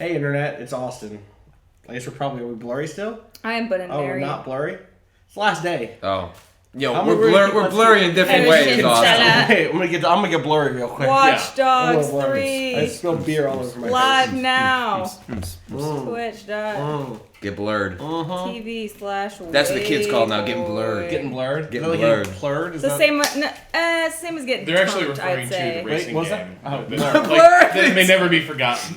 Hey, Internet, it's Austin. I guess are we blurry still? I am, but in we're not blurry? It's the last day. Oh. Yo, we're blurry in different ways, Austin. Hey, I'm gonna get blurry real quick. Watch Dogs 3. I spilled beer all over my face. Live now. Twitch. Get blurred. TV/. That's what the kids call it now, getting blurred. Getting blurred? Getting blurred. Blurred? It's the same as getting They're actually tunked, referring I'd to say. the racing Wait, game. that? That may never be forgotten.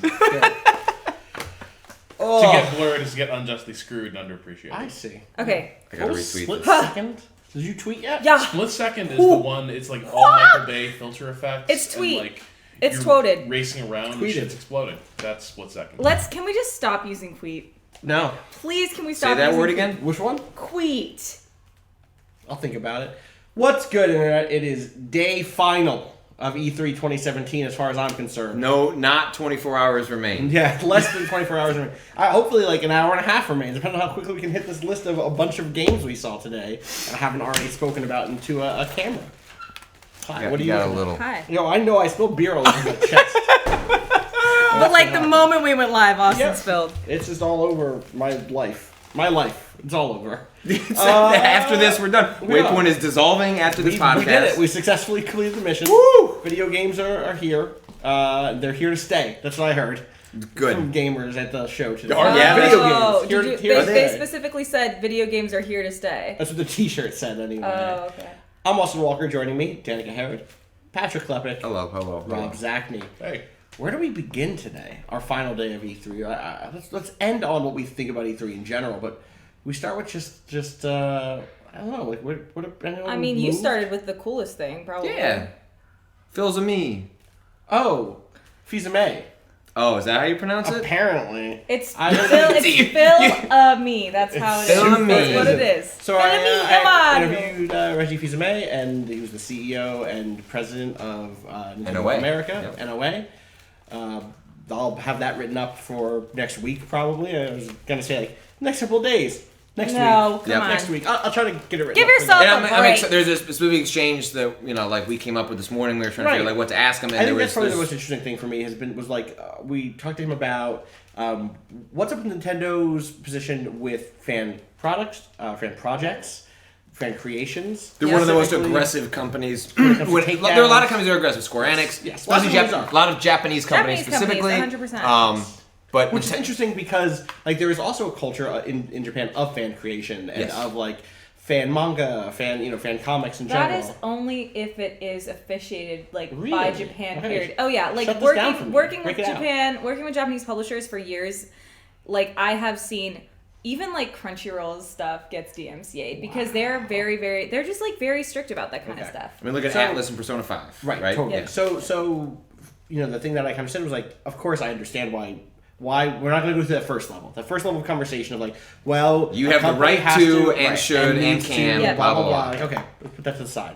To get blurred is to get unjustly screwed and underappreciated. I see. Okay. I gotta retweet Split this. second? Did you tweet yet? Yeah. Split Second is the one, it's like all Michael Bay filter effects. It's tweet. And like, It's you're tweeted. Racing around and shit's exploding. That's Split Second. Can we just stop using Queet? No. Please, can we stop Say that using word Queet? again? Which one? Queet. I'll think about it. What's good, Internet? It is day final of E3 2017 as far as I'm concerned. No, not 24 hours remain. Yeah, less than 24 hours remain. Hopefully like an hour and a half remains, depending on how quickly we can hit this list of a bunch of games we saw today and I haven't already spoken about into a camera. Hi, what do you got a little? Hi. Yo, I know I spilled beer all over my chest. But like the moment we went live, Austin spilled. It's just all over my life. My life. It's all over. After this, we're done. Waypoint is dissolving after this podcast. We did it. We successfully completed the mission. Woo! Video games are here. They're here to stay. That's what I heard. Good. From gamers at the show today. Yeah, video games. They specifically said video games are here to stay. That's what the t-shirt said anyway. Oh, okay. I'm Austin Walker. Joining me, Danika Herod, Patrick Klepek. Hello. Rob Zachney. Hey. Where do we begin today? Our final day of E3. Let's end on what we think about E3 in general, but we start with just I don't know, like what I mean, you started with the coolest thing, probably. Yeah. Fils-Aimé. Oh, fils-aime. Oh, is that how you pronounce it? Apparently. It's Fil-Aimé. That's how it is. Fil-Aimé. That's what it is. So I interviewed Reggie Fils-Aimé, and he was the CEO and president of Nintendo NOA. America, Yep. NOA. I'll have that written up for next week, probably. I was going to say, like, next couple of days. Next week. Come on. Next week. I'll try to get it written Give up. yourself And a break. there's a specific exchange that, like we came up with this morning. We were trying to figure like what to ask him. And I think that's probably the most interesting thing for me was we talked to him about what's up with Nintendo's position with fan products, fan projects, fan creations. They're one of the most aggressive companies. There are a lot of companies that are aggressive. Square Enix, yes, a lot of Japanese companies specifically. 100%. But which is interesting because like there is also a culture in Japan of fan creation and of like fan manga, fan comics in general. That is only if it is officiated like Really? by Japan. Okay. Period. Oh yeah, like Shut this down for me. working Break with it out. Japan, working with Japanese publishers for years. Like I have seen even like Crunchyroll's stuff gets DMCA'd because they're they're just like very strict about that kind of stuff. I mean, look at Atlas and Persona 5. Right. Totally. Yeah. So the thing that I kind of said was like, of course I understand why we're not going to go through that first level. That first level of conversation of like, well, you have the right to and should and can, blah blah blah. Like, okay, let's put that to the side.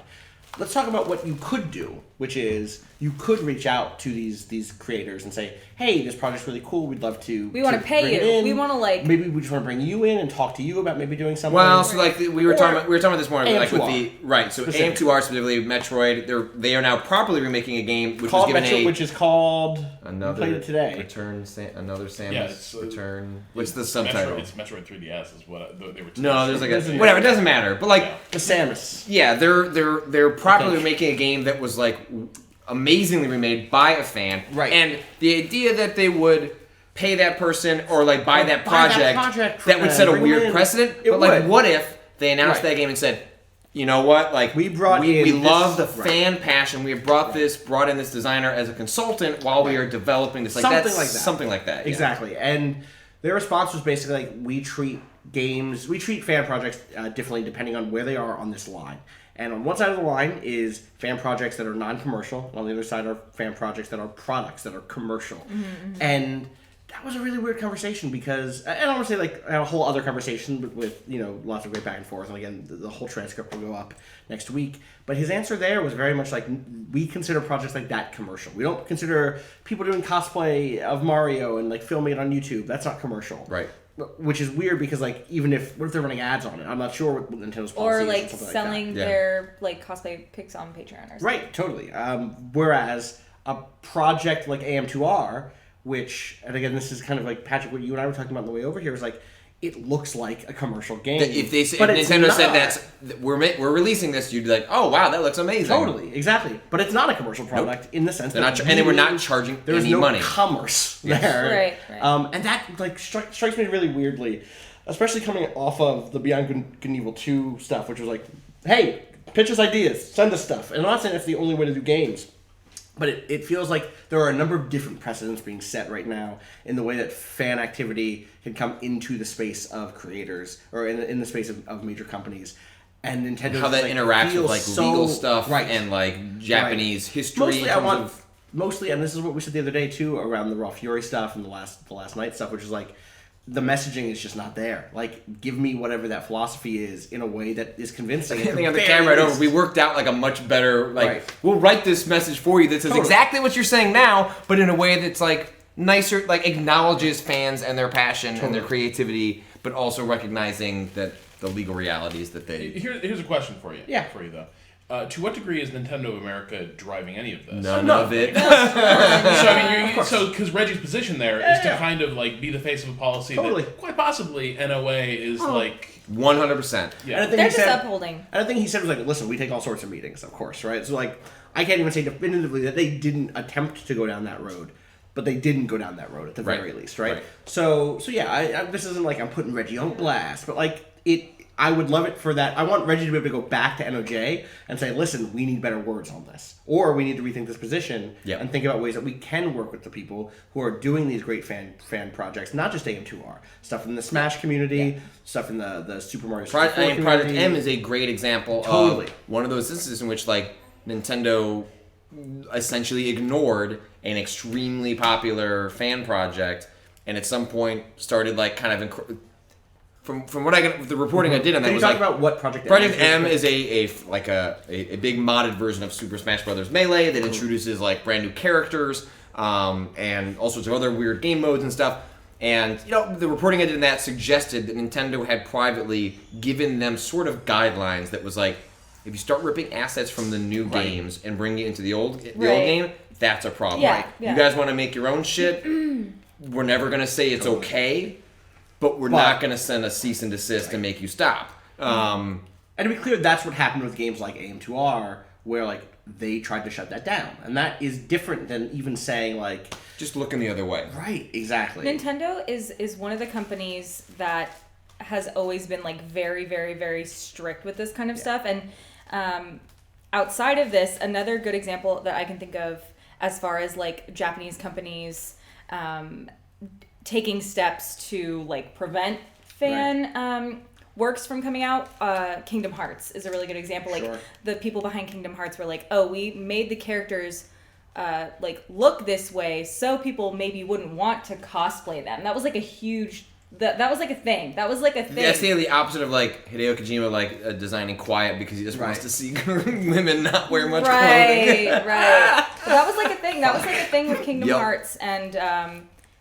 Let's talk about what you could do, which is you could reach out to these creators and say, "Hey, this project's really cool. We'd love to. We want to pay you. We want to like maybe we just want to bring you in and talk to you about maybe doing something." Well, so like we were talking about this morning, like with AM2R. So AM2R specifically, Metroid. They are now properly remaking a game which called was given Metroid, which is called another. Played it today. Return, another Samus. Yeah, it's, Return. What's the subtitle? It's Metroid 3DS is what they were. No, there's like whatever. It doesn't matter. But like the Samus. Yeah, they're properly making a game that was like amazingly remade by a fan. Right. And the idea that they would pay that person or like buy that project that would set a weird precedent. But like, what if they announced that game and said, you know what? Like we love the fan passion. We have brought in this designer as a consultant while we are developing this. Like something like that. Yeah. Exactly. And their response was basically like, we treat fan projects differently depending on where they are on this line. And on one side of the line is fan projects that are non-commercial. And on the other side are fan projects that are products that are commercial. Mm-hmm. And that was a really weird conversation because, and I don't want to say like a whole other conversation with lots of great back and forth. And again, the whole transcript will go up next week. But his answer there was very much like, we consider projects like that commercial. We don't consider people doing cosplay of Mario and like filming it on YouTube. That's not commercial. Right. Which is weird because like what if they're running ads on it? I'm not sure what Nintendo's policy or is like something selling like their like cosplay pics on Patreon or something. Right, totally. Whereas a project like AM2R which, and again, this is kind of like, Patrick, what you and I were talking about on the way over here, is like, it looks like a commercial game. If Nintendo said we're releasing this, you'd be like, oh wow, that looks amazing. Totally, exactly. But it's not a commercial product in the sense that and we're not charging any money. There's no commerce there. Right. And that like strikes me really weirdly, especially coming off of the Beyond Good and Evil 2 stuff, which was like, hey, pitch us ideas, send us stuff. And I'm not saying it's the only way to do games. But it feels like there are a number of different precedents being set right now in the way that fan activity can come into the space of creators or in the space of major companies. And Nintendo how that interacts with like legal stuff and like Japanese history. Mostly, and this is what we said the other day too around the Raw Fury stuff and the last night stuff, which is like, the messaging is just not there. Like, give me whatever that philosophy is in a way that is convincing. I think on the camera right over, we worked out like a much better, we'll write this message for you that says exactly what you're saying now, but in a way that's like nicer, like acknowledges fans and their passion and their creativity, but also recognizing that the legal realities that they... Here's a question for you. Yeah. For you, though. To what degree is Nintendo of America driving any of this? None of it. Because Reggie's position there is to kind of like be the face of a policy that quite possibly NOA is like 100%. Yeah, they're just upholding. And I think he said was like, listen, we take all sorts of meetings, of course, right? So like, I can't even say definitively that they didn't attempt to go down that road, but they didn't go down that road at the very least, right? So yeah, this isn't like I'm putting Reggie on blast, but like I would love it for that. I want Reggie to be able to go back to NOJ and say, listen, we need better words on this. Or we need to rethink this position and think about ways that we can work with the people who are doing these great fan projects, not just AM2R. Stuff in the Smash community, stuff in the Super Mario Super community. Project M is a great example of one of those instances in which like Nintendo essentially ignored an extremely popular fan project and at some point started like kind of... From what I got, the reporting I did on that was talk about what Project M Project M is a big modded version of Super Smash Bros. Melee that introduces like brand new characters and all sorts of other weird game modes and stuff. And the reporting I did in that suggested that Nintendo had privately given them sort of guidelines that was like, if you start ripping assets from the new games and bringing it into the old game, that's a problem. Yeah. You guys want to make your own shit? We're never gonna say it's okay. But we're not going to send a cease and desist and make you stop. And to be clear, that's what happened with games like AM2R, where like they tried to shut that down, and that is different than even saying like just looking the other way. Right, exactly. Nintendo is one of the companies that has always been like very, very, very strict with this kind of stuff. And outside of this, another good example that I can think of as far as like Japanese companies taking steps to like prevent fan works from coming out, Kingdom Hearts is a really good example. Like the people behind Kingdom Hearts were like, oh, we made the characters like look this way so people maybe wouldn't want to cosplay them. That was like a huge that was like a thing. That was like a thing. That's the opposite of like Hideo Kojima like designing Quiet because he just wants to see women not wear much clothing. Right. That was like a thing. That was like a thing with Kingdom Hearts, and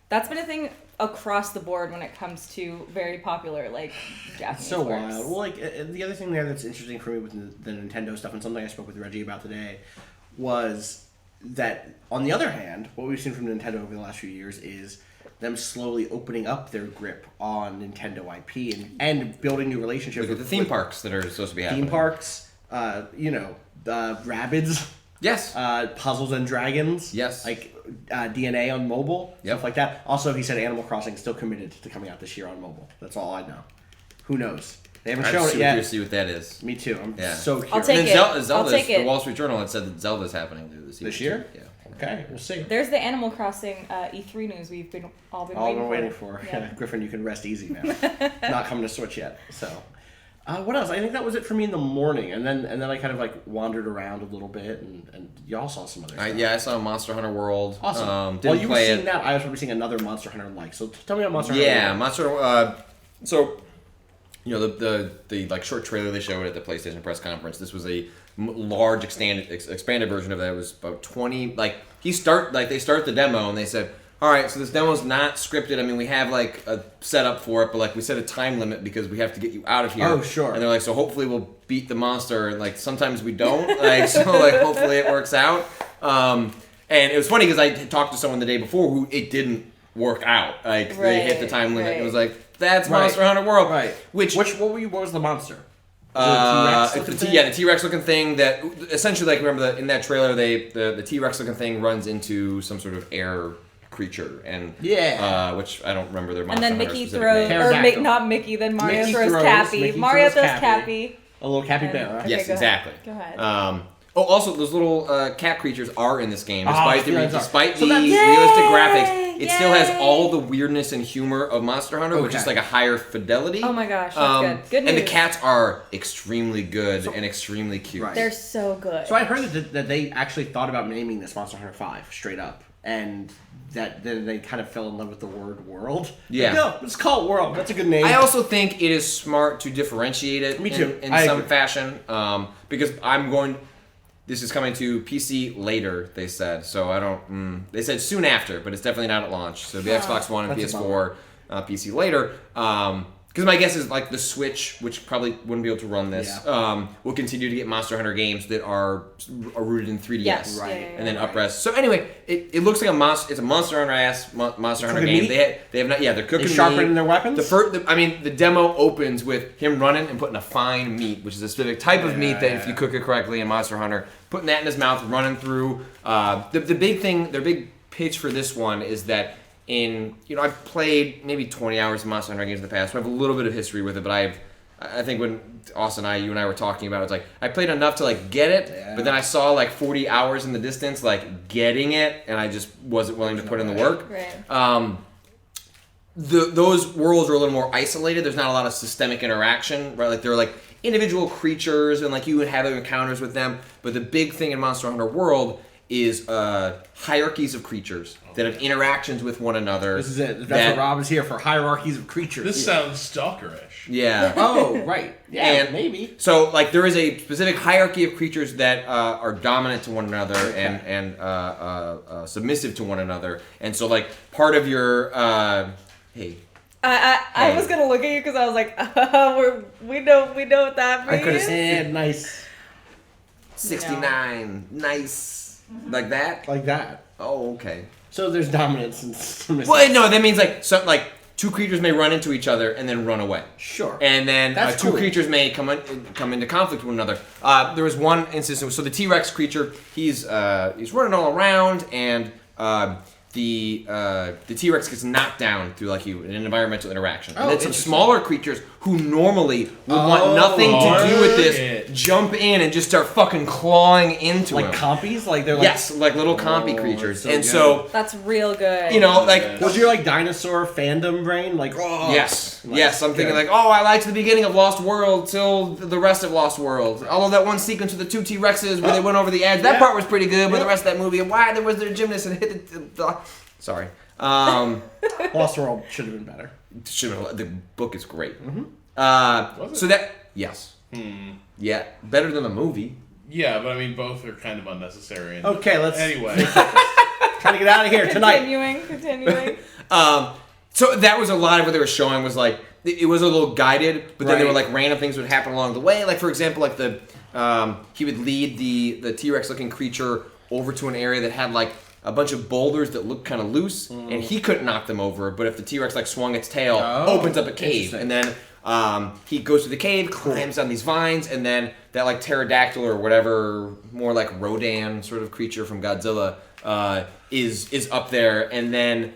that's been a thing across the board when it comes to very popular like Japanese so works. Wild. Well, like the other thing there that's interesting for me with the Nintendo stuff, and something I spoke with Reggie about today, was that on the other hand, what we've seen from Nintendo over the last few years is them slowly opening up their grip on Nintendo IP and building new relationships with the theme parks that are supposed to be happening. Theme parks, Rabbids. Yes. Puzzles and Dragons. Yes. Like DNA on mobile. Stuff like that. Also, he said Animal Crossing is still committed to coming out this year on mobile. That's all I know. Who knows? They haven't shown it yet. I'm super curious to see what that is. Me too. I'm so curious. I'll take it. I'll take it. The Wall Street Journal had said that Zelda's happening this year. Yeah. Okay, we'll see. There's the Animal Crossing E3 news we've been waiting for. Yeah. Griffin, you can rest easy now. Not coming to Switch yet. So, what else? I think that was it for me in the morning, and then I kind of like wandered around a little bit, and y'all saw some other stuff. I saw Monster Hunter World. Awesome. While you were seeing that, I was probably seeing another Monster Hunter like. So tell me about Monster Hunter. Yeah, Monster. So, the like short trailer they showed at the PlayStation press conference. This was a large expanded version of that. It was about 20. Like they start the demo and they said, all right, so this demo's not scripted. I mean, we have like a setup for it, but like we set a time limit because we have to get you out of here. Oh, sure. And they're like, so hopefully we'll beat the monster. And like sometimes we don't. Like so, like hopefully it works out. And it was funny because I talked to someone the day before who it didn't work out. Like they hit the time limit. It was like, that's Monster Hunter World. Right. What was the monster? The T-Rex looking thing that essentially, like, remember in that trailer, the T-Rex looking thing runs into some sort of air creature, and which I don't remember their monster. And then Hunter Mickey throws, or not Mickey, then Mario throws Cappy. Mario throws Cappy. A little Cappy bear, right? Yes, exactly. Go ahead. Also, those little cat creatures are in this game. Despite the realistic Yay! graphics, it still has all the weirdness and humor of Monster Hunter, which is like a higher fidelity. Oh my gosh, that's good. Good news. And the cats are extremely good and extremely cute. Right. They're so good. So I heard that they actually thought about naming this Monster Hunter 5 straight up, and that then they kind of fell in love with the word world. Yeah. No, let's call it World. That's a good name. I also think it is smart to differentiate it Me too. in some fashion, because this is coming to PC later, they said. So I don't... they said soon after, but it's definitely not at launch. So the Xbox One and PS4, PC later. Because my guess is like the Switch, which probably wouldn't be able to run this, will continue to get Monster Hunter games that are rooted in 3DS. Yes. And then up-res. So anyway, it looks like it's a Monster Hunter Monster Hunter game. They have not. Yeah, they're cooking meat. Sharpening their weapons. The demo opens with him running and putting a fine meat, which is a specific type of meat that if you cook it correctly in Monster Hunter, putting that in his mouth, running through. The big thing, their big pitch for this one is that I've played maybe 20 hours of Monster Hunter games in the past. So I have a little bit of history with it, but I think when Austin you and I were talking about it, it's like I played enough to like get it, but then I saw like 40 hours in the distance like getting it, and I just wasn't willing to put in the work. Right. Those worlds are a little more isolated. There's not a lot of systemic interaction, right? Like they're like individual creatures, and like you would have encounters with them. But the big thing in Monster Hunter World is hierarchies of creatures that have interactions with one another. This is it. That's what Rob is here for, hierarchies of creatures. This sounds stalkerish. Yeah. Oh, right. Yeah, and maybe. So, like, there is a specific hierarchy of creatures that are dominant to one another and submissive to one another. And so, like, part of your... I was going to look at you because I was like, we know what that means. I could have said nice. 69. Nice. Like that? Like that. Oh, okay. So there's dominance and submissive. Well, no, that means like two creatures may run into each other and then run away. Sure. And then two creatures may come into conflict with one another. There was one instance. So the T-Rex creature, he's running all around, and the T-Rex gets knocked down through like an environmental interaction. And then some smaller creatures who normally would want nothing to do with this jump in and just start fucking clawing into him. Like compies? Like they're like... Yes, like little compy creatures. So that's real good. Was your like dinosaur fandom brain like Yes. I'm thinking like, I liked the beginning of Lost World till the rest of Lost World. Although that one sequence with the two T-Rexes where they went over the edge, that part was pretty good, but the rest of that movie, why there was their gymnast and hit the sorry. Lost World should have been better. The book is great. Mm-hmm. So that yeah, better than the movie. Yeah, but I mean both are kind of unnecessary. Okay, let's anyway. Trying to get out of here tonight. Continuing. So that was a lot of what they were showing was like it was a little guided, but then there were like random things would happen along the way. Like for example, like he would lead the T-Rex looking creature over to an area that had like a bunch of boulders that looked kind of loose, and he couldn't knock them over. But if the T-Rex like swung its tail, opens up a cave, and then he goes to the cave, climbs on these vines, and then that like pterodactyl or whatever, more like Rodan sort of creature from Godzilla, is up there, and then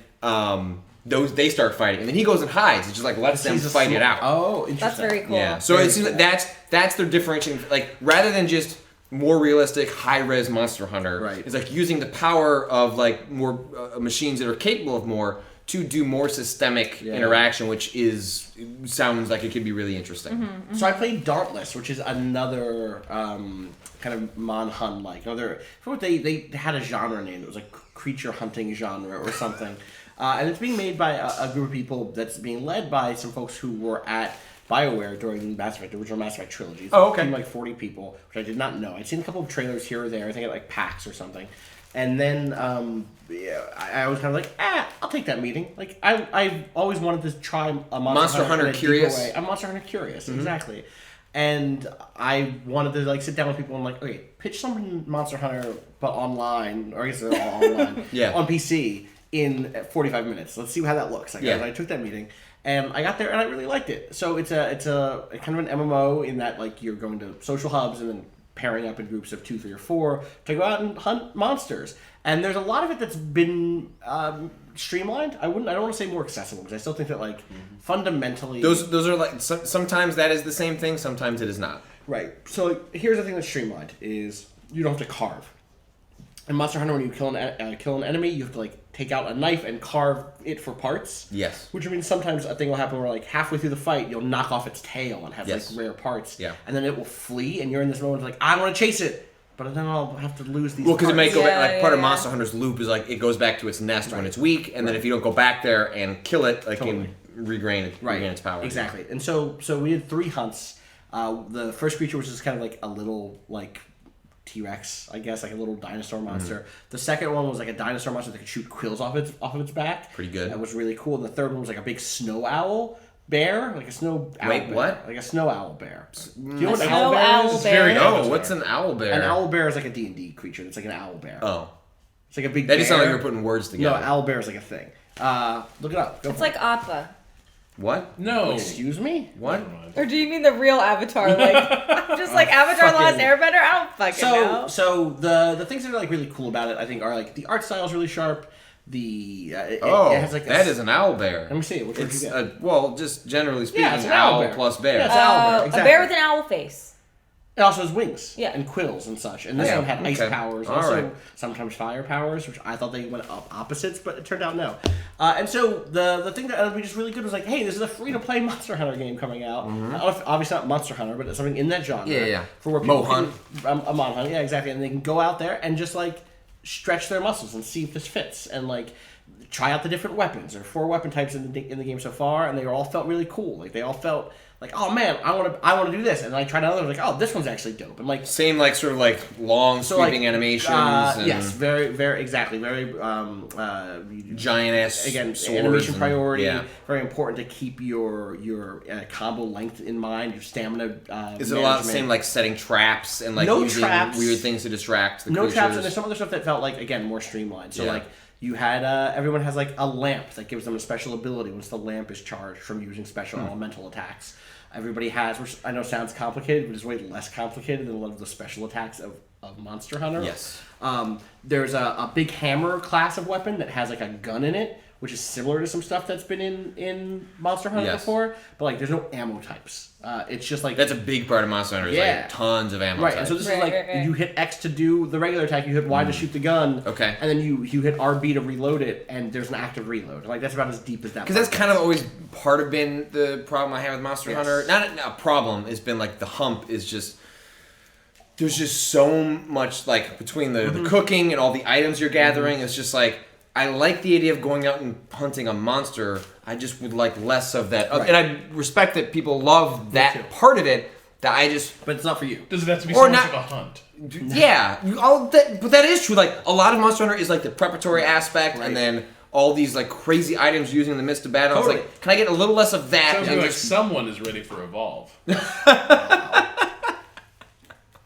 they start fighting, and then he goes and hides. It just like lets them fight it out. Oh, interesting. That's very cool. Yeah, so it seems like that's their differentiating. Like rather than just more realistic, high-res Monster Hunter. Right. It's like using the power of like more machines that are capable of more to do more systemic interaction, which sounds like it could be really interesting. Mm-hmm. So I played Dauntless, which is another kind of Mon-Hun like. They had a genre name. It was like creature hunting genre or something. And it's being made by a group of people that's being led by some folks who were at BioWare during Mass Effect, the original Mass Effect trilogy. Oh, okay. Like 40 people, which I did not know. I'd seen a couple of trailers here or there, I think at like PAX or something. And then I was kind of like, I'll take that meeting. Like, I've always wanted to try a Monster Hunter Curious. I'm Monster Hunter Curious, exactly. And I wanted to like sit down with people and like, okay, pitch something Monster Hunter, but online, or I guess they're all online, on PC in 45 minutes. Let's see how that looks. Like, I took that meeting, and I got there, and I really liked it. So it's a kind of an MMO in that like you're going to social hubs and then pairing up in groups of 2, 3, or 4 to go out and hunt monsters. And there's a lot of it that's been streamlined. I don't want to say more accessible because I still think that like fundamentally those are like sometimes that is the same thing, sometimes it is not. Right. So like, here's the thing that's streamlined is you don't have to carve. In Monster Hunter, when you kill an enemy, you have to like take out a knife and carve it for parts. Yes. Which means sometimes a thing will happen where like halfway through the fight, you'll knock off its tail and have like rare parts. Yeah. And then it will flee, and you're in this moment like, I want to chase it, but then I'll have to lose these. Well, because it may go back. Like part of yeah. Monster Hunter's loop is like it goes back to its nest when it's weak, and then if you don't go back there and kill it, like you regain its power. Exactly. And so we had 3 hunts. The first creature was just kind of like a little like T-Rex, I guess, like a little dinosaur monster. Mm-hmm. The second one was like a dinosaur monster that could shoot quills off of its back. Pretty good. That was really cool. And the third one was like a big snow owl bear, like a snow owl. Wait, bear. what? Like a snow owl bear. Do you know what an owl bear is? It's very what's an owl bear? An owl bear is like a D&D creature. It's like an owl bear. Oh. It's like a big That bear. just sounded like you were putting words together. No, owl bear is like a thing. Look it up. It's like Appa. What? No. Excuse me? What? Or do you mean the real Avatar? Like, just like Avatar The Last Airbender? I don't fucking know. So the things that are like really cool about it, I think, are like the art style is really sharp. It has like that is an owl bear. Let me see. Which one did you get? Well, just generally speaking, it's an owl bear. plus bear. Yeah, it's an owl bear. A Exactly. bear with an owl face. It also has wings and quills and such. And this one had ice powers, also sometimes fire powers, which I thought they went up opposites, but it turned out no. And so the thing that would be just really good was like, hey, this is a free-to-play Monster Hunter game coming out. Mm-hmm. Obviously not Monster Hunter, but it's something in that genre. Yeah. For where people a Mon Hunt, yeah, exactly. And they can go out there and just like stretch their muscles and see if this fits. And like try out the different weapons. There are 4 weapon types in the game so far, and they all felt really cool. Like they all felt like, oh man, I want to do this, and I tried another. Like, oh, this one's actually dope, and like same like sort of like long sweeping animations. Yes, very exactly, very giant ass again swords animation priority. Yeah. Very important to keep your combo length in mind, your stamina. Is it a lot of the same like setting traps and like using traps, weird things to distract the creatures? Traps, and there's some other stuff that felt like again more streamlined. So like. You had everyone has like a lamp that gives them a special ability once the lamp is charged from using special elemental attacks. Everybody has, which I know sounds complicated, but is way less complicated than a lot of the special attacks of Monster Hunter. Yes. There's a big hammer class of weapon that has like a gun in it, which is similar to some stuff that's been in Monster Hunter before, but like there's no ammo types. It's just like that's a big part of Monster Hunter. Is like tons of ammo. Right, types. and so this is like you hit X to do the regular attack, you hit Y to shoot the gun, okay, and then you hit RB to reload it, and there's an active reload. Like that's about as deep as that. Because that's kind of always part of been the problem I have with Monster Hunter. Not a problem. It's been like the hump is just. There's just so much like between the cooking and all the items you're gathering. It's just like. I like the idea of going out and hunting a monster. I just would like less of that. Right. And I respect that people love that part of it. That I just... But it's not for you. Does it have to be so much of a hunt? Yeah. But that is true. Like, a lot of Monster Hunter is like the preparatory aspect, and then all these like crazy items using in the midst of battle. Totally. It's like, can I get a little less of that? Sounds like someone is ready for Evolve.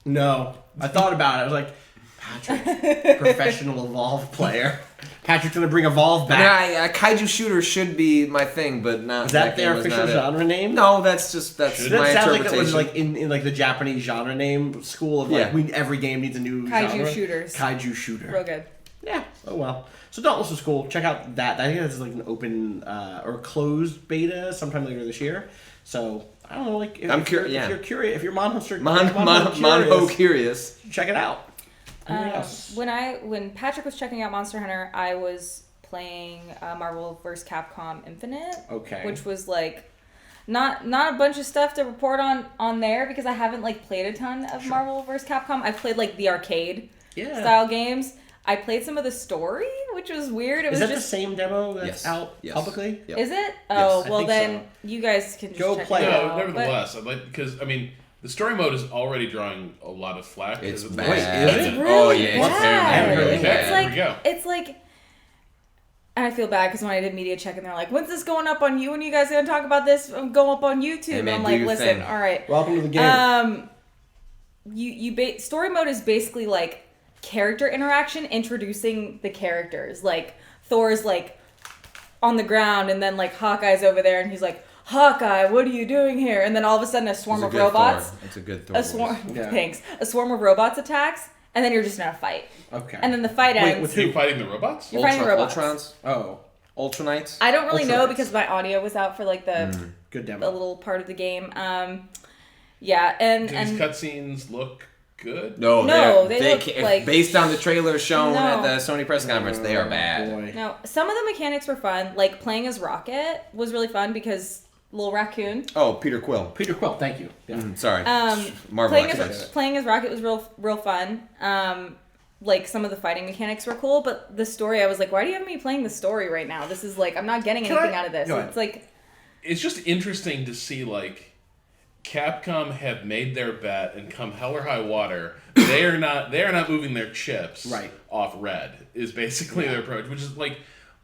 No. I thought about it. I was like, Patrick, professional Evolve player. Patrick's gonna bring Evolve back. Yeah, kaiju shooter should be my thing, but not. Is that their official genre name? No, that's my interpretation. That sounds like it was like in like the Japanese genre name school of like every game needs a new kaiju genre. shooters. Kaiju shooter. Real good. Yeah. Oh well. So Dauntless is cool. Check out that. I think that's like an open or closed beta sometime later this year. So I don't know. Like if you're curious, if you're Monho curious, check it out. When Patrick was checking out Monster Hunter, I was playing Marvel vs. Capcom Infinite. Okay. Which was like not a bunch of stuff to report on there because I haven't like played a ton of Marvel vs. Capcom. I've played like the arcade style games. I played some of the story, which was weird. It was just the same demo that's out publicly? Yep. Is it? Oh, yes. Well then you guys can just go check play it out. No, nevertheless, I'd like because I mean. The story mode is already drawing a lot of flack. It's bad. Wait, is it? It's really bad. It's really bad. It's like kind of feel bad because when I did media check and they're like, when's this going up on you? When you guys going to talk about this? Go up on YouTube. Hey, man, I'm like, listen, thing. all right. Welcome to the game. Story mode is basically like character interaction, introducing the characters. Like Thor's like on the ground and then like Hawkeye's over there and he's like, Hawkeye, what are you doing here? And then all of a sudden a swarm of robots. That's a good Thor. Thanks. A swarm of robots attacks. And then you're just in a fight. Okay. And then the fight ends. With who? Fighting the robots? You're fighting the robots. Ultrons? Oh. Ultranites? I don't really know Ultranites. because my audio was out for like the Good demo. the little part of the game. Yeah, and Do these cutscenes look good? No, they look like based on the trailer shown No. at the Sony press conference, they are bad. Boy. no. Some of the mechanics were fun. Like playing as Rocket was really fun because little raccoon. Oh, Peter Quill. Peter Quill, thank you. Yeah. Sorry. Marvel Playing experts. as Rocket was real fun. Like some of the fighting mechanics were cool, but the story, I was like, why do you have me playing the story right now? This is like, I'm not getting anything out of this. It's like, it's just interesting to see like Capcom have made their bet and come hell or high water, they are not moving their chips off Red is basically their approach, which is like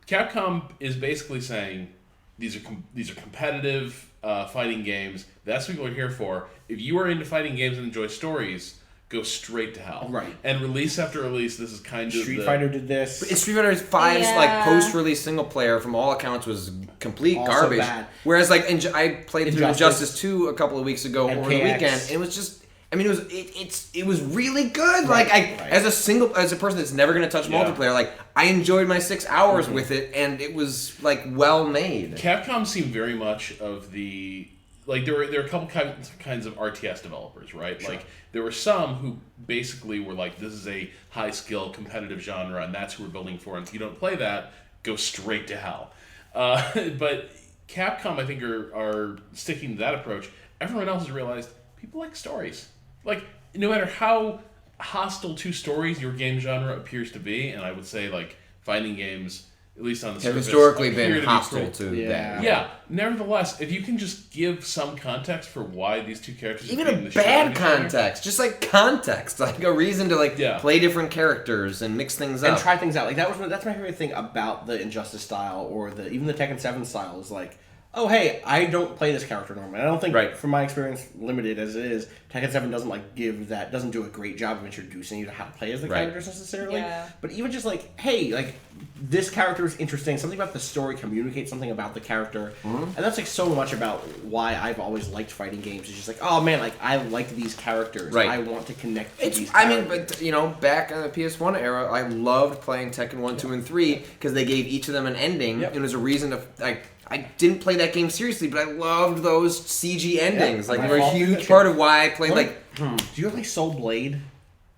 Capcom is basically saying these are competitive fighting games. That's what people are here for. If you are into fighting games and enjoy stories, go straight to hell. Right. And release after release, this is kind of Street Fighter did this. Street Fighter 5's like post-release single player, from all accounts, was complete Also garbage. bad. Whereas like I played through Injustice 2 a couple of weeks ago over the KX. weekend, and it was just. I mean, it was really good. Like as a person that's never gonna touch multiplayer, like I enjoyed my 6 hours with it, and it was like well made. Capcom seemed very much of the like there were a couple kinds of RTS developers, right? Sure. Like there were some who basically were like, this is a high skill competitive genre, and that's who we're building for. And if you don't play that, go straight to hell. But Capcom, I think, are sticking to that approach. Everyone else has realized people like stories. Like, no matter how hostile to stories your game genre appears to be, and I would say, like, fighting games, at least on the surface, have historically appear been hostile to that. Yeah. Nevertheless, if you can just give some context for why these two characters even are a being the bad context, just like context, like a reason to play different characters and mix things up and try things out. Like that's my favorite thing about the Injustice style or even the Tekken 7 style is like, oh hey, I don't play this character normally. I don't think, from my experience, limited as it is, Tekken 7 doesn't do a great job of introducing you to how to play as the characters necessarily. Yeah. But even just like, hey, like this character is interesting. Something about the story communicates something about the character, and that's like so much about why I've always liked fighting games. It's just like, oh man, like I like these characters. I want to connect to these characters. I mean, but back in the PS1 era, I loved playing Tekken 1, 2, and 3 because they gave each of them an ending. It was a reason to like. I didn't play that game seriously, but I loved those CG endings. Like, they were a huge part of why I played, Do you ever play Soul Blade?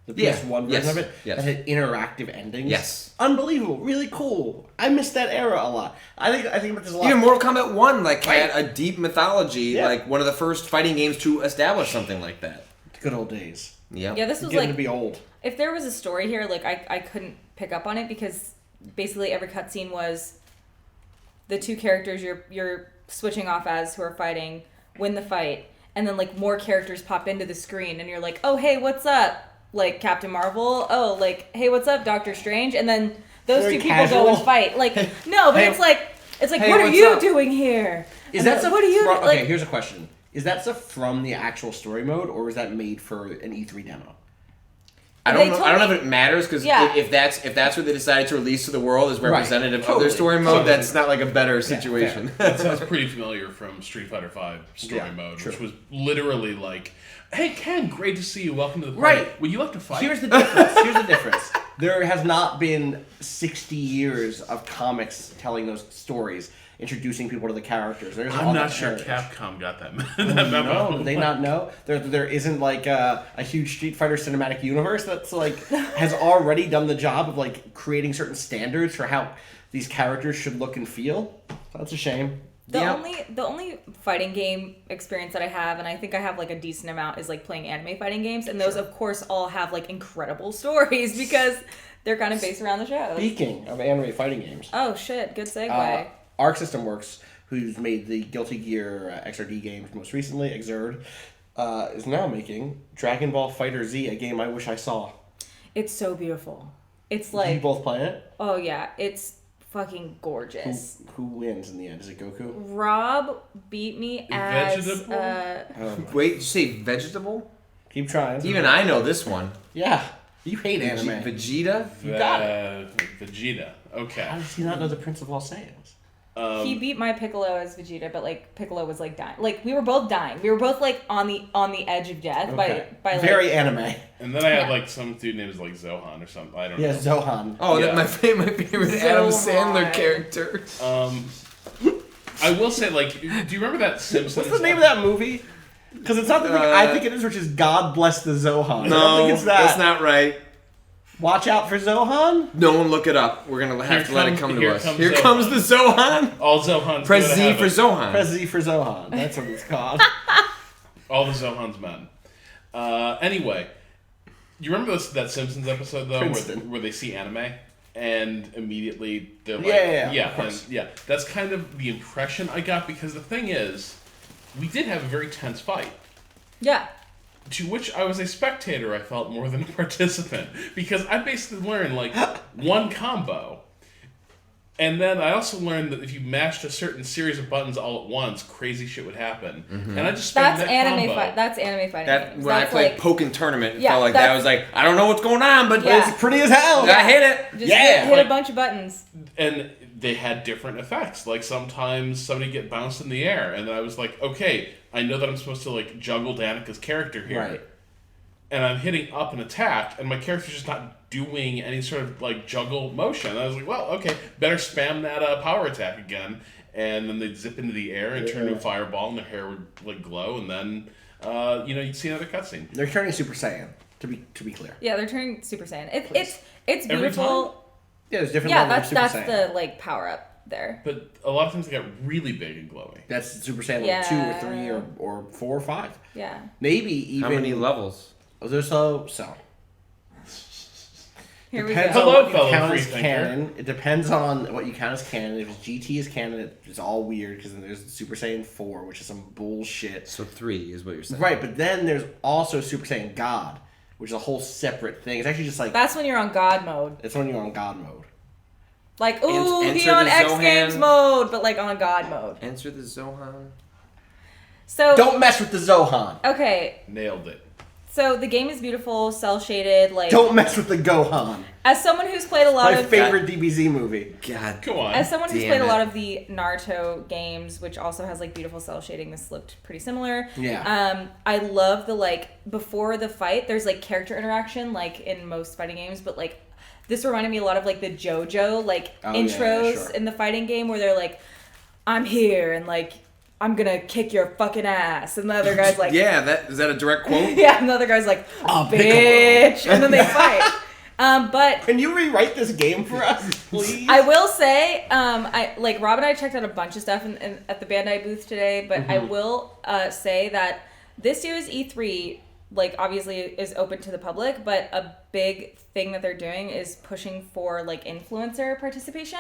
The PS1 version of it? Yes. That had interactive endings? Yes. Unbelievable. Really cool. I miss that era a lot. I think about this a lot. Even Mortal Kombat 1, had a deep mythology, like one of the first fighting games to establish something like that. Good old days. Yeah. Yeah, this was getting to be old. If there was a story here, like, I couldn't pick up on it because basically every cutscene was the two characters you're switching off as who are fighting win the fight, and then like more characters pop into the screen and you're like, oh hey, what's up, like Captain Marvel, oh like hey, what's up, Doctor Strange, and then those Very two people casual. go and fight. Like no, but it's like hey, what are you doing here? Is that what are you okay, like? here's a question. Is that stuff from the actual story mode, or was that made for an E3 demo? I don't know if it matters because if that's what they decided to release to the world as representative of their story mode, that's not like a better situation. That sounds pretty familiar from Street Fighter V story mode, which was literally like, "Hey Ken, great to see you. Welcome to the party. Would you like to fight?" Here's the difference. There has not been 60 years of comics telling those stories, introducing people to the characters. I'm not sure Capcom got that memo. No, do they not know? There isn't like a huge Street Fighter cinematic universe that's like has already done the job of like creating certain standards for how these characters should look and feel. That's a shame. The only fighting game experience that I have, and I think I have like a decent amount, is like playing anime fighting games, and those of course all have like incredible stories because they're kind of based around the show. Speaking of anime fighting games. Oh shit, good segue. Arc System Works, who's made the Guilty Gear XRD games most recently, Exerd, is now making Dragon Ball FighterZ, a game I wish I saw. It's so beautiful. It's like... Did you both play it? Oh yeah, it's fucking gorgeous. Who wins in the end? Is it Goku? Rob beat me as... Wait, did you say vegetable? Keep trying. Even I know this one. Yeah. You hate anime. Vegeta? You got it. Vegeta. Okay. How does he not know the Prince of All Saiyans? He beat my Piccolo as Vegeta, but like Piccolo was like dying. Like we were both dying. We were both like on the edge of death by very anime. And then I had like some dude named like Zohan or something. I don't know. Yeah, Zohan. Oh, that's my favorite Adam Sandler character. I will say, like, do you remember that Simpsons? What's the name of that movie? Because it's not the thing I think it is, which is God Bless the Zohan. No, I don't think it's that. That's not right. Watch out for Zohan? No one look it up. We're going to have to let it come to us. Here Zohan. comes the Zohan. All Zohans. Press Z for Zohan. Press Z for Zohan. That's what it's called. All the Zohan's men. Anyway, you remember that Simpsons episode, though, where they see anime? And immediately they're like... Yeah. That's kind of the impression I got, because the thing is, we did have a very tense fight. Yeah. To which I was a spectator, I felt, more than a participant. Because I basically learned, like, one combo. And then I also learned that if you mashed a certain series of buttons all at once, crazy shit would happen. Mm-hmm. And I just spent That's anime fighting games. When I played like, Pokken Tournament, it felt like that. I was like, I don't know what's going on, but it's pretty as hell. I hit it. Just hit a bunch of buttons. And they had different effects. Like, sometimes somebody get bounced in the air, and I was like, okay, I know that I'm supposed to, like, juggle Danika's character here. Right. And I'm hitting up and attack, and my character's just not doing any sort of, like, juggle motion. And I was like, well, okay, better spam that power attack again. And then they'd zip into the air and turn into a fireball, and their hair would, like, glow, and then, you'd see another cutscene. They're turning Super Saiyan, to be clear. Yeah, they're turning Super Saiyan. It's beautiful. Yeah, there's different levels of Super Saiyan. Yeah, that's the, like, power-up there. But a lot of times they got really big and glowy. That's Super Saiyan like 2 or 3 or 4 or 5. Yeah. Maybe even... How many levels? There's so. Here we go. Hello, fellow count free as thinker. canon. It depends on what you count as canon. If GT is canon, it's all weird because then there's Super Saiyan 4, which is some bullshit. So 3 is what you're saying. Right, but then there's also Super Saiyan God, which is a whole separate thing. It's actually just like... That's when you're on God mode. It's when you're on God mode. Like, ooh, he on X Games mode, but like on God mode. Enter the Zohan. So don't mess with the Zohan. Okay. Nailed it. So the game is beautiful, cel shaded. Like, don't mess with the Gohan. As someone who's played a lot of my favorite DBZ movie. God, go on. As someone who's played a lot of the Naruto games, which also has like beautiful cel shading, this looked pretty similar. Yeah. I love the like before the fight. There's like character interaction, like in most fighting games, but like this reminded me a lot of like the JoJo like intros in the fighting game where they're like, "I'm here," and like, "I'm gonna kick your fucking ass," and the other guy's like, is that a direct quote? Yeah, and the other guy's like, "Oh, bitch," and then they fight. But can you rewrite this game for us, please? I will say, Rob and I checked out a bunch of stuff at the Bandai booth today, but I will say that this year's E3, like, obviously is open to the public, but a big thing that they're doing is pushing for like influencer participation.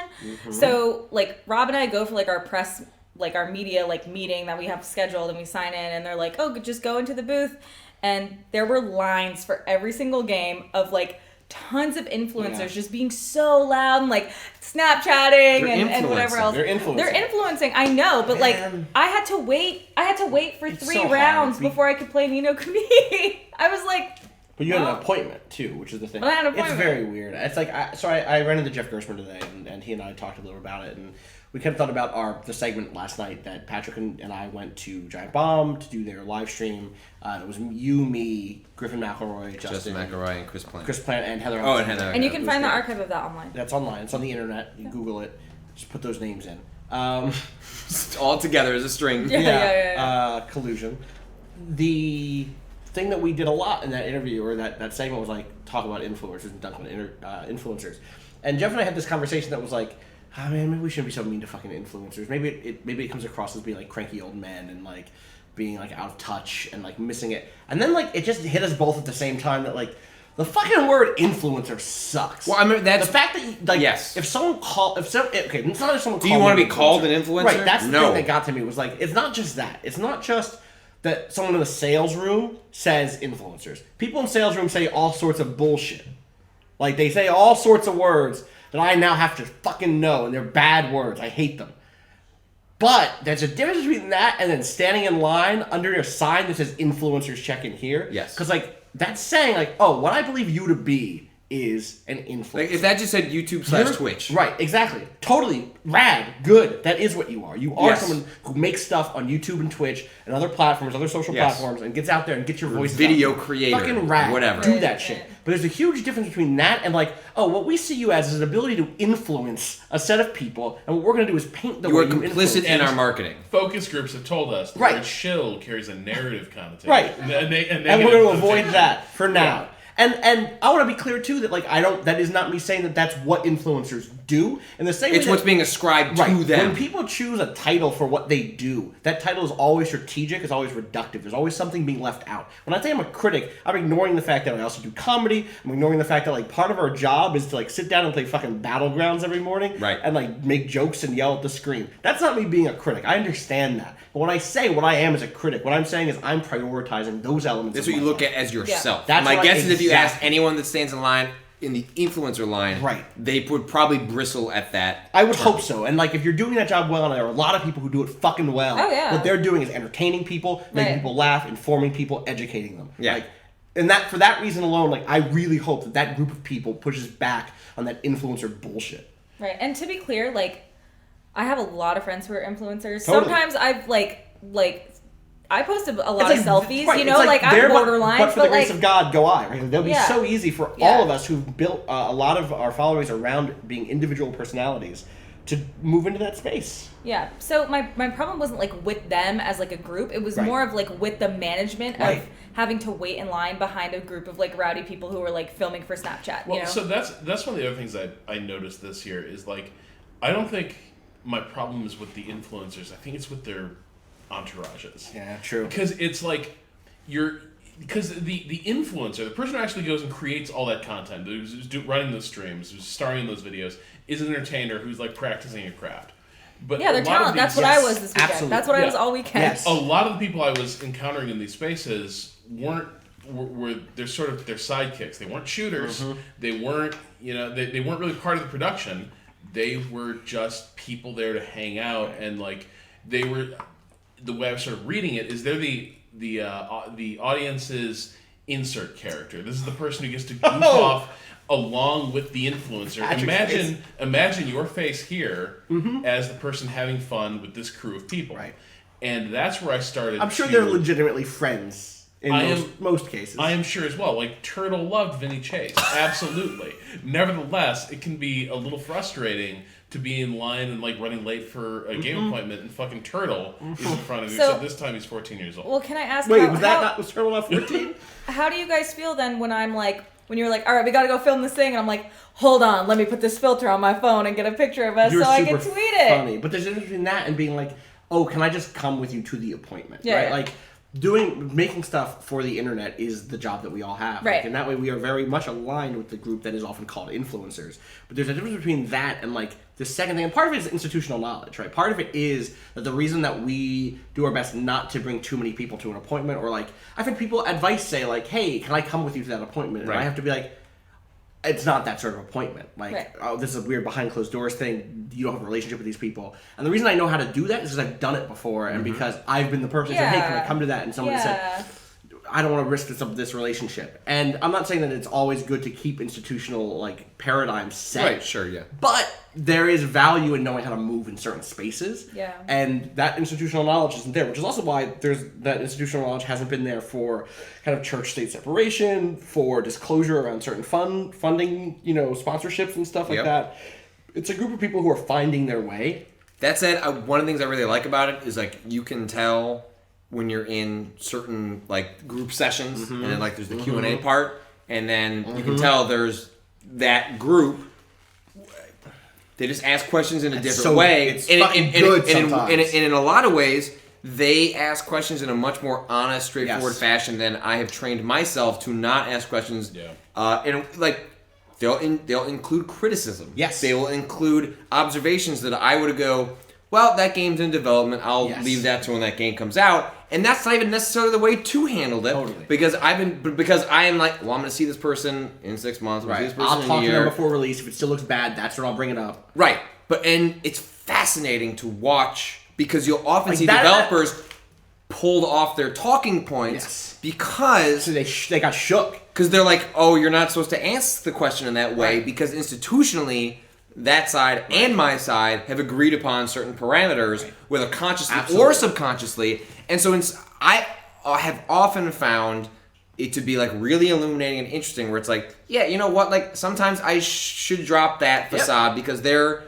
So like Rob and I go for like our press, like our media like meeting that we have scheduled, and we sign in, and they're like, "Oh, just go into the booth," and there were lines for every single game of like tons of influencers just being so loud and like Snapchatting and whatever else. They're influencing. I know, but like I had to wait for 3 rounds before I could play Ni no Kuni. I was like, but you had an appointment too, which is the thing. Well, I had an appointment. It's very weird. It's like I ran into Jeff Gerstmann today, and he and I talked a little about it, and we kind of thought about the segment last night that Patrick and I went to Giant Bomb to do their live stream. It was you, me, Griffin McElroy, Justin McElroy, and Chris Plant. And Heather. Oh, and Heather. And you can find the archive of that online. That's online. It's on the internet. You can Google it. Just put those names in. All together as a string. Yeah. Collusion. The thing that we did a lot in that interview, or that segment, was like talk about influencers and dunk on influencers. And Jeff and I had this conversation that was like, "Oh man, maybe we shouldn't be so mean to fucking influencers. Maybe it comes across as being like cranky old men and like being like out of touch and like missing it." And then like it just hit us both at the same time that like the fucking word influencer sucks. Well, I mean that's the fact that you, like if someone it's not if someone. Do you want to be called an influencer? Right. That's the thing that got to me was like it's not just that. It's not just that someone in the sales room says influencers. People in sales room say all sorts of bullshit. Like they say all sorts of words that I now have to fucking know, and they're bad words. I hate them. But there's a difference between that and then standing in line under a sign that says influencers check in here. Yes. Because, like, that's saying, like, oh, what I believe you to be is an influencer. Like, if that just said YouTube/Twitch. Right, exactly. Totally rad, good. That is what you are. You are Yes. someone who makes stuff on YouTube and Twitch and other platforms, other social platforms, and gets out there and gets your voice. Video creator. Fucking rad. Whatever. Do that shit. But there's a huge difference between that and like, oh, what we see you as is an ability to influence a set of people, and what we're going to do is paint the way you influence. You are complicit in our marketing. Focus groups have told us that the word shill carries a narrative connotation. Right. And we're going to avoid that for now. Yeah. And I want to be clear too that like that is not me saying that that's what influencers do. In the same way it's what's being ascribed to them. When people choose a title for what they do, that title is always strategic. It's always reductive. There's always something being left out. When I say I'm a critic, I'm ignoring the fact that I also do comedy. I'm ignoring the fact that like part of our job is to like sit down and play fucking Battlegrounds every morning, and like make jokes and yell at the screen. That's not me being a critic. I understand that. But when I say what I am as a critic, what I'm saying is I'm prioritizing those elements. That's what you look at as yourself. That's my guess is if you ask anyone that stands in line in the influencer line, they would probably bristle at that. I would hope so. And like if you're doing that job well, and there are a lot of people who do it fucking well, what they're doing is entertaining people, making people laugh, informing people, educating them. Yeah. Like, and that for that reason alone, like I really hope that that group of people pushes back on that influencer bullshit. Right. And to be clear, like I have a lot of friends who are influencers. Totally. Sometimes I've like I posted a lot of selfies, you know, like I'm borderline. But for the grace of God, go I. Right? That'll be so easy for all of us who've built a lot of our followers around being individual personalities to move into that space. Yeah. So my problem wasn't like with them as like a group. It was more of like with the management of having to wait in line behind a group of like rowdy people who were like filming for Snapchat. Well, you know? So that's one of the other things I noticed this year is like I don't think my problem is with the influencers. I think it's with their entourages. Yeah, true. Because it's like because the influencer, the person who actually goes and creates all that content, who's running those streams, who's starring in those videos, is an entertainer who's like practicing a craft. But yeah, they're talent. That's what I was this weekend. Absolutely. That's what I was all weekend. Yes. A lot of the people I was encountering in these spaces were they're sort of their sidekicks. They weren't shooters. Mm-hmm. They weren't they weren't really part of the production. They were just people there to hang out, and like they were. The way I was sort of reading it is they're the audience's insert character. This is the person who gets to goof off along with the influencer. Imagine your face here as the person having fun with this crew of people. Right. And that's where I started. I'm sure they're legitimately friends in most cases. I am sure as well. Like Turtle loved Vinny Chase, absolutely. Nevertheless, it can be a little frustrating to be in line and like running late for a game appointment, and fucking Turtle is in front of you. So this time he's 14 years old. Well, can I ask? Wait, was Turtle not 14? How do you guys feel then when I'm like, when you're like, all right, we gotta go film this thing, and I'm like, hold on, let me put this filter on my phone and get a picture of us I can tweet it. Funny, but there's a difference between that and being like, oh, can I just come with you to the appointment? Yeah. Right? Like making stuff for the internet is the job that we all have. Right. Like, and that way we are very much aligned with the group that is often called influencers. But there's a difference between that and like the second thing, and part of it is institutional knowledge, right? Part of it is that the reason that we do our best not to bring too many people to an appointment, or like I've had people advice say like, hey, can I come with you to that appointment? And I have to be like, it's not that sort of appointment. Like, oh, this is a weird behind closed doors thing. You don't have a relationship with these people. And the reason I know how to do that is because I've done it before, and because I've been the person who said, hey, can I come to that? And someone said, I don't want to risk this relationship. And I'm not saying that it's always good to keep institutional like paradigms set. Right, sure, yeah. But there is value in knowing how to move in certain spaces. Yeah. And that institutional knowledge isn't there, which is also why that institutional knowledge hasn't been there for kind of church-state separation, for disclosure around certain funding, sponsorships and stuff like that. It's a group of people who are finding their way. That said, one of the things I really like about it is like you can tell when you're in certain like group sessions, and then like there's the Q&A part, and then you can tell there's that group. They just ask questions in a different way. It's fucking good sometimes. And in a lot of ways, they ask questions in a much more honest, straightforward fashion than I have trained myself to not ask questions. Yeah. And like they'll include criticism. Yes. They will include observations that I would go, well, that game's in development. I'll leave that to when that game comes out. And that's not even necessarily the way to handle it. Totally. Because I am like, well, I'm going to see this person in 6 months. Right. See this person I'll talk in a to year. them before release. If it still looks bad, that's when I'll bring it up. Right. And it's fascinating to watch because you'll often Like see developers pulled off their talking points because so they got shook. Because they're like, oh, you're not supposed to ask the question in that way because institutionally, that side and my side have agreed upon certain parameters, whether consciously or subconsciously. And so I have often found it to be like really illuminating and interesting where it's like, yeah, you know what? Like sometimes I should drop that facade because they're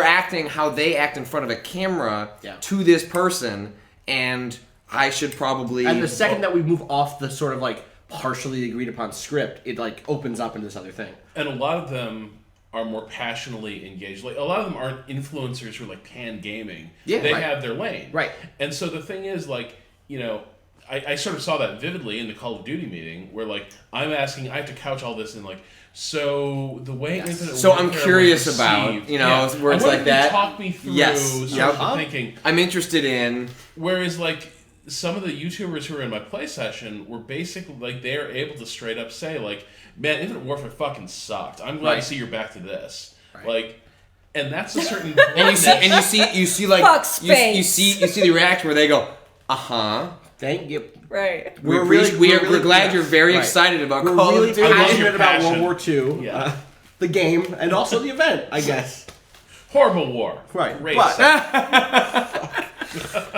acting how they act in front of a camera to this person, and I should probably... And the second that we move off the sort of like partially agreed upon script, it like opens up into this other thing. And a lot of them are more passionately engaged. Like a lot of them aren't influencers who are like pan gaming. Yeah, they have their lane. Right. And so the thing is, like, you know, I sort of saw that vividly in the Call of Duty meeting where like I have to couch all this in like, so the way Infinite So I'm Warfare curious was about, received, you know, words like that. Talk me through sort of the thinking. I'm interested in. Whereas like some of the YouTubers who were in my play session were basically like they're able to straight up say like, man, Infinite Warfare fucking sucked. I'm glad to see you're back to this. Right. Like, and that's a certain and you see like you see the reaction where they go, Thank you. Right. We're glad you're very excited about Call of Duty. We're really passionate about World War II, yeah. The game, and also the event, I guess. Horrible war. Right. Race.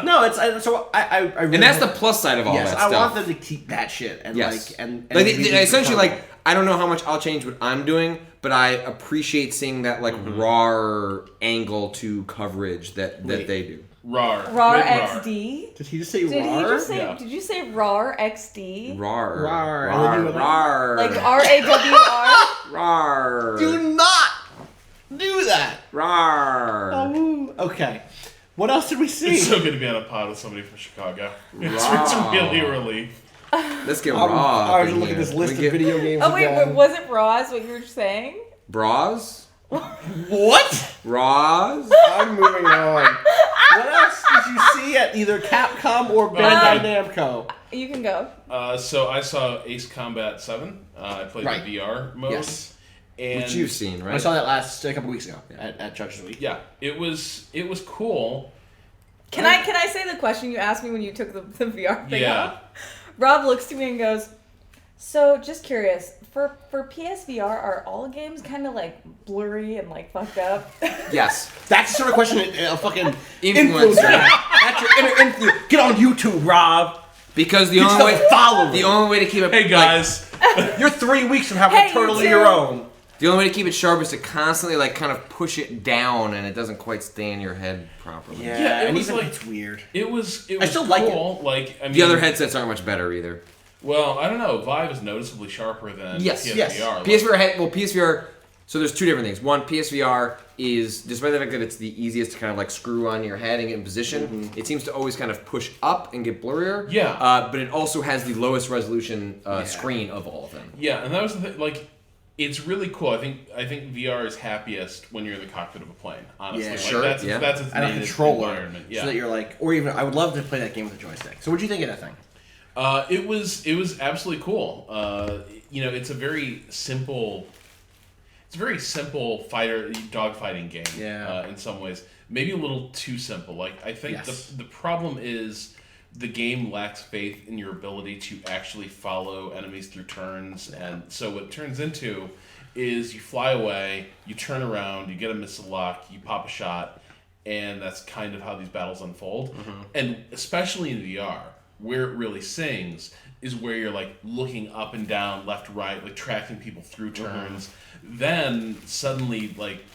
No, it's so I really and that's the plus side of all that stuff. I want them to keep that shit and like essentially like I don't know how much I'll change what I'm doing, but I appreciate seeing that like raw angle to coverage that they do. RAR. RAR XD. Did he just say RAR? Did you say RAR XD? RAR. RAR. Like RAWR? RAR. Do not do that. RAR. Okay. What else did we see? It's so good to be on a pod with somebody from Chicago. It's really a relief. Let's get raw. I was looking at this list of video games. Oh wait, was it Raws? What you were saying? Bras? What? Raws? I'm moving on. What else did you see at either Capcom or Bandai Namco? You can go. So I saw Ace Combat 7. I played the VR mode. Yes. And which you've seen, right? I saw that a couple weeks ago at Judges Week. Yeah, it was cool. Can I say the question you asked me when you took the VR thing off? Yeah. Rob looks to me and goes, so just curious, for PSVR, are all games kind of like blurry and like fucked up? Yes. That's the sort of question a fucking influencer. That's your inner influencer. Get on YouTube, Rob. Because the only way to keep it... Hey, guys. You're 3 weeks from having totally your own. The only way to keep it sharp is to constantly like kind of push it down, and it doesn't quite stay in your head properly. Yeah, it was even like it's weird. It was. I still cool. like it. Like I mean, the other headsets aren't much better either. Well, I don't know. Vive is noticeably sharper than PSVR. Yes. PSVR. So there's two different things. One, PSVR is, despite the fact that it's the easiest to kind of like screw on your head and get in position, it seems to always kind of push up and get blurrier. Yeah. But it also has the lowest resolution screen of all of them. Yeah, and that was the thing. Like, it's really cool. I think VR is happiest when you're in the cockpit of a plane. Honestly, Yeah, like, sure. That's its And a native controller, environment. Yeah. so that you're like, or even I would love to play that game with a joystick. So what'd you think of that thing? It was absolutely cool. It's a very simple dogfighting game. Yeah. In some ways, maybe a little too simple. Like I think the problem is the game lacks faith in your ability to actually follow enemies through turns, and so what it turns into is you fly away, you turn around, you get a missile lock, you pop a shot, and that's kind of how these battles unfold. And especially in VR, where it really sings is where you're like looking up and down, left, right, like tracking people through turns. Then suddenly, like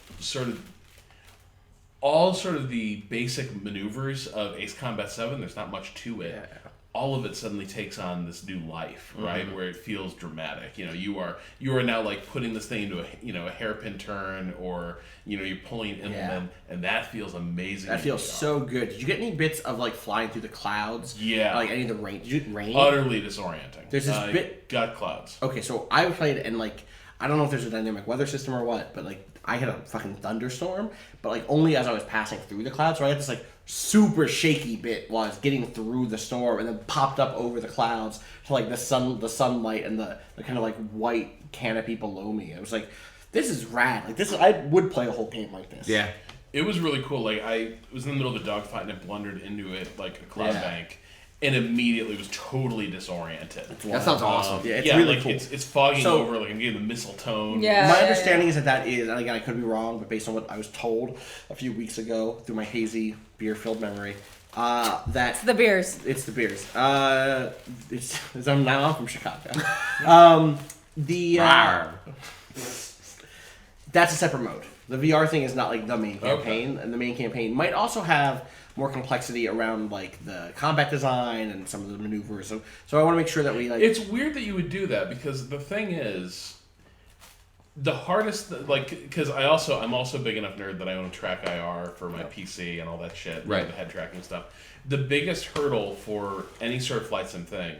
all the basic maneuvers of Ace Combat 7, there's not much to it. Yeah. All of it suddenly takes on this new life, right? Where it feels dramatic. You are now like putting this thing into a hairpin turn, or you're pulling an implement, and that feels amazing. That feels so good. Did you get any bits of like flying through the clouds? Yeah. Like any of the rain? Did you get rain? Utterly disorienting. There's this bit. Got clouds. Okay, so I played and like I don't know if there's a dynamic weather system or what, but like I had a fucking thunderstorm, but like only as I was passing through the clouds. So I had this like super shaky bit while I was getting through the storm, and then popped up over the clouds to like the sunlight and the kind of like white canopy below me. It was like, this is rad. Like I would play a whole game like this. Yeah. It was really cool. Like I was in the middle of a dogfight and I blundered into it like a cloud bank, and immediately was totally disoriented. That sounds awesome. Yeah, it's really cool. It's fogging over. Like I'm getting the missile tone. Yeah. My understanding is that is, and again I could be wrong, but based on what I was told a few weeks ago through my hazy beer-filled memory, that It's the beers. It's the beers. I'm now from Chicago. That's a separate mode. The VR thing is not like the main campaign, and the main campaign might also have more complexity around like the combat design and some of the maneuvers. So I want to make sure that we like. It's weird that you would do that because the thing is, the hardest because I'm also a big enough nerd that I own a Track IR for my PC and all that shit, right? The head tracking stuff. The biggest hurdle for any sort of flight sim thing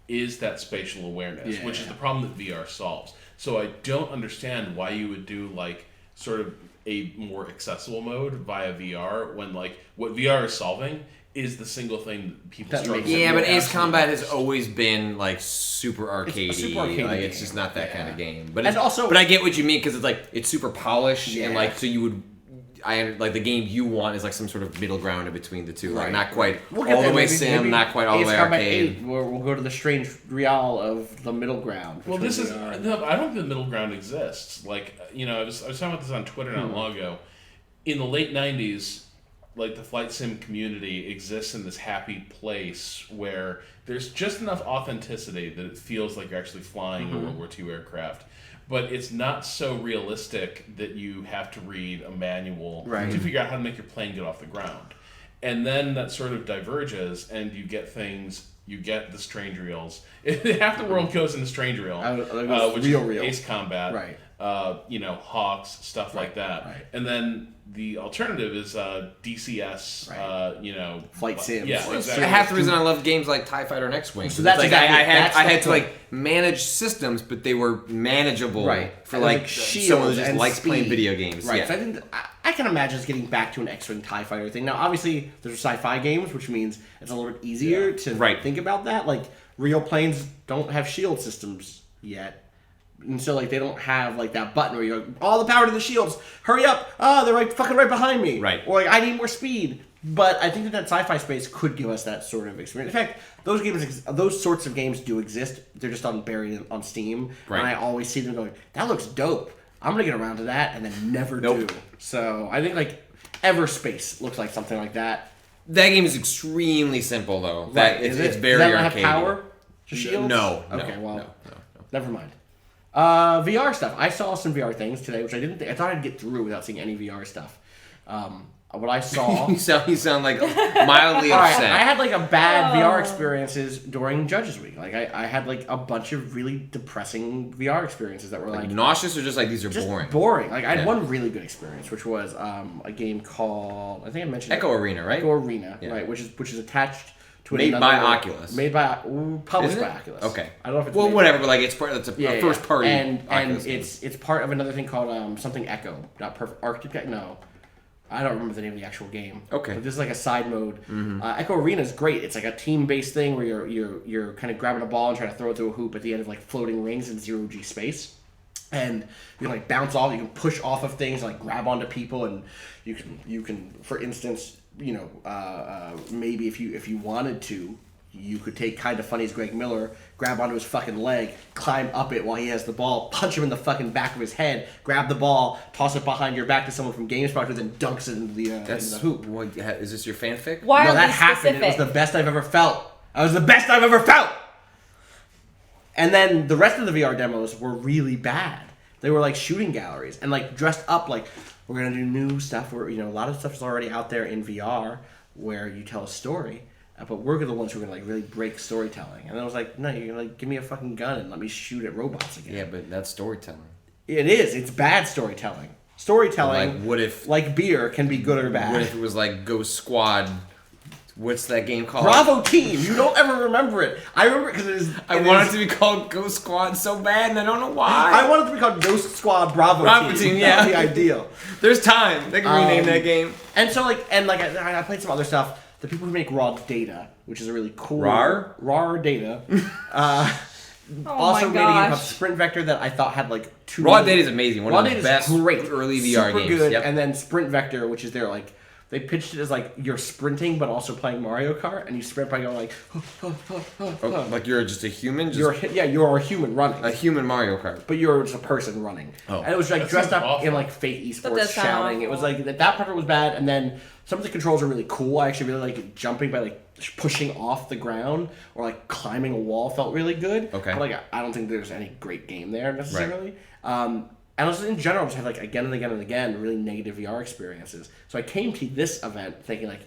is that spatial awareness, which is the problem that VR solves. So I don't understand why you would do like sort of a more accessible mode via VR when like what VR is solving is the single thing that people struggle with. Yeah, but Ace Combat has always been like super arcadey. It's super arcadey. Like it's just not that kind of game. But I get what you mean because it's like it's super polished and like so you would. Like the game you want is like some sort of middle ground in between the two, like not quite all the way sim, not quite all the way arcade. We'll go to the strange real of the middle ground. Well, this is I don't think the middle ground exists. Like I was talking about this on Twitter not long ago. In the late '90s, like the flight sim community exists in this happy place where there's just enough authenticity that it feels like you're actually flying a World War II aircraft. But it's not so realistic that you have to read a manual to figure out how to make your plane get off the ground. And then that sort of diverges, and you get the strange reels. Half the world goes into strange reel, which is Ace Combat, Hawks, stuff like that. Right. And then the alternative is DCS, flight sim. Yeah, exactly. Half the reason I love games like TIE Fighter and X-Wing. So that's like I had to like manage systems, but they were manageable for like someone who just likes playing video games. Right. Yeah. So I think I can imagine us getting back to an X-Wing TIE Fighter thing. Now, obviously, there's sci-fi games, which means it's a little bit easier to think about that. Like real planes don't have shield systems yet. And so, like, they don't have, like, that button where you go, all the power to the shields, hurry up, they're, like, fucking right behind me. Right. Or, like, I need more speed. But I think that sci-fi space could give us that sort of experience. In fact, those sorts of games do exist. They're just buried on Steam. Right. And I always see them going, that looks dope. I'm going to get around to that, and then never do. So, I think, like, Everspace looks like something like that. That game is extremely simple, though. It's very arcade. Does that have power to shields? No. Okay, well, never mind. VR stuff. I saw some VR things today, which I didn't think. I thought I'd get through without seeing any VR stuff. What I saw... you sound like mildly upset. I had like a bad VR experiences during Judges Week. Like I had like a bunch of really depressing VR experiences that were like nauseous or just like these are boring? Boring. Like I had one really good experience, which was a game called I think I mentioned Echo Arena, right? Echo Arena, right? Which is attached to made by Oculus. Published by Oculus. Okay. I don't know if it's whatever, but like it's part. That's a first party. And it's part of another thing called something Echo. Not perfect. Architect. No. I don't remember the name of the actual game. Okay. But this is like a side mode. Echo Arena is great. It's like a team-based thing where you're kind of grabbing a ball and trying to throw it through a hoop at the end of like floating rings in zero-G space. And you can like bounce off. You can push off of things, like grab onto people, and you can for instance, maybe if you wanted to, you could take Kind of Funny's Greg Miller, grab onto his fucking leg, climb up it while he has the ball, punch him in the fucking back of his head, grab the ball, toss it behind your back to someone from GameSpot, who then dunks it into the hoop. What, is this your fanfic? Why no, that happened. It was the best I've ever felt. And then the rest of the VR demos were really bad. They were like shooting galleries and like dressed up like we're gonna do new stuff. Where a lot of stuff is already out there in VR where you tell a story. But we're the ones who are going to like really break storytelling. And I was like, no, you're going to like give me a fucking gun and let me shoot at robots again. Yeah, but that's storytelling. It is. It's bad storytelling. Storytelling, like, what if, like beer, can be good or bad. What if it was like Ghost Squad What's that game called? Bravo Team. You don't ever remember it. I remember because I want it to be called Ghost Squad so bad, and I don't know why. I want it to be called Ghost Squad Bravo Team. Yeah, that would be ideal. There's time. They can rename that game. And so I played some other stuff. The people who make Raw Data, which is a really cool Raw Data. Also made a game called Sprint Vector that I thought had like two. Raw Data is amazing. One Raw of the Data best great. early VR Super games. Good. Yep. And then Sprint Vector, which is their like. They pitched it as like you're sprinting but also playing Mario Kart, and you sprint by going like. Like you're just a human. You're a human running. A human Mario Kart. But you're just a person running. Oh. And it was like dressed up in like fake esports shouting. It was like that part was bad, and then some of the controls are really cool. I actually really like jumping by like pushing off the ground or like climbing a wall felt really good. Okay. But like I don't think there's any great game there necessarily. Right. And also in general, just have like again and again and again really negative VR experiences. So I came to this event thinking like,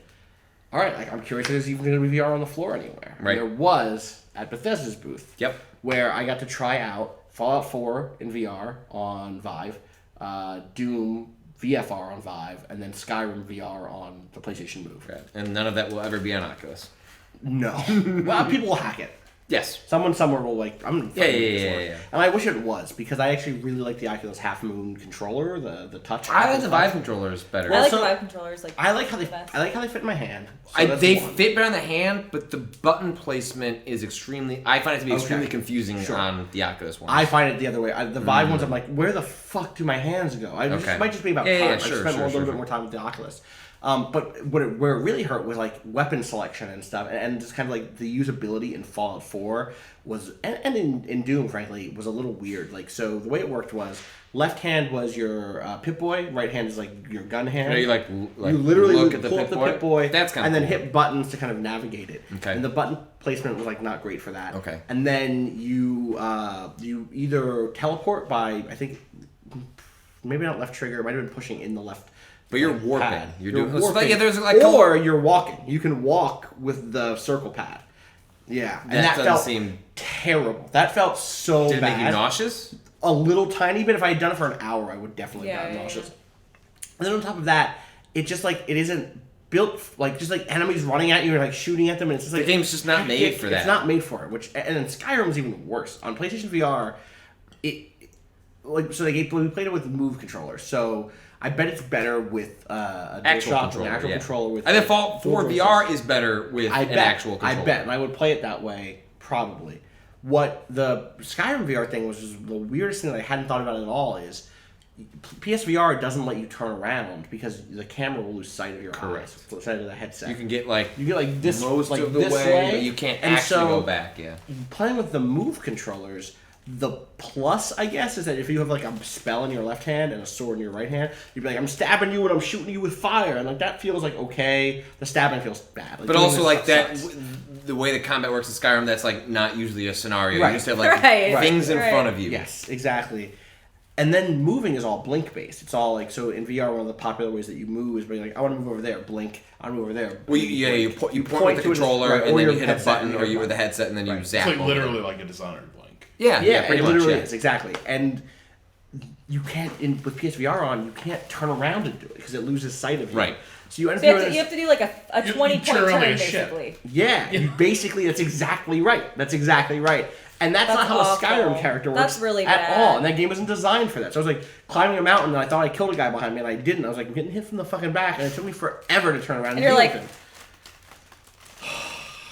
all right, like I'm curious if there's even going to be VR on the floor anywhere. Right. And there was at Bethesda's booth. Yep. Where I got to try out Fallout 4 in VR on Vive, Doom VFR on Vive, and then Skyrim VR on the PlayStation Move. Right. And none of that will ever be on Oculus. No. Well, people will hack it. Yes. Someone somewhere will like. I'm yeah. And I wish it was because I actually really like the Oculus Half Moon controller, the touch. I like the Vive controllers better. I like the Vive controllers. I like how they fit in my hand. So they fit better in the hand, but the button placement is extremely. I find it to be extremely confusing on the Oculus one. I find it the other way. The Vive ones, I'm like, where the fuck do my hands go? It might just be about time. I spent a little bit more time with the Oculus. But where it really hurt was like weapon selection and stuff, and just kind of like the usability in Fallout 4 was, and in Doom, frankly, was a little weird. Like, so the way it worked was left hand was your Pip-Boy, right hand is like your gun hand. You you literally look at the pull up the Pip-Boy, that's kind of and then hit buttons to kind of navigate it. Okay. And the button placement was like not great for that. Okay. And then you either teleport by, I think, maybe not left trigger, it might have been pushing in the left. But you're warping. Pad. You're doing warping. there's like or you're walking. You can walk with the circle pad. Yeah, and that felt terrible. That felt so bad. Did it make make you nauseous? A little tiny bit. If I had done it for an hour, I would definitely have gotten nauseous. And then on top of that, it just like it isn't built like just like enemies running at you and like shooting at them, and it's just like the game's just not made for that. It's not made for it. And then Skyrim's even worse on PlayStation VR. We played it with the Move controller, so. I bet it's better with an actual controller. With I think Fallout 4 VR is better with an actual controller. I bet, and I would play it that way probably. What the Skyrim VR thing was the weirdest thing that I hadn't thought about at all is PSVR doesn't let you turn around because the camera will lose sight of your eyes, sight of the headset. You can get like this most like of the this way, but you can't actually go back. Yeah, playing with the Move controllers. The plus, I guess, is that if you have like a spell in your left hand and a sword in your right hand, you'd be like, I'm stabbing you and I'm shooting you with fire, and like that feels like okay. The stabbing feels bad, like, but also like that, the way the combat works in Skyrim, that's like not usually a scenario. Right. You just have like things in front of you. Yes, exactly. And then moving is all blink based. It's all like so in VR. One of the popular ways that you move is being like, I want to move over there, blink. I want to move over there. Well, you point with the controller, and then you hit a button, or you with the headset, and then you zap. It's like literally like a Dishonored blink. Yeah, it literally is, exactly. And you can't, with PSVR on, you can't turn around and do it because it loses sight of you. Right. So you end up you have to do like a 20-point turn, basically. Yeah, basically, that's exactly right. And that's not how awful. a Skyrim character works that's really at bad. all. And that game wasn't designed for that. So I was like climbing a mountain, and I thought I killed a guy behind me, and I didn't. I was like, I'm getting hit from the fucking back, and it took me forever to turn around and you're do like, anything.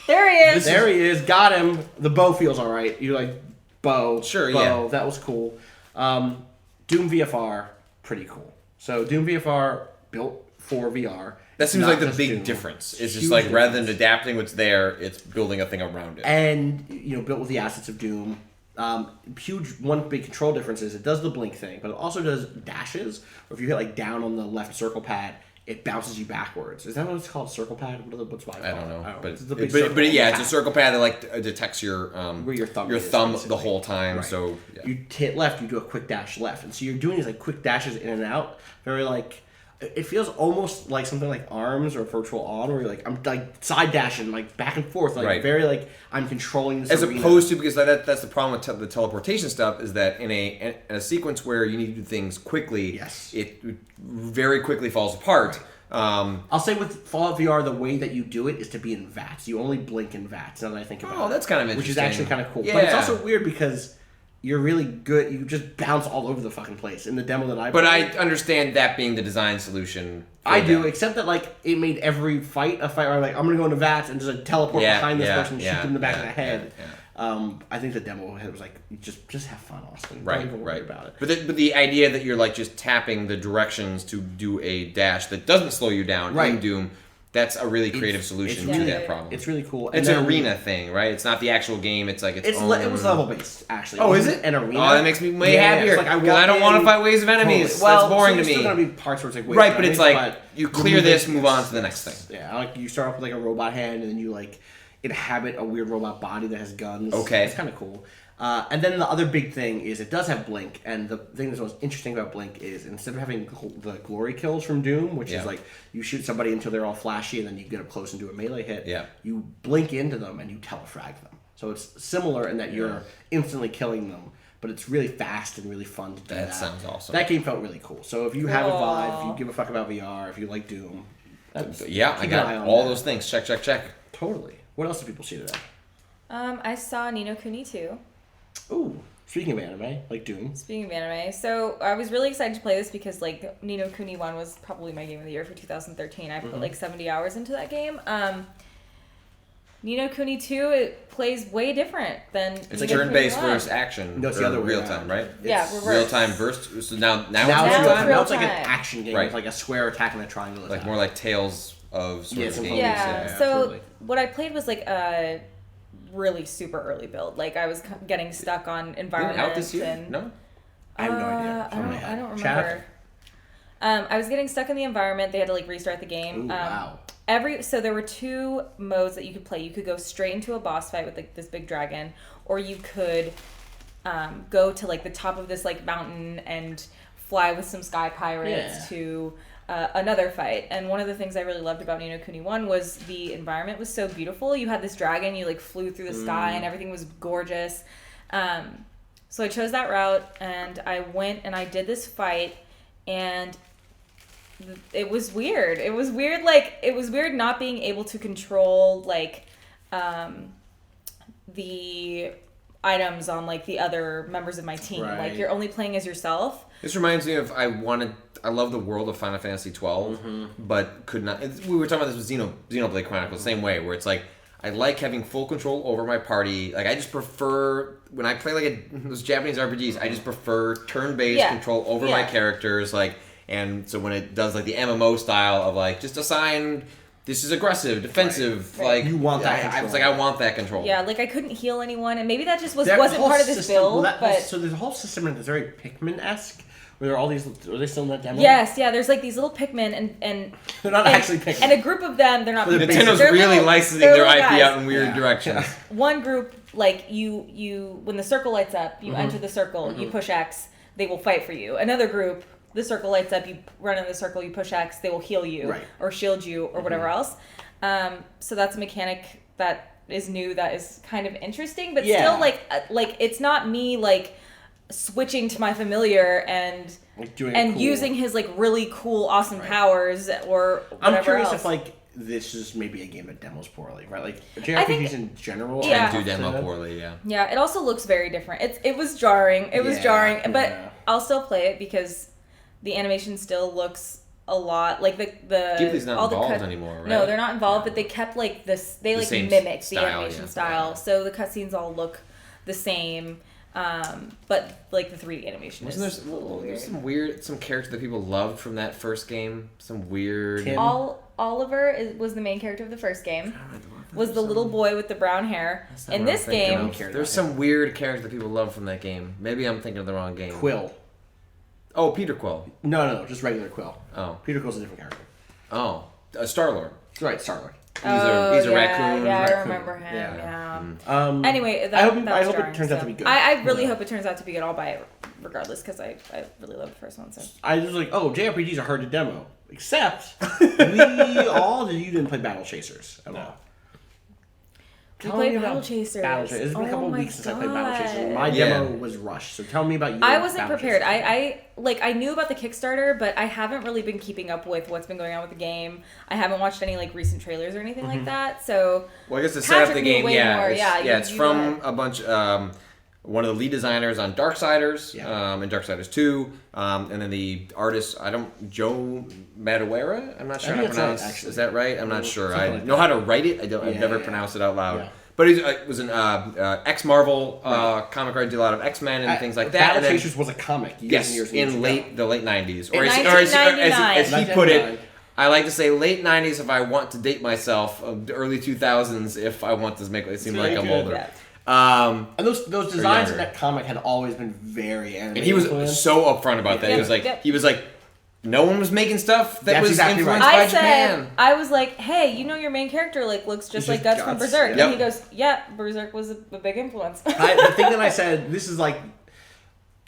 There he is. There he is. Got him. The bow feels all right. You're like, bow. Sure, bow. yeah. That was cool. Doom VFR, pretty cool. So Doom VFR built for VR. That seems like the big difference. It's just like rather than adapting what's there, it's building a thing around it. And built with the assets of Doom. One big control difference is it does the blink thing, but it also does dashes. Or if you hit like down on the left circle pad, it bounces you backwards. Is that what it's called? Circle pad? What's why? I don't know. But it's a circle pad that like detects your where your thumb the whole time. Right. So you hit left, you do a quick dash left, and so you're doing these like quick dashes in and out. Very like it feels almost like something like ARMS or Virtual On, where you're like I'm like side dashing like back and forth, like very like I'm controlling this. As opposed to because that's the problem with the teleportation stuff is that in a sequence where you need to do things quickly, it very quickly falls apart. I'll say with Fallout VR, the way that you do it is to be in VATS. You only blink in VATS, now that I think about it. Oh, that's kind of interesting. Which is actually kind of cool. Yeah. But it's also weird because you're really good. You just bounce all over the fucking place in the demo that I played. But I understand that being the design solution. I do, except that like it made every fight a fight where I'm like, I'm going to go into VATS and just teleport behind this person and shoot them in the back of the head. I think the demo was like, just have fun, Austin. Don't even worry about it. But the idea that you're like just tapping the directions to do a dash that doesn't slow you down in Doom, that's a really creative solution to that problem. It's really cool. It's an arena thing, right? It's not the actual game. It's like its own... It was level based, actually. Oh, is it? An arena. Oh, that makes me way happier. Because I don't want to fight waves of enemies. Well, that's boring to me. There's still going to be parts where it's like waves right, of but enemies, it's like you clear this, move on to the next thing. Yeah, like you start off with like a robot hand, and then you like inhabit a weird robot body that has guns. Okay. It's kind of cool. And then the other big thing is it does have Blink, and the thing that's most interesting about Blink is instead of having the glory kills from Doom, which is like you shoot somebody until they're all flashy and then you get up close and do a melee hit, you blink into them and you telefrag them. So it's similar in that you're instantly killing them, but it's really fast and really fun to do that. That sounds awesome. That game felt really cool. So if you have a Vive, if you give a fuck about VR, if you like Doom, I got all those things. Check. Totally. What else do people see today? I saw Ni no Kuni II. Ooh, speaking of anime, like Doom. Speaking of anime, so I was really excited to play this because like Ni no Kuni 1 was probably my game of the year for 2013. I put like 70 hours into that game. Ni no Kuni 2, it plays way different than it's like turn-based versus action. No, it's the other way real around. time, right? Reverse. Real time burst. So now it's now it's like an action game with like a square attack and a triangle attack. Like more like Tales of sort of games. Yeah. So what I played was like a really super early build. Like I was getting stuck on environments. Out this year? And no, I have no idea. I don't remember. I was getting stuck in the environment. They had to like restart the game. Ooh, wow. So there were two modes that you could play. You could go straight into a boss fight with like this big dragon, or you could go to like the top of this like mountain and fly with some sky pirates to another fight. And one of the things I really loved about Ni no Kuni 1 was the environment was so beautiful. You had this dragon, you like flew through the sky and everything was gorgeous. So I chose that route and I went and I did this fight and it was weird. It was weird not being able to control like the items on like the other members of my team. Right. Like you're only playing as yourself. This reminds me of I love the world of Final Fantasy 12, but could not. We were talking about this with Xenoblade Chronicles, same way, where it's like I like having full control over my party. Like I just prefer when I play like those Japanese RPGs, I just prefer turn-based control over my characters. Like, and so when it does like the MMO style of like just assign. This is aggressive, defensive. Like you want that. Control. I was like, I want that control. Yeah, like I couldn't heal anyone, and maybe that just wasn't part of this build. But so there's a whole system that's very Pikmin-esque, where there are all these. Are they still in that demo? Yes, yeah. There's like these little Pikmin, and they're not actually Pikmin. And a group of them, they're not. Nintendo's really licensing their IP out in weird directions. One group, like you, when the circle lights up, you enter the circle, you push X, they will fight for you. Another group. The circle lights up, you run in the circle, you push X, they will heal you or shield you or whatever else. So that's a mechanic that is new, that is kind of interesting, but still like it's not me like switching to my familiar and using his like really cool, awesome powers or whatever. I'm curious else. if like this is maybe a game that demos poorly, right? Like JRPGs in general do demo poorly, Yeah, it also looks very different. It was jarring. It was jarring, but I'll still play it because the animation still looks a lot like the Ghibli's not all involved the anymore, right? No, they're not involved, but they kept like this. They like mimicked the animation style, so the cutscenes all look the same. But like the 3D animation is a little weird. There's some characters that people loved from that first game. Some weird. Oliver was the main character of the first game. Was the little boy with the brown hair. In this game, there's some weird characters that people love from that game. Maybe I'm thinking of the wrong game. Quill. Oh, Peter Quill. No, just regular Quill. Oh. Peter Quill's a different character. Oh, Star-Lord. Right, Star-Lord. He's a raccoon. Yeah, raccoon. I remember him. Yeah. I Anyway, hope it turns out to be good. I really hope it turns out to be good. I'll buy it regardless because I really love the first one. So I was like, JRPGs are hard to demo. Except you didn't play Battle Chasers at all. We played Battle Chasers. It's been a couple weeks since I played Battle Chasers. My demo was rushed, so tell me about you. I wasn't prepared. I knew about the Kickstarter, but I haven't really been keeping up with what's been going on with the game. I haven't watched any like recent trailers or anything like that. So I guess to set up the game, it's from a bunch. One of the lead designers on Darksiders and Darksiders 2, and then the artist, Joe Madureira? I'm not sure how to pronounce. Right, is that right? I'm not sure. I know how to write it. I've never pronounced it out loud. Yeah. But he was an ex-Marvel comic writer, did a lot of X-Men and things like that. Battle Chasers was a comic. Yes, in the late 90s. Or as he put it, I like to say late 90s if I want to date myself, the early 2000s if I want to make it seem like I'm older. Yeah. And those designs in that comic had always been very animated. And he was so upfront about that. He was like, no one was making stuff that was influenced by Japan. I was like, hey, your main character looks just like Guts from Berserk. And he goes, yeah, Berserk was a big influence. The thing that I said, this is like,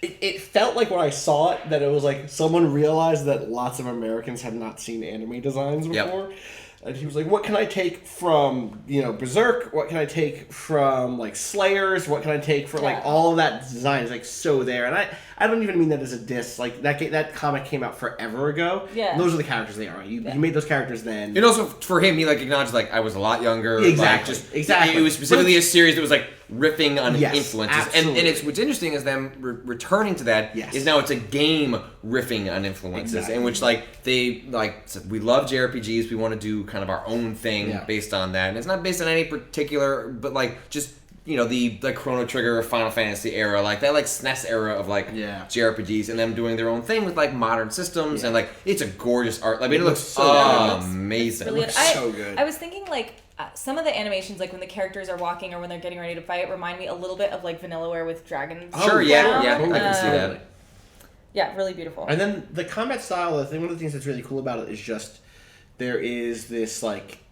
it felt like when I saw it that it was like someone realized that lots of Americans had not seen anime designs before. Yep. And he was like, what can I take from, Berserk? What can I take from, Slayers? What can I take from, all of that design is, so there. And I don't even mean that as a diss. That comic came out forever ago. Yeah. And those are the characters they are. You made those characters then. And also, for him, he, acknowledged, I was a lot younger. Exactly. Exactly. It was specifically a series that was, riffing on influences. Absolutely. And what's interesting is them returning to that is now it's a game riffing on influences. In which, they, said, we love JRPGs. We want to do kind of our own thing based on that. And it's not based on any particular, but, just... the Chrono Trigger or Final Fantasy era, that SNES era of JRPGs, and them doing their own thing with modern systems and it's a gorgeous art. It looks so amazing. It looks so good. I was thinking some of the animations when the characters are walking or when they're getting ready to fight remind me a little bit of Vanillaware with dragons. Sure, yeah, I can see that. Yeah, really beautiful. And then the combat style, one of the things that's really cool about it is just there is this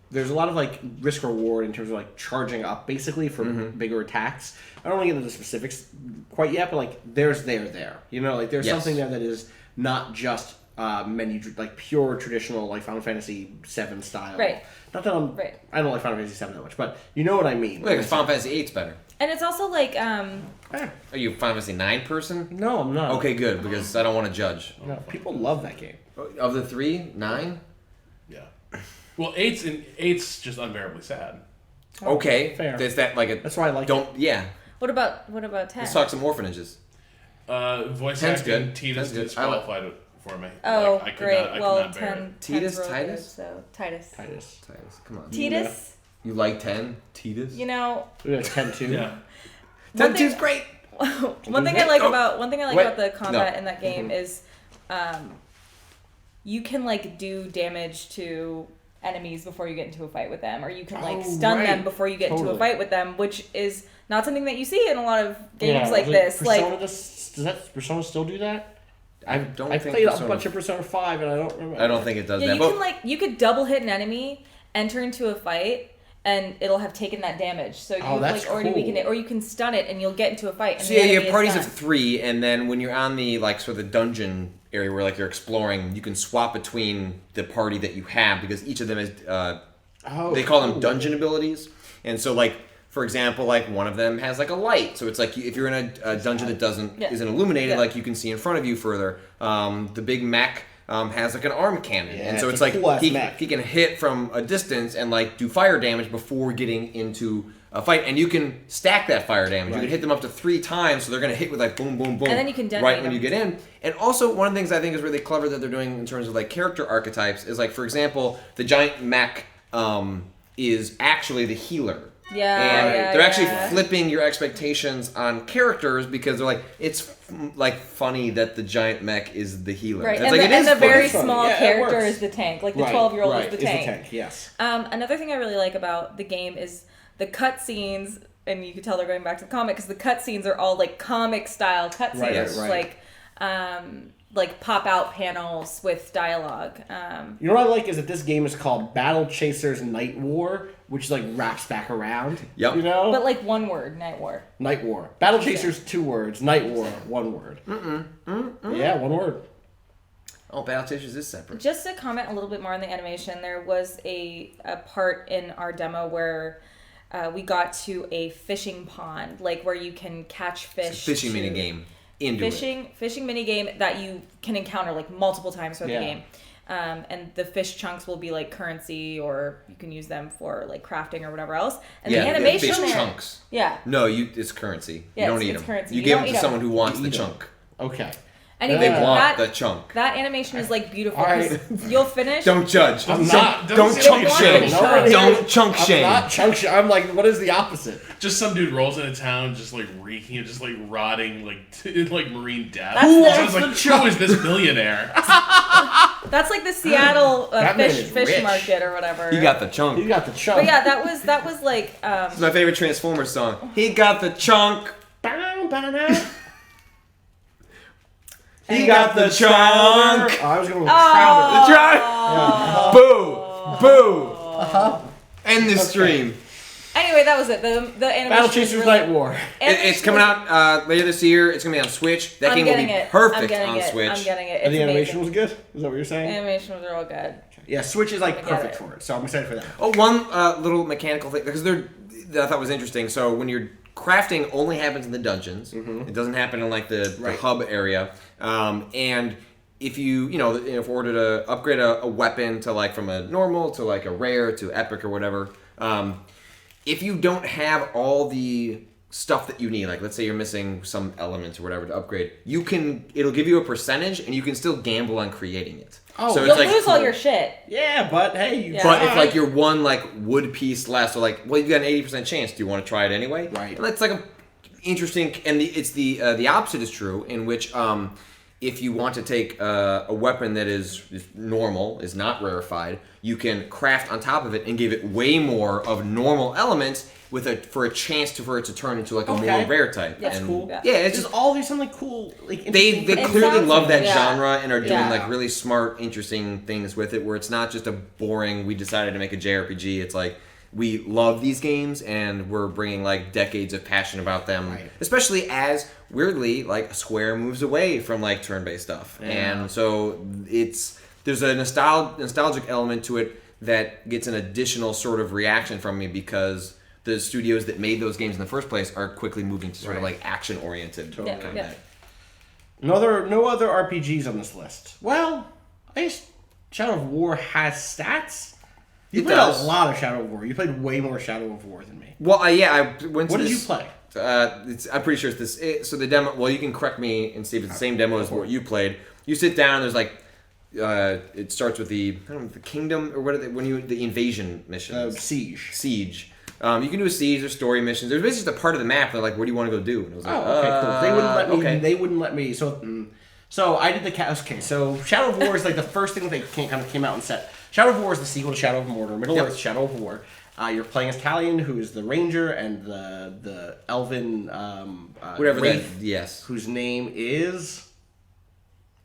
there's a lot of risk reward in terms of charging up basically for bigger attacks. I don't want to get into the specifics quite yet, but there's there. There's something there that is not just menu pure traditional Final Fantasy VII style. Right. Not that I don't like Final Fantasy VII that much, but you know what I mean. Wait, Final Fantasy VIII's better. And it's also Are you a Final Fantasy 9 person? No, I'm not. Okay, good, because I don't want to judge. No, people love that game. Of the three, 9? Yeah. Well, 8's just unbearably sad. Okay, fair. Is that That's why I like it. Yeah. What about 10? Let's talk some orphanages. Voice acting, Titus disqualified it for me. Oh, I great. I could not bear it. Titus? Titus. Come on. Titus? You like 10? Titus? We got 10-2. Yeah. 10-2's great. One thing I like about the combat in that game is you can do damage to enemies before you get into a fight with them, or you can stun them before you get into a fight with them, which is not something that you see in a lot of games like this. Does Persona still do that? I played a bunch of Persona 5 and I don't remember. I don't think it does that. You could double hit an enemy, enter into a fight, and it'll have taken that damage. So you already weaken it, or you can stun it and you'll get into a fight. And so you have parties of 3, and then when you're on the sort of the dungeon area where you're exploring, you can swap between the party that you have because each of them is they call them dungeon abilities. And so for example, one of them has a light. So it's if you're in a dungeon that isn't illuminated, you can see in front of you further. The big mech has an arm cannon, and so it's he can hit from a distance and do fire damage before getting into a fight, and you can stack that fire damage. You can hit them up to 3 times, so they're going to hit with boom, boom, boom, and then you can right when you get in. And also, one of the things I think is really clever that they're doing in terms of character archetypes is for example, the giant mech is actually the healer. Yeah, they're actually flipping your expectations on characters because they're it's funny that the giant mech is the healer. Right, It's the very small character is the tank. The 12-year-old is the tank. Yes. Another thing I really like about the game is the cutscenes, and you can tell they're going back to the comic because the cutscenes are all comic style cutscenes, pop-out panels with dialogue. You know what I like is that this game is called Battle Chasers Nightwar, which wraps back around. Yep. But one word, Nightwar. Nightwar. Battle Chasers 2 words. Nightwar 1 word. Yeah, 1 word. Oh, Battle Chasers is separate. Just to comment a little bit more on the animation, there was a part in our demo where we got to a fishing pond, like where you can catch fish. It's a fishing mini game. Fishing mini game that you can encounter like multiple times throughout the game. And the fish chunks will be like currency, or you can use them for like crafting or whatever else. And the animation fish chunks. Yeah. No, it's currency. You don't eat them. Currency. You give them to someone who wants the chunk. Okay. Anyway, they want the chunk. That animation is like beautiful. Right. You'll finish. Don't judge. Don't chunk shame. Don't chunk shame. I'm not chunk shame. I'm like, what is the opposite? Just some dude rolls into town, just like reeking, just like rotting, like marine death. Who is this millionaire? That's like the Seattle fish market or whatever. He got the chunk. But yeah, that was like. It's my favorite Transformers song. He got the chunk. He got the chunk. Oh, I was going with Crowder. The chunk. Boo. End the stream. Anyway, that was it. The animation. Battle Chasers Nightwar. It's coming out later this year. It's going to be on Switch. That game will be perfect on Switch. I'm getting it. And the animation was good? Is that what you're saying? Animation was real good. Yeah, Switch is like perfect for it. So I'm excited for that. Oh, one little mechanical thing, because that I thought was interesting. So when you're crafting, only happens in the dungeons. It doesn't happen in like the hub area. And if if we order to upgrade a weapon to like from a normal to like a rare to epic or whatever, if you don't have all the stuff that you need, like let's say you're missing some elements or whatever to upgrade, it'll give you a percentage and you can still gamble on creating it. Oh, so you'll lose all your shit. Yeah, but hey, But if like you're one like wood piece less, so like, well, you got an 80% chance. Do you want to try it anyway? Right. And that's like a interesting, and the opposite is true, in which if you want to take a weapon that is normal, is not rarefied, you can craft on top of it and give it way more of normal elements for a chance for it to turn into like a more rare type. That's cool. Yeah, it's just all these something cool. Like they clearly love that genre and are doing like really smart, interesting things with it. Where it's not just a boring. We decided to make a JRPG. It's like we love these games and we're bringing like decades of passion about them. Especially as weirdly like Square moves away from like turn-based stuff, and so there's a nostalgic element to it that gets an additional sort of reaction from me because the studios that made those games in the first place are quickly moving to sort of like action-oriented. Totally. No other RPGs on this list. Well, I guess Shadow of War has stats. You played a lot of Shadow of War. You played way more Shadow of War than me. Well, I went to What did you play? I'm pretty sure it's this. So the demo. Well, you can correct me and see if it's the same demo as what you played. You sit down. And there's like. It starts with the kingdom or what are the invasion mission? Siege. You can do a siege or story missions. There's basically just a part of the map that like, what do you want to go do? And it was like, okay, cool. They wouldn't let me. Okay. They wouldn't let me. So I did the okay. So Shadow of War is like the first thing they kind of came out and said. Shadow of War is the sequel to Shadow of Mordor. Middle Earth Shadow of War. You're playing as Talion, who is the ranger, and the elven whatever wraith, yes, whose name is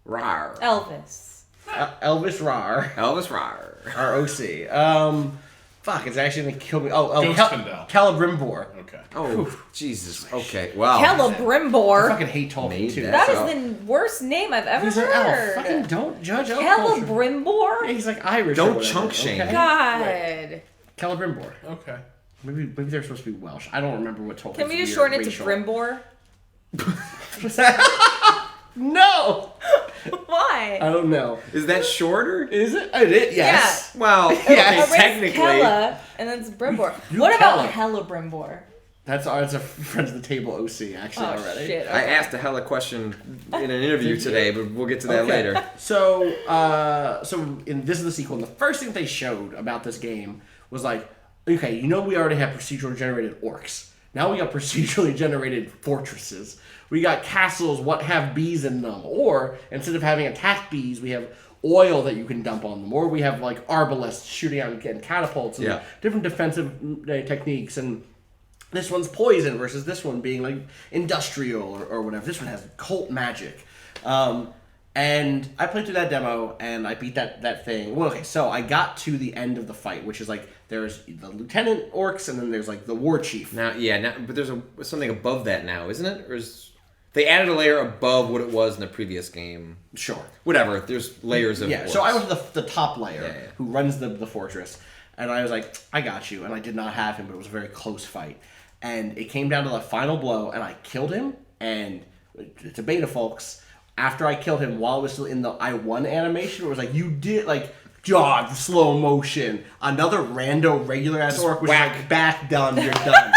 Rar. Elvis Rar. ROC. Fuck, it's actually gonna kill me. Celebrimbor. Okay. Oh, Jesus. Okay. Wow. Celebrimbor. I fucking hate Tolkien too. That is the worst name I've ever heard. Fucking don't judge elf Celebrimbor. Yeah, he's like Irish. Don't chunk shame. Okay? God. Celebrimbor. Okay. Maybe they're supposed to be Welsh. I don't remember what Tolkien. Can we just shorten it to Brimbor? No. Why? I don't know. Is that shorter? Is it? It is. Yes. Yeah. Well, yes. Technically. Kella, and then it's Brimbor. What about Celebrimbor? That's a friends of the table OC actually already. Shit, okay. I asked a hella question in an interview today, but we'll get to that later. So this is the sequel, and the first thing they showed about this game was like, okay, we already have procedurally generated orcs. Now we got procedurally generated fortresses. We got castles what have bees in them, or instead of having attack bees, we have oil that you can dump on them, or we have like arbalests shooting out and catapults and different defensive techniques. And this one's poison versus this one being like industrial or whatever. This one has cult magic. And I played through that demo and I beat that thing. Well, okay, so I got to the end of the fight, which is like there's the lieutenant orcs and then there's like the war chief. But there's something above that now, isn't it? Or they added a layer above what it was in the previous game. Sure. Whatever. There's layers of orcs. So I went to the top layer who runs the fortress. And I was like, I got you. And I did not have him, but it was a very close fight. And it came down to the final blow, and I killed him. And it's a beta, folks. After I killed him, while I was still in the I won animation, it was like, you did, like, jog, slow motion. Another rando regular ass orc was like, back, done, you're done.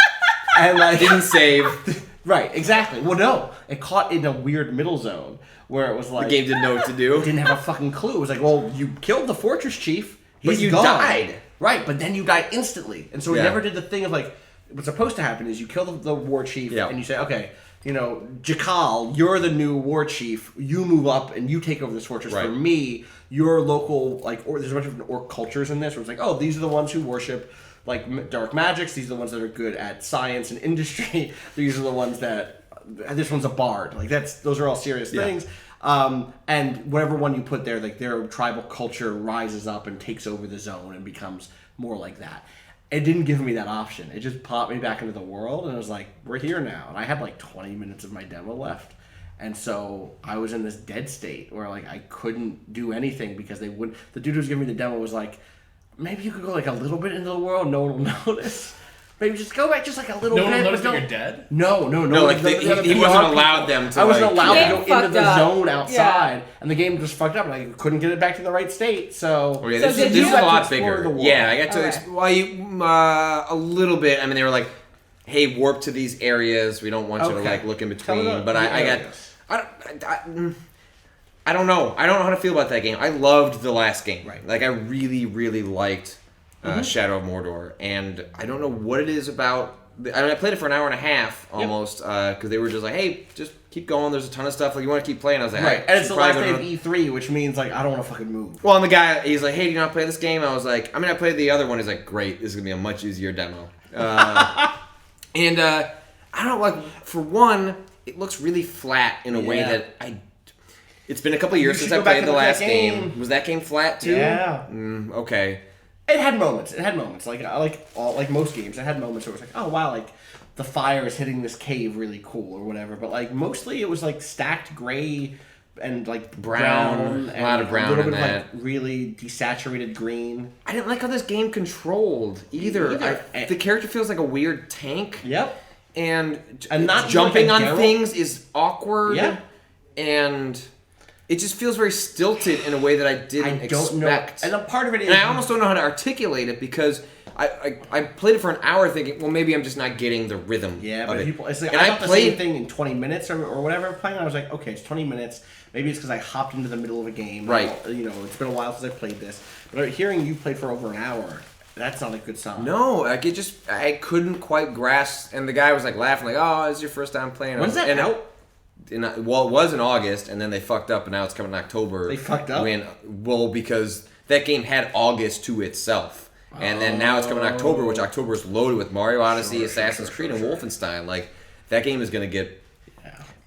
And like, didn't save. Right, exactly. Well, no. It caught in a weird middle zone where it was like... The game didn't know what to do. Didn't have a fucking clue. It was like, well, you killed the fortress chief. But you gone. died. Right, but then you died instantly. And so we never did the thing of like, what's supposed to happen is you kill the war chief and you say, okay, you know, Jakal, you're the new war chief. You move up and you take over this fortress. For me, your local, like, or there's a bunch of different orc cultures in this where it's like, oh, these are the ones who worship like dark magics. These are the ones that are good at science and industry. These are the ones that, this one's a bard. Like those are all serious things. And whatever one you put there, like their tribal culture rises up and takes over the zone and becomes more like that. It didn't give me that option. It just popped me back into the world, and I was like, we're here now. And I had like 20 minutes of my demo left. And so I was in this dead state where like I couldn't do anything because they wouldn't. The dude who was giving me the demo was like, maybe you could go like a little bit into the world, no one will notice. Maybe just go back just like a little bit. No one noticed that you're dead? No. Like he wasn't allowed them to. I wasn't allowed to go into the up. zone outside, and the game just fucked up, and I couldn't get it back to the right state. So, this is a lot bigger. Yeah, I got to a little bit. I mean, they were like, "Hey, warp to these areas. We don't want you to like look in between." But I don't know. I don't know how to feel about that game. I loved the last game. Right. Like I really, really liked Shadow of Mordor, and I don't know what it is about. I played it for an hour and a half almost because they were just like, "Hey, just keep going. There's a ton of stuff. Like you want to keep playing." I was like, "Right." And it's the last day of E3, which means like I don't want to fucking move. Well, and the guy, he's like, "Hey, do you not play this game?" I was like, I played the other one. He's like, "Great, this is gonna be a much easier demo." And I don't know. Like for one, it looks really flat in a way that It's been a couple years since I played the last game. Was that game flat too? Yeah. Okay. It had moments. Like most games, it had moments where it was like, oh wow, like the fire is hitting this cave really cool or whatever. But like mostly it was like stacked gray and like brown a lot of brown a little in bit that. of like really desaturated green. I didn't like how this game controlled either. The character feels like a weird tank. Yep. And not jumping like on things is awkward. Yeah. And it just feels very stilted in a way that I didn't expect. And a part of it is... And I almost don't know how to articulate it because I played it for an hour thinking, well, maybe I'm just not getting the rhythm of it. It's like, I thought the same thing in 20 minutes or whatever I'm playing. I was like, okay, it's 20 minutes. Maybe it's because I hopped into the middle of a game. Right. You know, it's been a while since I played this. But hearing you played for over an hour... That's not a good sign. No, like I couldn't quite grasp, and the guy was like laughing, like, "Oh, it's your first time playing." When's that out? Well, it was in August, and then they fucked up, and now it's coming in October. They fucked up? Because that game had August to itself, and then now it's coming in October, which October is loaded with Mario Odyssey, Assassin's Creed, and Wolfenstein. Like that game is gonna get.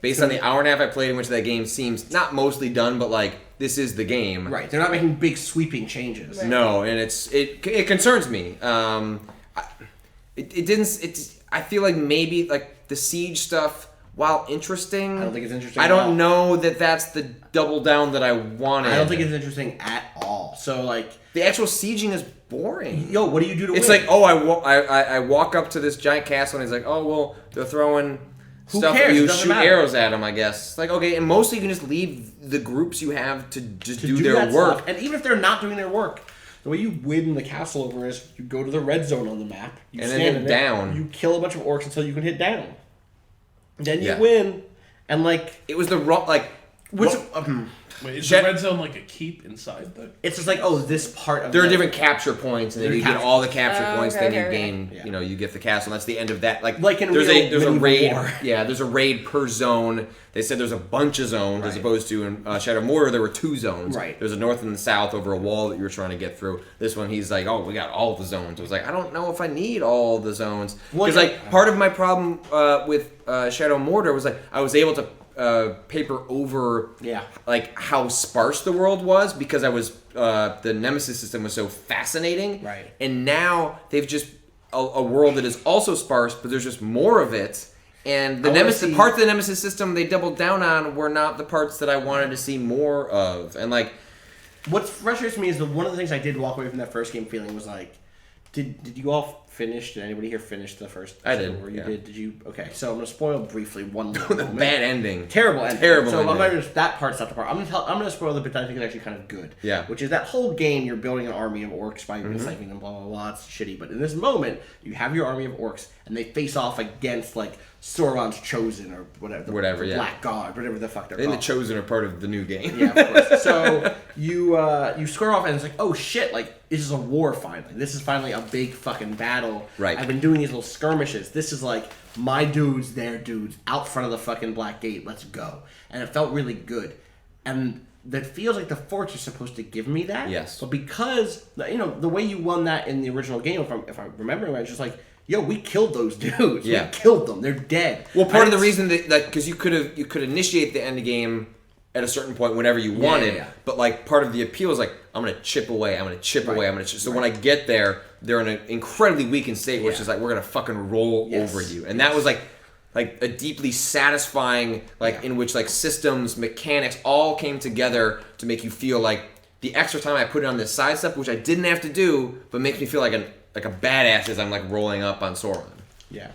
Based on the hour and a half I played in which that game seems not mostly done, but like this is the game. Right, they're not making big sweeping changes. Right. No, and it concerns me. I feel like maybe like the siege stuff, while interesting, I don't think it's interesting. I don't know that that's the double down that I wanted. I don't think it's interesting at all. So like the actual sieging is boring. Yo, what do you do to win? It's like, oh, I walk up to this giant castle and he's like, oh well, they're throwing. Who stuff cares? You shoot arrows at them, I guess. Like, okay, and mostly you can just leave the groups you have to just do their work. Stuff. And even if they're not doing their work, the way you win the castle over is you go to the red zone on the map, you and stand then hit down. You kill a bunch of orcs until you can hit down. Then you win. And like it was the wrong Wait, is the red zone like a keep inside the... It's just like, oh, this part of there are different capture points, and then you get all the capture points, then you gain, yeah. You know, you get the castle, and that's the end of that. Like in there's a raid. War. Yeah, there's a raid per zone. They said there's a bunch of zones, as opposed to in Shadow of Mordor, there were 2 zones. Right. There's a north and the south over a wall that you were trying to get through. This one, he's like, oh, we got all the zones. I was like, I don't know if I need all the zones. Because like part of my problem with Shadow of Mordor was like I was able to paper over like how sparse the world was because I was the Nemesis system was so fascinating. Right. And now they've just a world that is also sparse, but there's just more of it. And the parts of the Nemesis system they doubled down on were not the parts that I wanted to see more of. And like what frustrates me is that one of the things I did walk away from that first game feeling was like Did you all finish? Did anybody here finish the first? I did. Or you did? Did you? Okay, so I'm gonna spoil briefly one little The moment. bad ending. Terrible ending. Terrible so ending. I'm not gonna, that part's not the part. I'm gonna spoil the bit that I think is actually kind of good. Yeah. Which is that whole game. You're building an army of orcs by recycling them. Blah blah blah. It's shitty. But in this moment, you have your army of orcs, and they face off against like Sauron's Chosen or whatever. The Black God, whatever the fuck they're called. The Chosen are part of the new game. Yeah, of course. So you square off, and it's like, oh shit! Like this is a war finally. This is finally a big fucking battle. Right. I've been doing these little skirmishes. This is like my dudes, their dudes, out front of the fucking Black Gate. Let's go. And it felt really good. And that feels like the Forge is supposed to give me that. Yes. But because the way you won that in the original game, if I remember right, it's just like, yo, we killed those dudes. Yeah. We killed them. They're dead. Well, part of the reason that because you could initiate the end game at a certain point whenever you wanted, but like part of the appeal is like I'm gonna chip away, So when I get there, they're in an incredibly weakened state, which is like we're gonna fucking roll over you, and that was like a deeply satisfying in which like systems, mechanics all came together to make you feel like the extra time I put in on this side stuff, which I didn't have to do, but makes me feel like a badass as I'm like rolling up on Sauron. Yeah,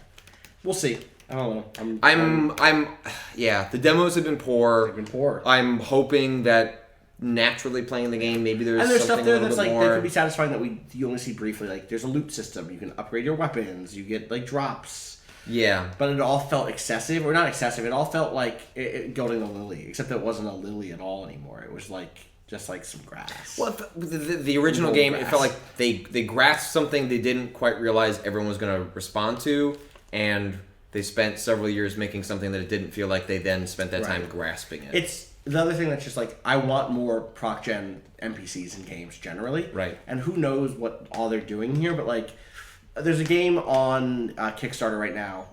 we'll see. I don't know. I'm the demos have been poor. They've been poor. I'm hoping that naturally playing the game, maybe there's stuff there that's like more. that could be satisfying that you only see briefly. Like there's a loot system. You can upgrade your weapons. You get like drops. Yeah. But it all felt excessive, or not excessive. It all felt like gilding a lily, except that it wasn't a lily at all anymore. It was like just like some grass. Well, the original game, it felt like they grasped something they didn't quite realize everyone was going to respond to, and they spent several years making something that it didn't feel like they then spent that time grasping it. It's the other thing that's just like, I want more proc-gen NPCs in games generally. Right. And who knows what all they're doing here, but like, there's a game on Kickstarter right now.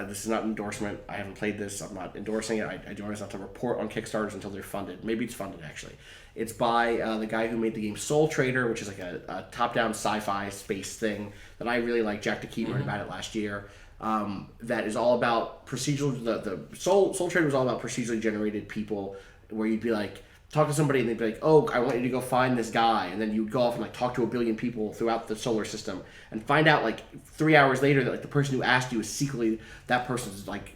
This is not an endorsement. I haven't played this. I'm not endorsing it. I do always have to report on Kickstarters until they're funded. Maybe it's funded, actually. It's by the guy who made the game Soul Trader, which is like a top-down sci-fi space thing that I really like. Jack DeKeat wrote about it last year. That is all about procedural. The Soul Trader was all about procedurally generated people, where you'd be like, talk to somebody and they'd be like, oh, I want you to go find this guy, and then you'd go off and like talk to a billion people throughout the solar system and find out like 3 hours later that like the person who asked you is secretly that person's like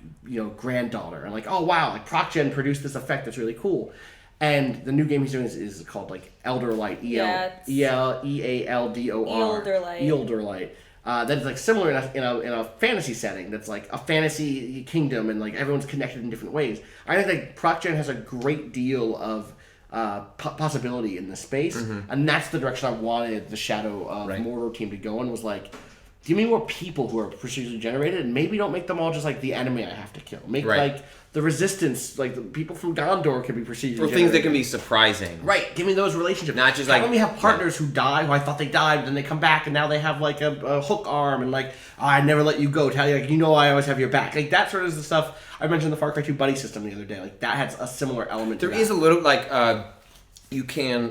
granddaughter, and like, oh wow, like ProcGen produced this effect that's really cool. And the new game he's doing is called like Elder Light, Ealdor. Ealdor. That is like similar in a fantasy setting. That's like a fantasy kingdom, and like everyone's connected in different ways. I think like ProcGen has a great deal of possibility in this space, and that's the direction I wanted the Shadow of Mordor team to go in. Was like, give me more people who are procedurally generated, and maybe don't make them all just like the enemy I have to kill. Make like the resistance, like the people from Gondor can be procedurally generated. things that can be surprising. Right, give me those relationships. Not just like, we have partners who die, who I thought they died, but then they come back and now they have like a hook arm, and like, oh, I never let you go. Tell you, like, I always have your back. Like that sort of the stuff. I mentioned the Far Cry 2 buddy system the other day. Like that has a similar element. There is a little like. You can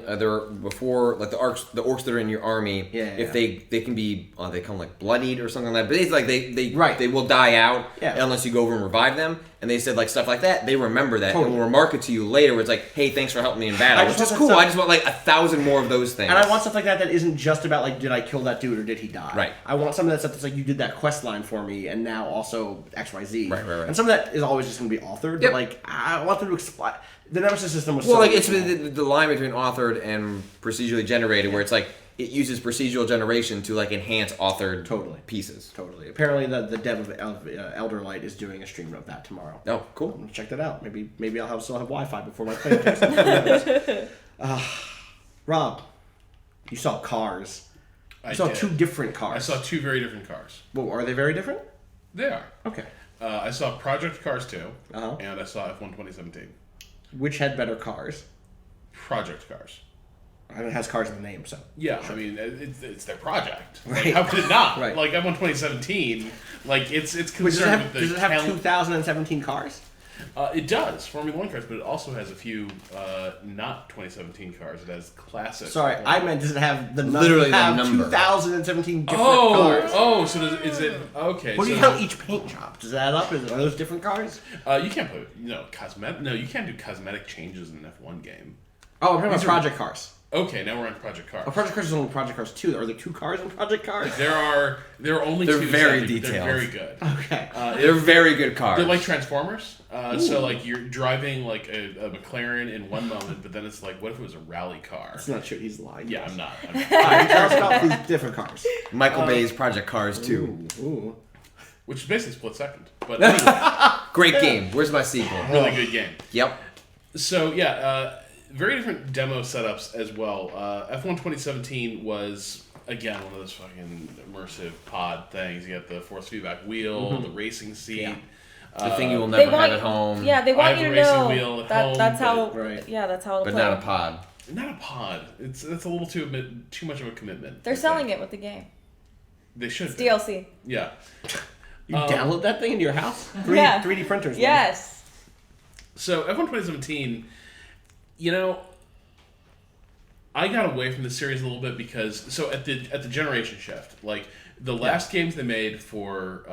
before like the orcs that are in your army. If they can be they come like bloodied or something like that. But it's like they will die out unless you go over and revive them. And they said like stuff like that. They remember that and will remark it to you later. Where it's like, hey, thanks for helping me in battle, which is cool. I just want like 1,000 more of those things. And I want stuff like that isn't just about like, did I kill that dude or did he die? Right. I want some of that stuff that's like, you did that quest line for me and now also XYZ. Right. And some of that is always just going to be authored. But like, I want them to explain. The Nemesis system was it's the line between authored and procedurally generated, where it's like it uses procedural generation to like enhance authored pieces. Totally. Apparently, the dev of Elder Light is doing a stream of that tomorrow. Oh, cool! I'm gonna check that out. Maybe I'll still have Wi-Fi before my plane takes. Rob, you saw cars. I saw 2 different cars. I saw 2 very different cars. Well, are they very different? They are. Okay. I saw Project Cars 2, and I saw F1 2017. Which had better cars? Project Cars. And it has cars in the name, so. Yeah, sure. I mean, it's their project. Like, how could it not? Like, F1 2017, like, it's concerned with the... Does it have 2017 cars? It does, Formula 1 cars, but it also has a few not 2017 cars. It has classic. Sorry, I meant does it have the number? Literally the number. 2017 different cars. Oh, so is it... Okay. What do you count each paint job? Does that add up? Are those different cars? You can't put, cosmetic... No, you can't do cosmetic changes in an F1 game. Oh, I'm talking about Project Cars. Okay, now we're on Project Cars. Oh, Project Cars is only Project Cars 2. Are there 2 cars in Project Cars? There are only they're 2. Very detailed. They're very good. Okay. They're very good cars. They're like Transformers. So like you're driving like a McLaren in one moment, but then it's like, what if it was a rally car? That's not true. He's lying. Yeah, I'm not. All right, tell us about these different cars. Michael Bay's Project Cars 2. Ooh. Which is basically split second. But anyway, Great game. Where's my sequel? really good game. Yep. So yeah, very different demo setups as well. F1 2017 was again one of those fucking immersive pod things. You got the force feedback wheel, the racing seat. Yeah. The thing you will never have at home. Yeah, they want I you have to a racing know wheel at home, that's how. right. Yeah, that's how it'll But play. not a pod. Not a pod. It's a little too much of a commitment. They're selling it with the game. They should. It's be. DLC. Yeah. You download that thing into your house? 3D printers. Man. Yes. So F1 2017, I got away from the series a little bit because at the generation shift, like the last games they made for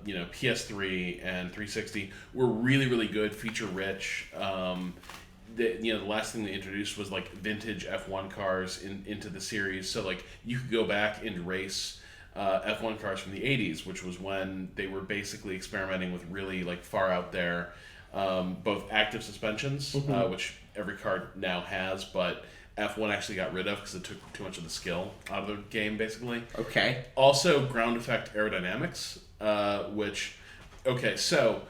PS3 and 360 were really, really good, feature rich. The last thing they introduced was like vintage F1 cars into the series, so like you could go back and race F1 cars from the 80s, which was when they were basically experimenting with really like far out there both active suspensions, which every car now has, but F1 actually got rid of because it took too much of the skill out of the game, basically. Okay. Also, ground effect aerodynamics, so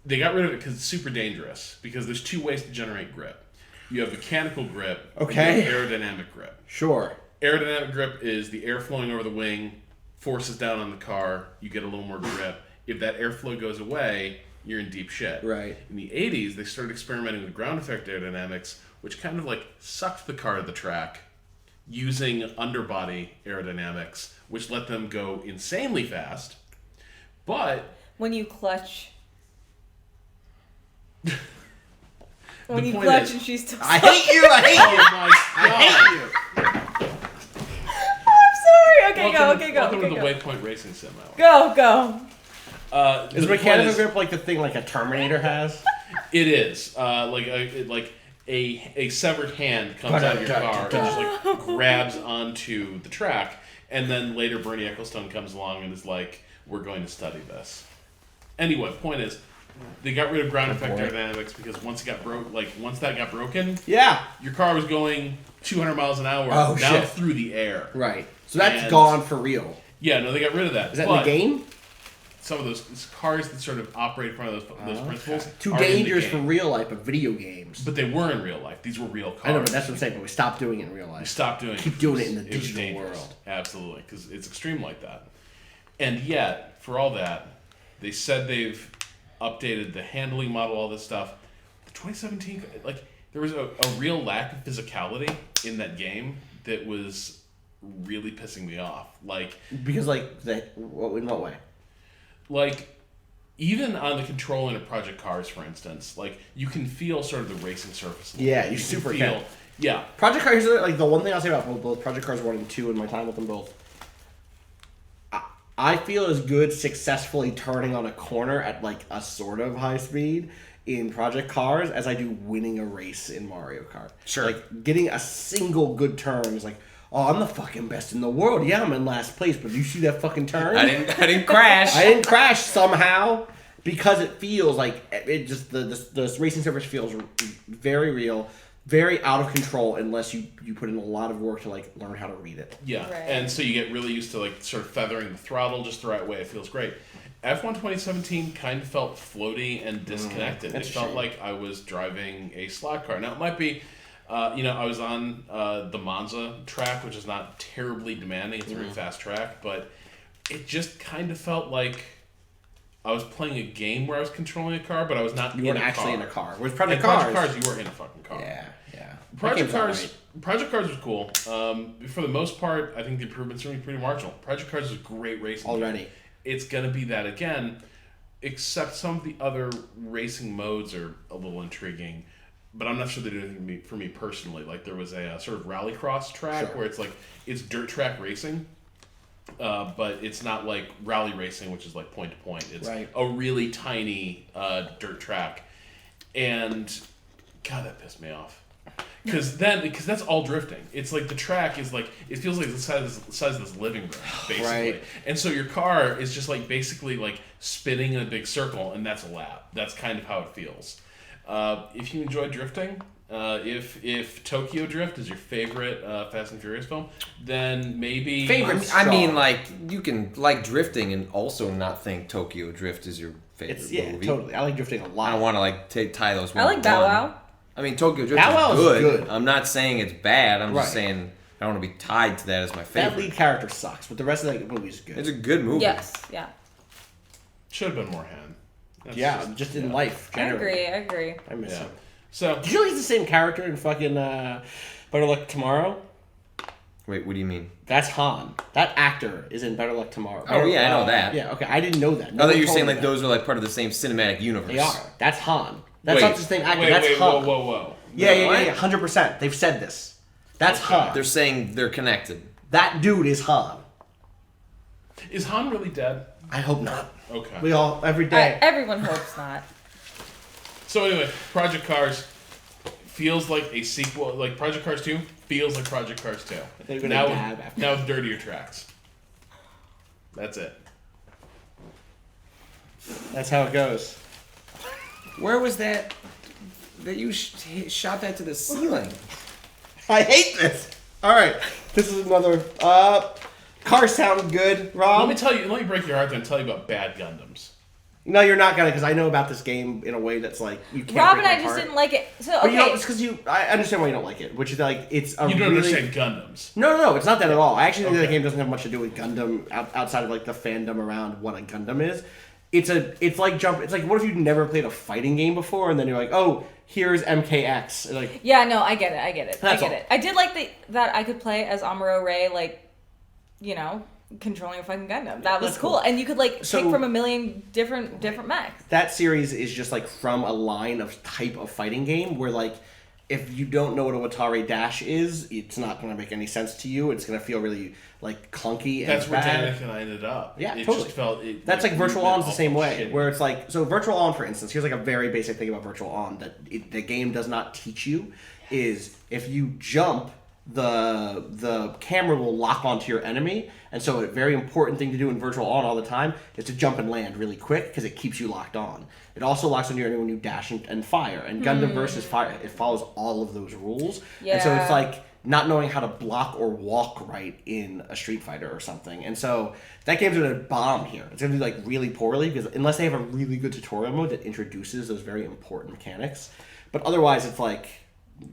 they got rid of it because it's super dangerous, because there's 2 ways to generate grip. You have mechanical grip, okay, and you have aerodynamic grip. Sure. Aerodynamic grip is the air flowing over the wing, forces down on the car, you get a little more grip. If that airflow goes away, you're in deep shit. Right. In the 80s, they started experimenting with ground effect aerodynamics, which kind of like sucked the car to the track using underbody aerodynamics, which let them go insanely fast. But when you clutch. The When you point clutch is, and she's still. I hate you. I hate you. oh my god! I hate you. I'm sorry. Okay, go. Welcome to the go. Waypoint Racing Sim Hour. Go. Is mechanical grip like the thing like a Terminator has? It is like a severed hand comes out of your car and just like grabs onto the track, and then later Bernie Ecclestone comes along and is like, "We're going to study this." Anyway, point is, they got rid of ground effect aerodynamics because once that got broken, yeah, your car was going 200 miles an hour down through the air. Right. So that's gone for real. Yeah, no, they got rid of that. Is that in the game? Some of those cars that sort of operate from those principles. Too dangerous for real life, but video games. But they were in real life. These were real cars. I know, but that's what I'm saying. But we stopped doing it in real life. We stopped doing it. Keep doing it in the digital world. Absolutely, because it's extreme like that. And yet, for all that, they said they've updated the handling model, all this stuff. The 2017, like, there was a real lack of physicality in that game that was really pissing me off. Like, because in what way? Like, even on the control in Project Cars, for instance, like, you can feel sort of the racing surface. Yeah, you super can. Yeah. Project Cars, like, the one thing I'll say about both Project Cars 1 and 2 in my time with them both, I feel as good successfully turning on a corner at, like, a sort of high speed in Project Cars as I do winning a race in Mario Kart. Sure. Like, getting a single good turn is like, oh, I'm the fucking best in the world. Yeah, I'm in last place, but you see that fucking turn? I didn't crash. I didn't crash somehow because it feels like it just the racing surface feels very real, very out of control unless you put in a lot of work to like learn how to read it. Yeah, right. And so you get really used to like sort of feathering the throttle just the right way. It feels great. F1 2017 kind of felt floaty and disconnected. It felt like I was driving a slot car. Now it might be. I was on the Monza track, which is not terribly demanding. It's a very fast track, but it just kind of felt like I was playing a game where I was controlling a car, but I was not. You weren't actually in a car. Whereas Project Cars, you were in a fucking car. Yeah. Project Cars was cool. For the most part, I think the improvements are pretty marginal. Project Cars is a great racing already. Game. It's gonna be that again, except some of the other racing modes are a little intriguing. But I'm not sure they do anything for me personally. Like, there was a sort of rallycross track where it's dirt track racing, but it's not like rally racing, which is like point to point. It's a really tiny dirt track. And, God, that pissed me off. Because that's all drifting. It's like the track is like, it feels like the size of this living room, basically. Right. And so your car is just like basically like spinning in a big circle, and that's a lap. That's kind of how it feels. If you enjoy drifting, if Tokyo Drift is your favorite Fast and Furious film, then maybe... I mean, like, you can like drifting and also not think Tokyo Drift is your favorite movie. Yeah, totally. I like drifting a lot. I don't want to like tie those. I like Bow Wow. I mean, Tokyo Drift is good. I'm not saying it's bad. I'm just saying I don't want to be tied to that as my favorite. That lead character sucks, but the rest of the movie is good. It's a good movie. Yes, yeah. Should have been more Han. Just in life. Generally. I agree. I miss him. So, did you know he's the same character in fucking Better Luck Tomorrow? Wait, what do you mean? That's Han. That actor is in Better Luck Tomorrow. Oh, yeah, I know that. Yeah, okay, I didn't know that. I thought you were saying like those are like part of the same cinematic universe. They are. That's Han. That's not the same actor. That's Han. Whoa. Yeah, 100%. They've said this. That's Han. They're saying they're connected. That dude is Han. Is Han really dead? I hope not. Okay. We all, every day. Everyone hopes not. So anyway, Project Cars feels like a sequel. Like Project Cars 2 feels like Project Cars 2. They're gonna dab after. Now with dirtier tracks. That's it. That's how it goes. Where was that you shot that to the ceiling? I hate this. All right, this is another. Cars sound good, Rob. Let me break your heart and tell you about bad Gundams. No, you're not gonna, because I know about this game in a way that's like you can't. Rob and I just didn't like it. So okay. But you know, it's because I understand why you don't like it, which is like it's a you don't really, understand Gundams. No, it's not that at all. I actually think the game doesn't have much to do with Gundam outside of like the fandom around what a Gundam is. It's like what if you never played a fighting game before and then you're like, oh, here's MKX. And like, yeah, no, I get it. That's I get it. I did like that I could play as Amuro Ray, like, you know, controlling a fucking Gundam. That was cool. And you could like pick from a million different mechs. That series is just like from a line of type of fighting game where like if you don't know what a Watari Dash is, it's not going to make any sense to you. It's going to feel really like clunky and That's where bad. Danika and I ended up. Yeah, it totally. Just felt, that's like Virtual On's the same way, shitty. where it's like, so Virtual On, for instance, here's like a very basic thing about Virtual On that the game does not teach you, is if you jump, the camera will lock onto your enemy, and so a very important thing to do in Virtual On all the time is to jump and land really quick because it keeps you locked on. It also locks on your enemy when you dash and fire, and Gundam Versus Fire, it follows all of those rules, and so it's like not knowing how to block or walk right in a Street Fighter or something. And so that game's going to bomb here. It's going to do like really poorly because unless they have a really good tutorial mode that introduces those very important mechanics. But otherwise it's like,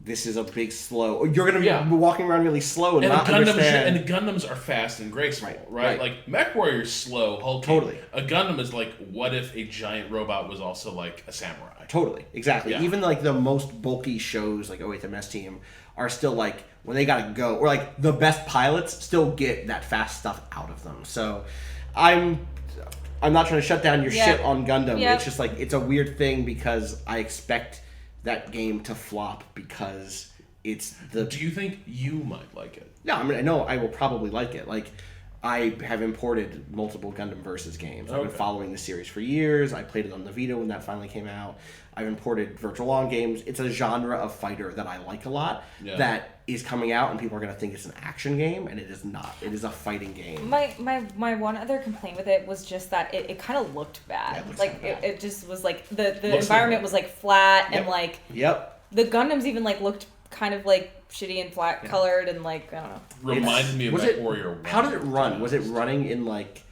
this is a big slow. You're going to be walking around really slow and not understand. And the Gundams are fast and graceful, right? Like Mech Warrior's slow, hulking. Totally. A Gundam is like, what if a giant robot was also like a samurai? Totally, exactly. Yeah. Even like the most bulky shows like 08MS Team are still like, when they gotta go, or like the best pilots still get that fast stuff out of them. So I'm not trying to shut down your shit on Gundam. It's just like, it's a weird thing because I expect that game to flop because it's the... Do you think you might like it? No, I mean, I know I will probably like it. Like, I have imported multiple Gundam Versus games. I've been following the series for years. I played it on the Vita when that finally came out. I've imported Virtual On games. It's a genre of fighter that I like a lot that is coming out, and people are going to think it's an action game, and it is not. It is a fighting game. My one other complaint with it was just that it kind of looked bad. It just was like the environment was like flat and like the Gundams even like looked kind of like shitty and flat colored and like I don't know. Reminded me of Mech Warrior 1. How did it run? Was it running in like...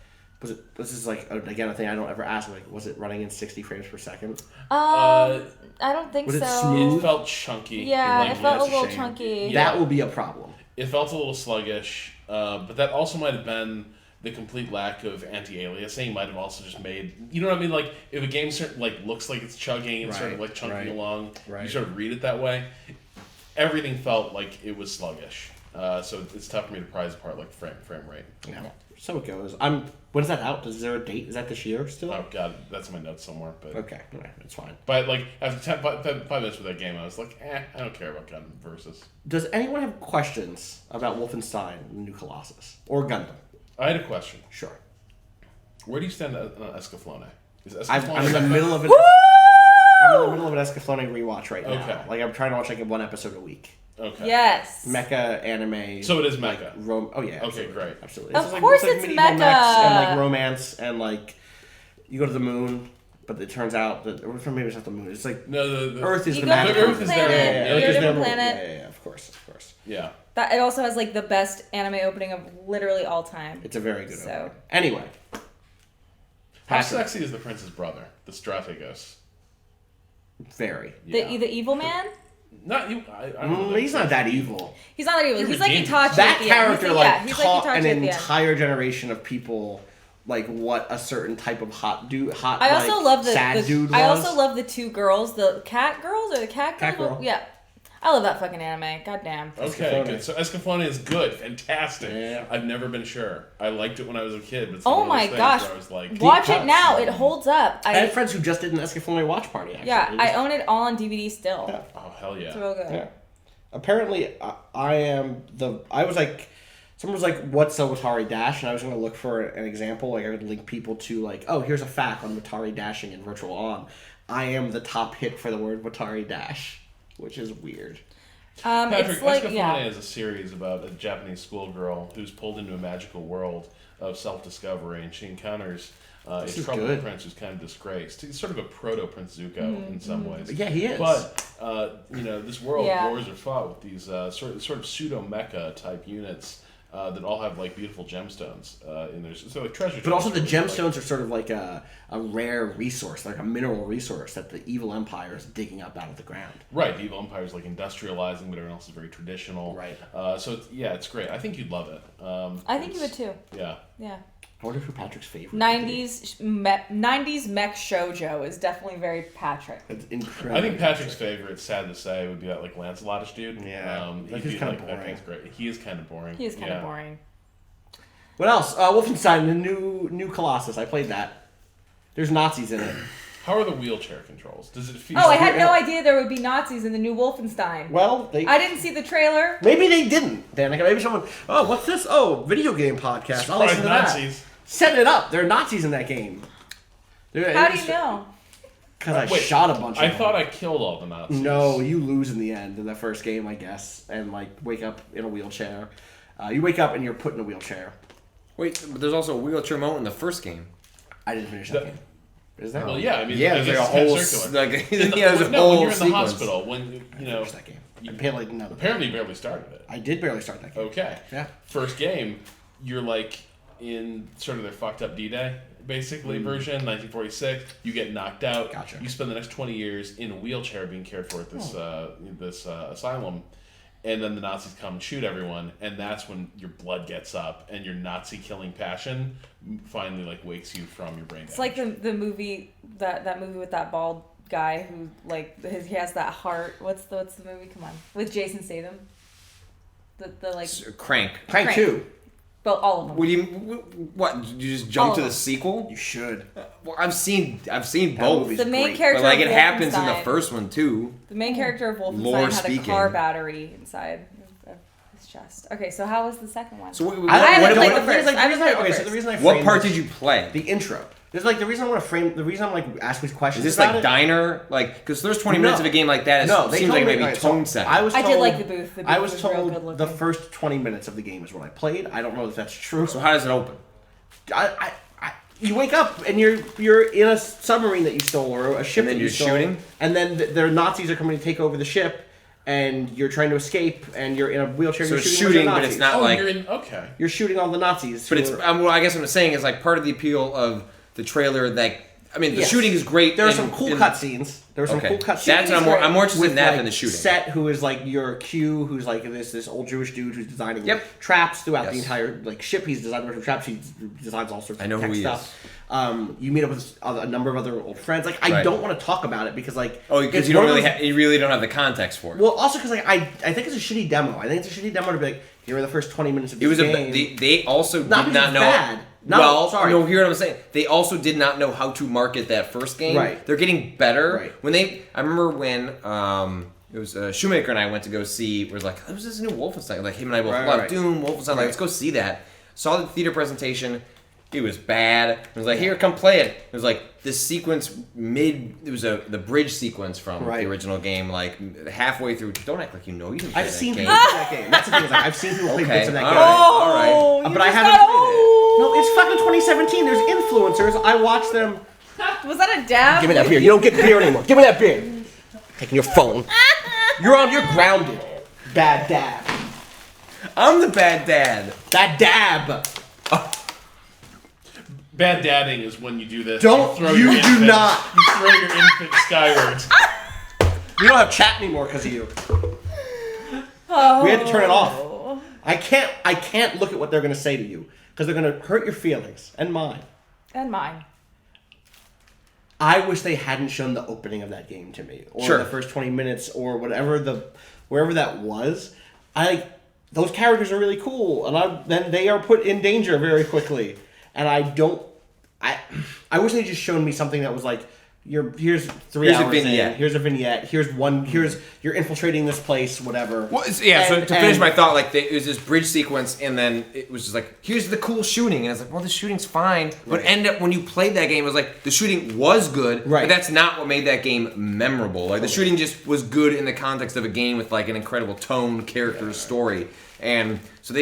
This is like again a thing I don't ever ask. Like, was it running in 60 frames per second? I don't think so. Was it smooth? It felt chunky. Yeah, it felt a little chunky. That will be a problem. It felt a little sluggish, but that also might have been the complete lack of anti-aliasing. Might have also just made, you know what I mean? Like if a game looks like it's chugging and sort of like chunking along, you sort of read it that way. Everything felt like it was sluggish, so it's tough for me to prize apart like frame rate. Yeah. So it goes. When is that out? Is there a date? Is that this year still? Oh god, that's in my notes somewhere. But okay, it's fine. But like after 5 minutes with that game, I was like, I don't care about Gundam Versus. Does anyone have questions about Wolfenstein: The New Colossus or Gundam? I had a question. Sure. Where do you stand on Escaflowne? I'm in the middle of it. I'm in the middle of an Escaflowne rewatch right now. Okay. Like I'm trying to watch like one episode a week. Okay. Yes. Mecha anime. So it is mecha. Oh yeah. Okay, absolutely. great. Absolutely. Of course it's medieval mecha. mechs and like romance and like you go to the moon, but it turns out that or maybe it's not the moon. It's like the Earth is you the go to magical. Earth is planet. there. You go to Earth is different the planet. Yeah, of course. Yeah. That it also has like the best anime opening of literally all time. It's a very good So. opening. Anyway. How Patrick. sexy is the prince's brother, the Strategos? Very. Yeah. The evil man? Not you. I don't know. He's not that evil. He's not that evil. You're He's like redeemed. Itachi. That at the character end. like He's taught like Itachi an at the end. entire generation of people like what a certain type of hot I also like, love sad dude was. I also love the two girls, the cat girls or the cat girls. Cat girl. Yeah, I love that fucking anime. Goddamn. Okay, good. So Escaflowne is good, fantastic. Yeah. I've never been sure. I liked it when I was a kid, but it's Oh one of those my things gosh! where I was like, Watch cuts. it now. It holds up. I had friends who just did an Escaflowne watch party. Actually. Yeah, I own it all on DVD still. Yeah. oh hell yeah. It's real good. Yeah. Apparently, I was like, someone was like, "What's a Watari Dash?" And I was going to look for an example. Like I would link people to like, "Oh, here's a fact on Watari dashing in Virtual On." I am the top hit for the word Watari Dash, which is weird. Patrick, It's like Escaflowne is a series about a Japanese schoolgirl who's pulled into a magical world of self-discovery, and she encounters a troubled prince who's kind of disgraced. He's sort of a proto-Prince Zuko in some ways. Yeah, he is. But this world wars are fought with these sort of pseudo-mecha type units that all have like beautiful gemstones in there. So like treasure. But also the chests, gemstones are sort of like a rare resource, like a mineral resource that the evil empire is digging up out of the ground. Right, the evil empire is like industrializing, but everyone else is very traditional. Right. So it's great. I think you'd love it. I think you would too. Yeah. Yeah. I wonder who Patrick's favorite. 90s mech shoujo is definitely very Patrick. It's incredible. I think Patrick's favorite, sad to say, would be that like Lancelotish dude. Yeah, He's kind of boring. That guy's great. He is kind of boring. He is kind of boring. What else? Wolfenstein, the new Colossus. I played that. There's Nazis in it. How are the wheelchair controls? Does it feel? Oh, I had no idea there would be Nazis in the new Wolfenstein. Well, I didn't see the trailer. Maybe they didn't, Danika. Maybe someone. Oh, what's this? Oh, video game podcast. I'll listen to Nazis. that. Set it up. There are Nazis in that game. How do you know? Because I shot a bunch of them. I thought I killed all the Nazis. No, you lose in the end in the first game, I guess, and like wake up in a wheelchair. You wake up and you're put in a wheelchair. Wait, but there's also a wheelchair moment in the first game. I didn't finish that game. Is there? Well, yeah. I mean, Yeah, I there's guess like a it's kind whole of circular. like In the- there's a no, whole when you're in the sequence. hospital, when I you know, finished that game. apparently you barely started it. I did barely start that game. Okay. Yeah. First game, you're like in sort of their fucked up D-Day, basically, version, 1946. You get knocked out. Gotcha. You spend the next 20 years in a wheelchair being cared for at this asylum. And then the Nazis come and shoot everyone, and that's when your blood gets up, and your Nazi-killing passion finally like wakes you from your brain. It's like the movie that movie with that bald guy who like he has that heart. What's the movie? Come on, with Jason Statham. The like Crank. Crank 2. Well, all of them. What do you? What? Did you just jump All to of the them. sequel? You should. Well, I've seen That both, movie's The main great. character but like of it happens in the Wolfenstein- first one too. The main character of Wolfenstein Lore had a speaking. car battery inside of his chest. Okay, so how was the second one? So what, I haven't what, played the first. Like, I haven't played the okay, so first. the reason I what framed part this- did you play? The intro. There's like the reason I want to frame. The reason I'm like ask these questions. Is this about like it, diner? Like, because there's 20 minutes of a game like that. It No, they seems told like me, maybe alright, so tone set. I was I told, did like the booth. The booth I was was real told good the looking. first 20 minutes of the game is what I played. I don't know if that's true. So how does it open? You wake up and you're in a submarine that you stole or a ship And then that you you're stole, shooting? and then the Nazis are coming to take over the ship, and you're trying to escape, and you're in a wheelchair. So you're it's shooting, shooting, a bunch but of it's Nazis. not like. you're in. Okay. You're shooting all the Nazis. But who it's. are- Well, I guess what I'm saying is like part of the appeal of the trailer. That I mean, the Yes. shooting is great. There are in- some cool in- cutscenes. There were some Okay, cool cutscenes. that's what I'm more interested in that like than the shooting. Set, who is like your Q, who's like this old Jewish dude who's designing Yep. traps throughout the Yes. entire like ship. He's designed a bunch of traps. He designs all sorts of I know tech who he stuff. You meet up with a number of other old friends. Like I Right. don't want to talk about it because like Oh, because it's you don't one of really, those- you really don't have the context for it. Well, also because like I think it's a shitty demo. I think it's a shitty demo to be like, here are the first 20 minutes of It this was game. they also Not did because not it's know. bad. No, well, sorry. no, hear what I'm saying. They also did not know how to market that first game. Right. They're getting better. Right. When they, I remember when it was Shoemaker and I went to go see. Was like, there was this new Wolfenstein. Like him and I both Right, loved right. Doom, Wolfenstein. Like Right. let's go see that. Saw the theater presentation. It was bad. It was like, here, come play it. It was like this sequence it was the bridge sequence from the original game, like halfway through. Don't act like you know. You didn't play I've seen game. people play that game. That's the thing. Is like, I've seen people play bits of that game. All right. But I haven't played it. No, it's fucking 2017. There's influencers. I watch them. Was that a dab? Give me that beer. You don't get beer anymore. Give me that beer. Taking your phone. You're grounded. Bad dab. I'm the bad dad. That dab. Bad dadding is when you do this. Don't you do not. You throw your infant skywards. We don't have chat anymore because of you. We had to turn it off. I can't look at what they're gonna say to you because they're gonna hurt your feelings and mine. And mine. I wish they hadn't shown the opening of that game to me, or the first 20 minutes, or wherever that was. Those characters are really cool, and then they are put in danger very quickly. And I wish they just shown me something that was like, here's 3 hours a vignette. in, here's a vignette, here's you're infiltrating this place, whatever. Well, so to finish my thought, like it was this bridge sequence, and then it was just like, here's the cool shooting, and I was like, well, the shooting's fine, but end up when you played that game, it was like the shooting was good, but that's not what made that game memorable. Like the shooting just was good in the context of a game with like an incredible tone, character, story. And so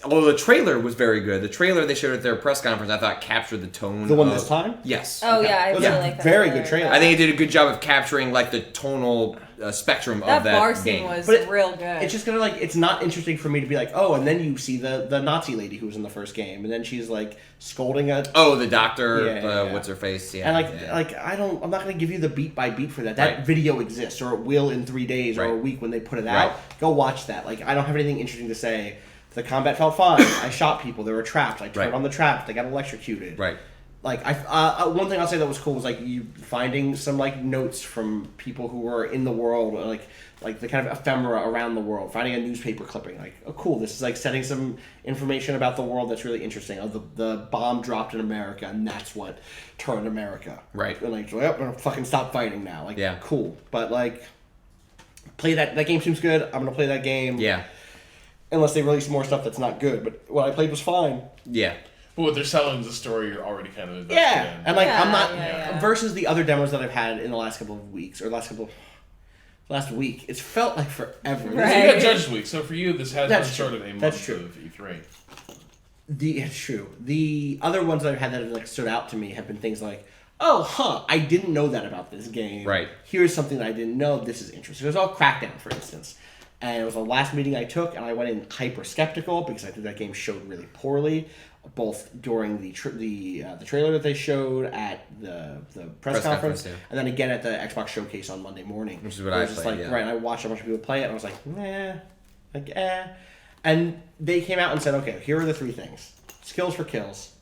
although the trailer was very good, the trailer they showed at their press conference, I thought captured the tone. The one this time? Yes. Oh yeah, I really like that. Very good trailer. I think it did a good job of capturing like the tonal spectrum of that bar game. scene was real good. It's just gonna it's not interesting for me to be like, oh, and then you see the Nazi lady who was in the first game, and then she's like scolding the doctor, what's her face? Yeah. And I'm not gonna give you the beat by beat for that. That video exists, or it will in 3 days or a week when they put it out. Go watch that. Like I don't have anything interesting to say. The combat felt fine. I shot people. They were trapped. I turned on the trap. They got electrocuted. Right. Like one thing I'll say that was cool was like you finding some like notes from people who were in the world, like the kind of ephemera around the world. Finding a newspaper clipping, like, oh cool, this is like setting some information about the world that's really interesting. Oh, the bomb dropped in America, and that's what turned America. Right. And like, I'm gonna fucking stop fighting now. Like, cool. But like, play that game seems good. I'm gonna play that game. Yeah. Unless they release more stuff that's not good, but what I played was fine. Yeah. But what they're selling is a story you're already kind of invested in. And like I'm not versus the other demos that I've had in the last couple of weeks or last week. It's felt like forever. Right. You got Judges Week, so for you this has been sort of a month of E3. It's true. The other ones that I've had that have like stood out to me have been things like, I didn't know that about this game. Right. Here's something that I didn't know. This is interesting. It was all Crackdown, for instance. And it was the last meeting I took, and I went in hyper skeptical because I think that game showed really poorly, both during the trailer that they showed at the press conference, and then again at the Xbox showcase on Monday morning. Which is what I played. And I watched a bunch of people play it, and I was like, And they came out and said, okay, here are the 3 things: skills for kills,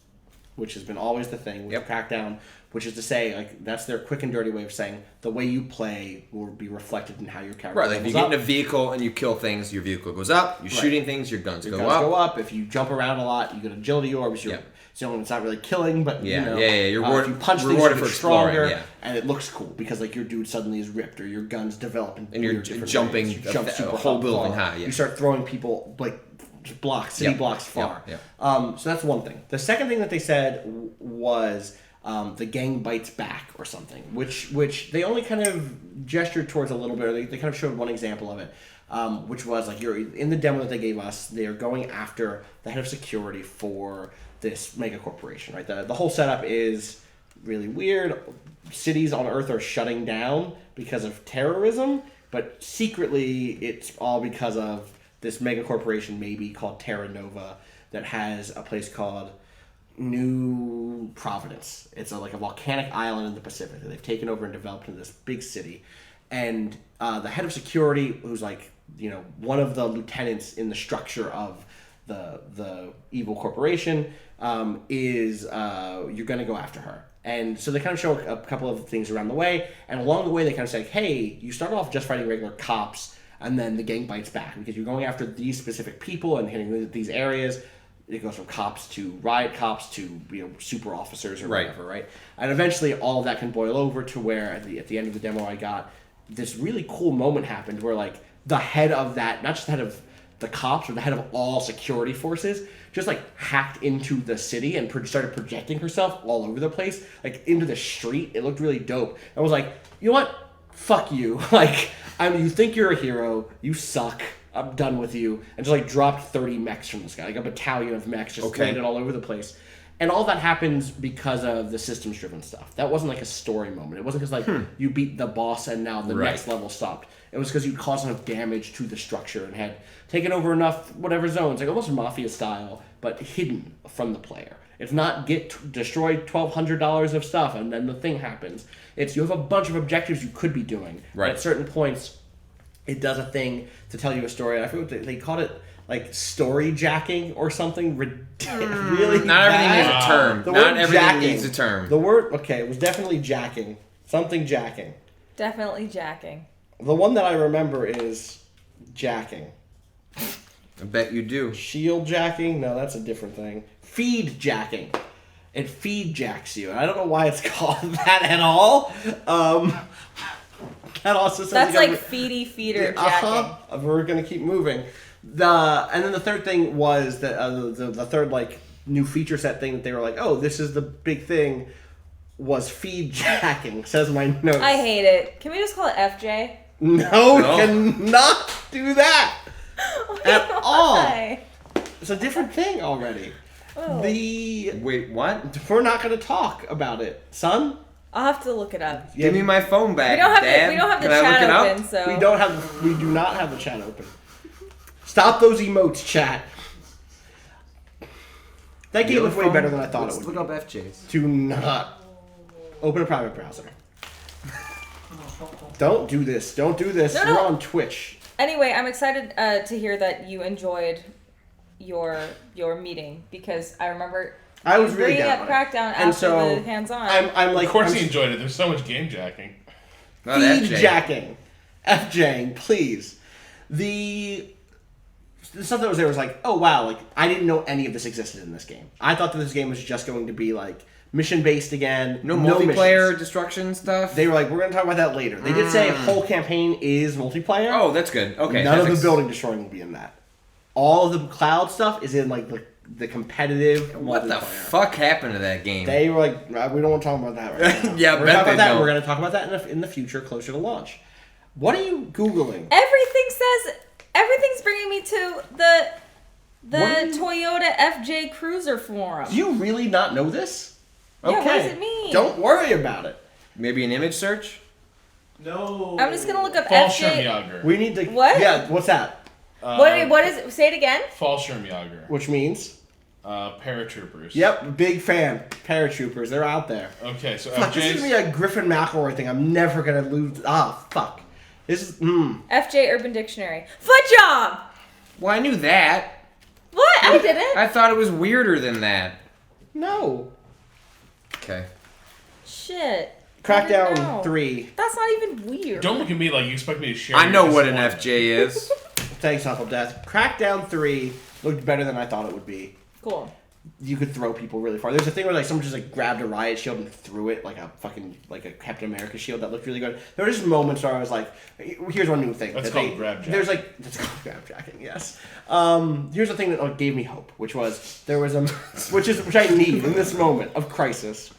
which has been always the thing with Crackdown. Which is to say, like, that's their quick and dirty way of saying the way you play will be reflected in how your character Right, like if you get in a vehicle and you kill things, your vehicle goes up. You're shooting things, your guns go up. If you jump around a lot, you get agility orbs. It's not really killing, but You're if you punch things, you get stronger, yeah. And it looks cool because like your dude suddenly is ripped, or your guns develop, and you're jumping a whole building high. Yeah. You start throwing people like blocks, city blocks far. So that's one thing. The second thing that they said was. The gang bites back or something, which they only kind of gestured towards a little bit, or they kind of showed one example of it, which was like you're in the demo that they gave us, they are going after the head of security for this mega corporation, right? The whole setup is really weird. Cities on Earth are shutting down because of terrorism, but secretly it's all because of this mega corporation maybe called Terra Nova that has a place called New Providence. It's like a volcanic island in the Pacific that they've taken over and developed into this big city. And the head of security, who's like, one of the lieutenants in the structure of the evil corporation, is you're going to go after her. And so they kind of show a couple of things around the way. And along the way, they kind of say, hey, you start off just fighting regular cops, and then the gang bites back because you're going after these specific people and hitting these areas. It goes from cops to riot cops to super officers or whatever, right? And eventually all of that can boil over to where at the end of the demo I got this really cool moment happened where like the head of that, not just the head of the cops or the head of all security forces just like hacked into the city and started projecting herself all over the place, like into the street. It looked really dope. I was like, you know what? Fuck you. Like, you think you're a hero, you suck. I'm done with you. And just like dropped 30 mechs from the sky, like a battalion of mechs just landed all over the place. And all that happens because of the systems driven stuff. That wasn't like a story moment. It wasn't because like you beat the boss and now the next level stopped. It was because you caused enough damage to the structure and had taken over enough whatever zones, like almost Mafia style, but hidden from the player. It's not destroy $1,200 of stuff and then the thing happens. It's you have a bunch of objectives you could be doing. Right. At certain points, it does a thing to tell you a story. I forget what they called it, like story jacking or something. Really, not everything needs a term. Not everything needs a term. The word, it was definitely jacking. Something jacking. Definitely jacking. The one that I remember is jacking. I bet you do. Shield jacking? No, that's a different thing. Feed jacking. It feed jacks you. I don't know why it's called that at all. That also that's like feeder jacking. We're gonna keep moving. And then the third thing was that the third like new feature set thing that they were like, oh, this is the big thing, was feed jacking. Says my notes. I hate it. Can we just call it FJ? No, we cannot do that at all. It's a different thing already. Oh. Wait, what? We're not going to talk about it, son. I'll have to look it up. Give me my phone back. We don't have Dad. we don't have the Can chat open, so we do not have the chat open. Stop those emotes, chat. That game was way better than I thought it would. Look up FJs. Do not open a private browser. Don't do this. Don't do this. No. We're on Twitch. Anyway, I'm excited to hear that you enjoyed your meeting, because I remember I was really bringing up Crackdown after the hands-on. I'm like, of course he enjoyed it. There's so much game jacking. Feed jacking. FJing, please. The stuff that was there was like, oh wow, like I didn't know any of this existed in this game. I thought that this game was just going to be like mission-based again. No multiplayer missions. Destruction stuff? They were like, we're going to talk about that later. They did say whole campaign is multiplayer. Oh, that's good. Okay. None of the building destroying will be in that. All of the cloud stuff is in like the competitive What multiplayer. the fuck happened to that game? They were like, we don't want to talk about that right now. Yeah, we're bet they don't. We're going to talk about that in the future, closer to launch. What are you Googling? Everything's bringing me to the Toyota FJ Cruiser forum. Do you really not know this? Yeah, what does it mean? Don't worry about it. Maybe an image search? No. I'm just gonna look up FJ. We need to. What? Yeah, what's that? What is it? Say it again. Fallschirmjäger. Which means? Paratroopers. Yep, big fan. Paratroopers, they're out there. Okay, so fuck, this is gonna be a Griffin McElroy thing. I'm never gonna lose. Fuck. This is. FJ Urban Dictionary. Foot job! Well, I knew that. What? I didn't. I thought it was weirder than that. No. Okay. Shit. Crackdown 3. That's not even weird. Don't look at me like you expect me to share. I know what an FJ is. Thanks, Uncle Death. Crackdown 3 looked better than I thought it would be. Cool. You could throw people really far. There's a thing where like someone just like grabbed a riot shield and threw it like a Captain America shield that looked really good. There were just moments where I was like, here's one new thing. That's called grab jacking. There's like that's called grab jacking, yes. Here's the thing that gave me hope, which was there was which I need in this moment of crisis.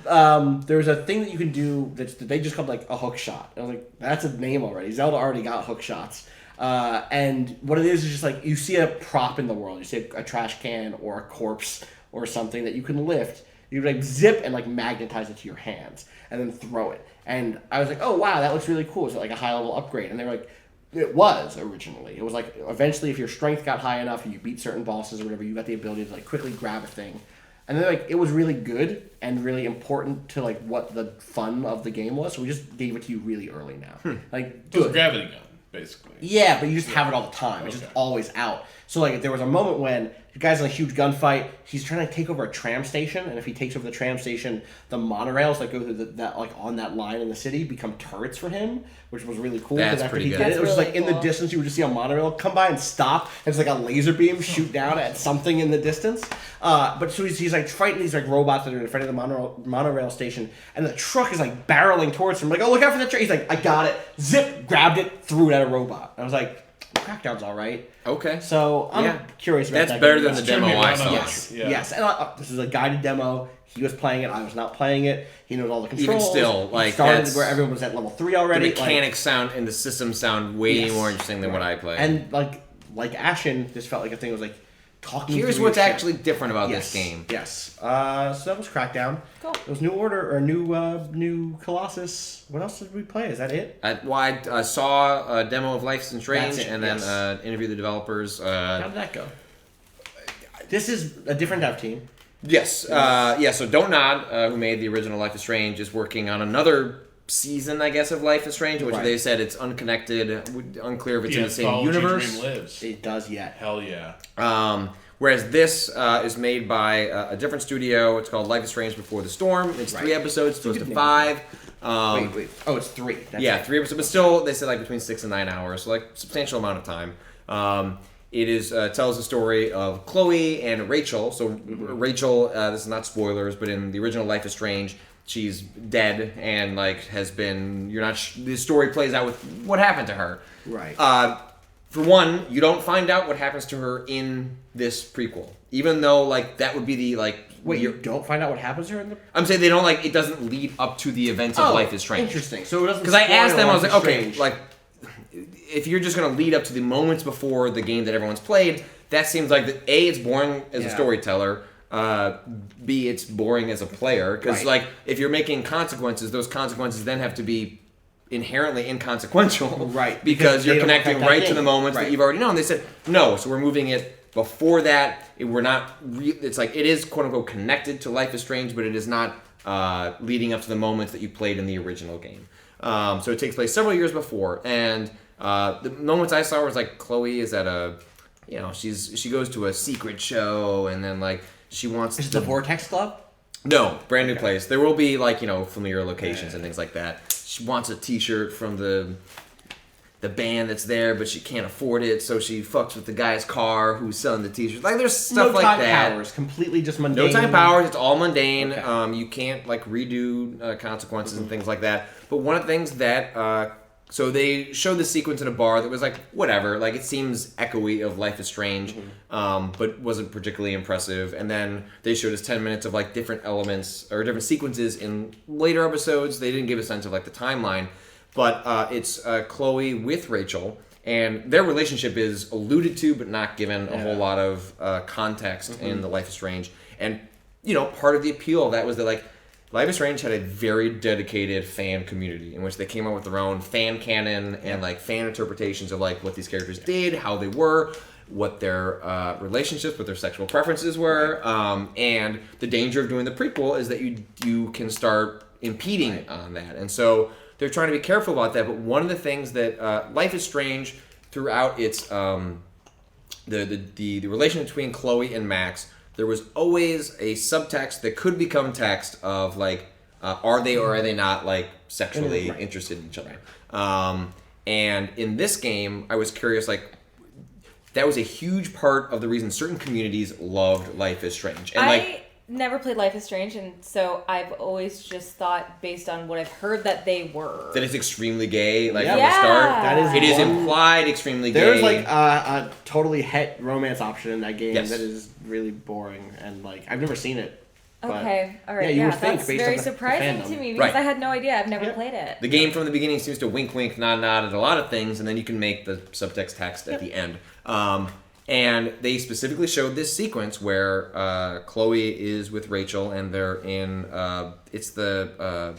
There's a thing that you can do that they just called like a hook shot. I was like, that's a name already. Zelda already got hook shots. And what it is just like you see a prop in the world. You see a trash can or a corpse or something that you can lift. You like zip and like magnetize it to your hands and then throw it. And I was like, oh wow, that looks really cool. Is it like a high level upgrade? And they were like, it was originally. It was like eventually if your strength got high enough and you beat certain bosses or whatever, you got the ability to like quickly grab a thing. And then like it was really good and really important to like what the fun of the game was. So we just gave it to you really early now. Like it was a gravity gun, basically. Yeah, but you just have it all the time. It's just always out. So like there was a moment when the guy's in a huge gunfight. He's trying to take over a tram station, and if he takes over the tram station, the monorails that go through that like on that line in the city become turrets for him, which was really cool. That's pretty good. It was just like in the distance, you would just see a monorail come by and stop. And it's like a laser beam shoot down at something in the distance. But so he's like fighting these like robots that are in front of the monorail station, and the truck is like barreling towards him. Like, oh, look out for the truck! He's like, I got it. Zip, grabbed it, threw it at a robot. And I was like, Crackdown's all right. Okay. So I'm curious about that. That's better than the demo I saw. Yes. Yes. And this is a guided demo. He was playing it. I was not playing it. He knows all the controls. Even still, like, he started where everyone was at level 3 already. The mechanics sound and the systems sound way more interesting than what I play. And like Ashen, this felt like a thing that was like talking. Here's what's actually different about this game. Yes. So that was Crackdown. Cool. It was New Order or New Colossus. What else did we play? Is that it? I saw a demo of Life is Strange and then interviewed the developers. How did that go? This is a different dev team. Yes. So Don't Nod, who made the original Life is Strange, is working on another season, I guess, of Life is Strange, which they said it's unconnected, unclear if it's in the same universe. Dream lives. It does yet. Hell yeah. Whereas this is made by a different studio. It's called Life is Strange Before the Storm. It's 3 episodes, opposed to 5. Wait. Oh, it's 3. That's 3 episodes, but still, they said like between 6 and 9 hours, so like substantial amount of time. It is tells the story of Chloe and Rachel. So Rachel, this is not spoilers, but in the original Life is Strange, she's dead and like has been. You're not. The story plays out with what happened to her. Right. For one, you don't find out what happens to her in this prequel, even though like that would be the like. Wait, you don't find out what happens to her in the. I'm saying they don't like. It doesn't lead up to the events of Life is Strange. Interesting. So it doesn't. Because I asked them, I was like, okay, Strange. like. If you're just going to lead up to the moments before the game that everyone's played, that seems like A, it's boring as a storyteller. B, it's boring as a player. Because like if you're making consequences, those consequences then have to be inherently inconsequential. Right. Because you're connecting right to the moments that you've already known. They said, no, so we're moving it before that. We're not. It's like it is quote unquote connected to Life is Strange, but it is not leading up to the moments that you played in the original game. So it takes place several years before, and the moments I saw was like Chloe is at a, she goes to a secret show, and then like she wants. Is it the Vortex Club? No, brand new place. There will be like familiar locations and things like that. She wants a T-shirt from the band that's there, but she can't afford it, so she fucks with the guy's car who's selling the T-shirts. Like there's stuff like that. No time powers, completely just mundane. No time powers. It's all mundane. Okay. You can't like redo consequences and things like that. But one of the things that so they showed the sequence in a bar that was like whatever. Like it seems echoey of Life is Strange, but wasn't particularly impressive. And then they showed us 10 minutes of like different elements or different sequences in later episodes. They didn't give a sense of like the timeline. But it's Chloe with Rachel, and their relationship is alluded to but not given a whole lot of context in the Life is Strange. And, part of the appeal of that was that, like, Life is Strange had a very dedicated fan community in which they came up with their own fan canon and, like, fan interpretations of, like, what these characters did, how they were, what their relationships, what their sexual preferences were. And the danger of doing the prequel is that you can start impeding on that. And so they're trying to be careful about that, but one of the things that Life is Strange throughout its the relation between Chloe and Max, there was always a subtext that could become text of like, are they or are they not like sexually interested in each other? And in this game, I was curious, like that was a huge part of the reason certain communities loved Life is Strange, and like. Never played Life is Strange, and so I've always just thought, based on what I've heard, that they were. That it's extremely gay, like from the start. It is implied extremely gay. There's like a totally het romance option in that game that is really boring, and like I've never seen it. Okay, all right, yeah, that's very surprising to me because I had no idea. I've never played it. The game from the beginning seems to wink, wink, nod, nod at a lot of things, and then you can make the subtext text at the end. And they specifically showed this sequence where Chloe is with Rachel, and they're in it's the